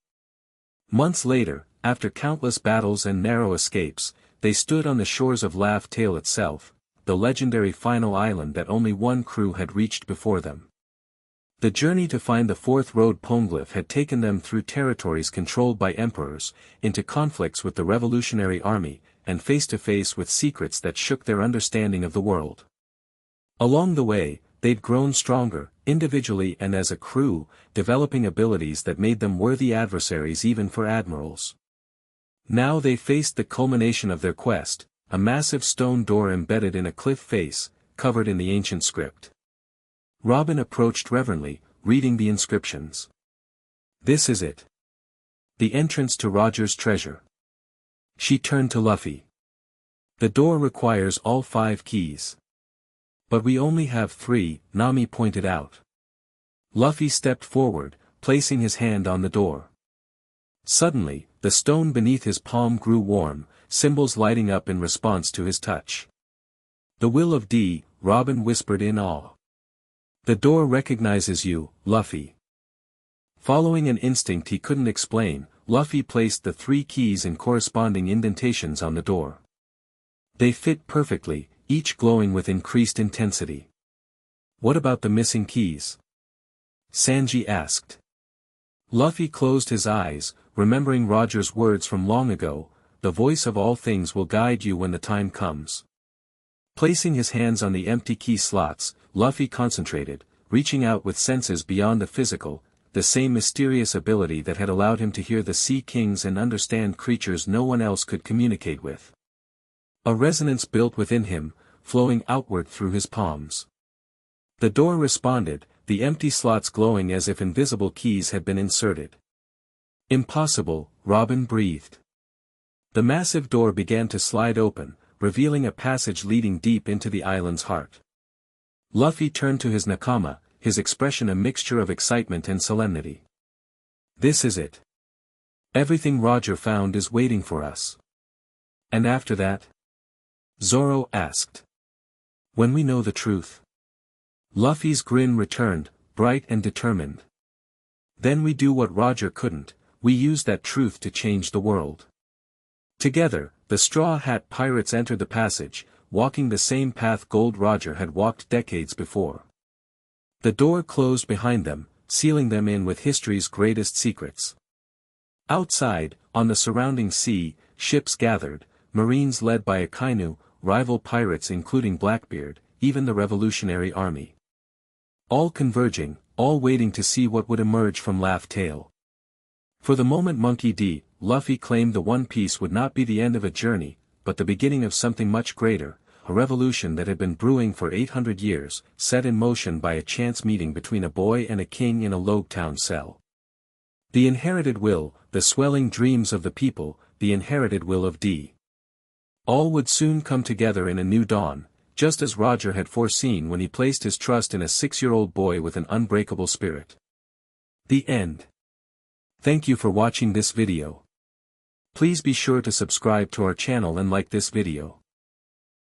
Months later, after countless battles and narrow escapes, they stood on the shores of Laugh Tale itself, the legendary final island that only one crew had reached before them. The journey to find the 4th road poneglyph had taken them through territories controlled by emperors, into conflicts with the Revolutionary Army, and face-to-face with secrets that shook their understanding of the world. Along the way, they'd grown stronger, individually and as a crew, developing abilities that made them worthy adversaries even for admirals. Now they faced the culmination of their quest, a massive stone door embedded in a cliff face, covered in the ancient script. Robin approached reverently, reading the inscriptions. This is it. The entrance to Roger's treasure. She turned to Luffy. The door requires all 5 keys. But we only have 3, Nami pointed out. Luffy stepped forward, placing his hand on the door. Suddenly, the stone beneath his palm grew warm, symbols lighting up in response to his touch. The will of D, Robin whispered in awe. The door recognizes you, Luffy. Following an instinct he couldn't explain, Luffy placed the 3 keys in corresponding indentations on the door. They fit perfectly, each glowing with increased intensity. What about the missing keys? Sanji asked. Luffy closed his eyes, remembering Roger's words from long ago, "The voice of all things will guide you when the time comes." Placing his hands on the empty key slots, Luffy concentrated, reaching out with senses beyond the physical, the same mysterious ability that had allowed him to hear the Sea Kings and understand creatures no one else could communicate with. A resonance built within him, flowing outward through his palms. The door responded, the empty slots glowing as if invisible keys had been inserted. Impossible, Robin breathed. The massive door began to slide open, revealing a passage leading deep into the island's heart. Luffy turned to his nakama, his expression a mixture of excitement and solemnity. "This is it. Everything Roger found is waiting for us." "And after that?" Zoro asked. "When we know the truth." Luffy's grin returned, bright and determined. "Then we do what Roger couldn't, we use that truth to change the world." Together, the Straw Hat Pirates entered the passage, walking the same path Gold Roger had walked decades before. The door closed behind them, sealing them in with history's greatest secrets. Outside, on the surrounding sea, ships gathered, Marines led by Akainu, rival pirates including Blackbeard, even the Revolutionary Army. All converging, all waiting to see what would emerge from Laugh Tale. For the moment Monkey D. Luffy claimed the One Piece would not be the end of a journey, but the beginning of something much greater, a revolution that had been brewing for 800 years, set in motion by a chance meeting between a boy and a king in a Logtown cell. The inherited will, the swelling dreams of the people, the inherited will of D. All would soon come together in a new dawn, just as Roger had foreseen when he placed his trust in a 6-year-old boy with an unbreakable spirit. The end. Thank you for watching this video. Please be sure to subscribe to our channel and like this video.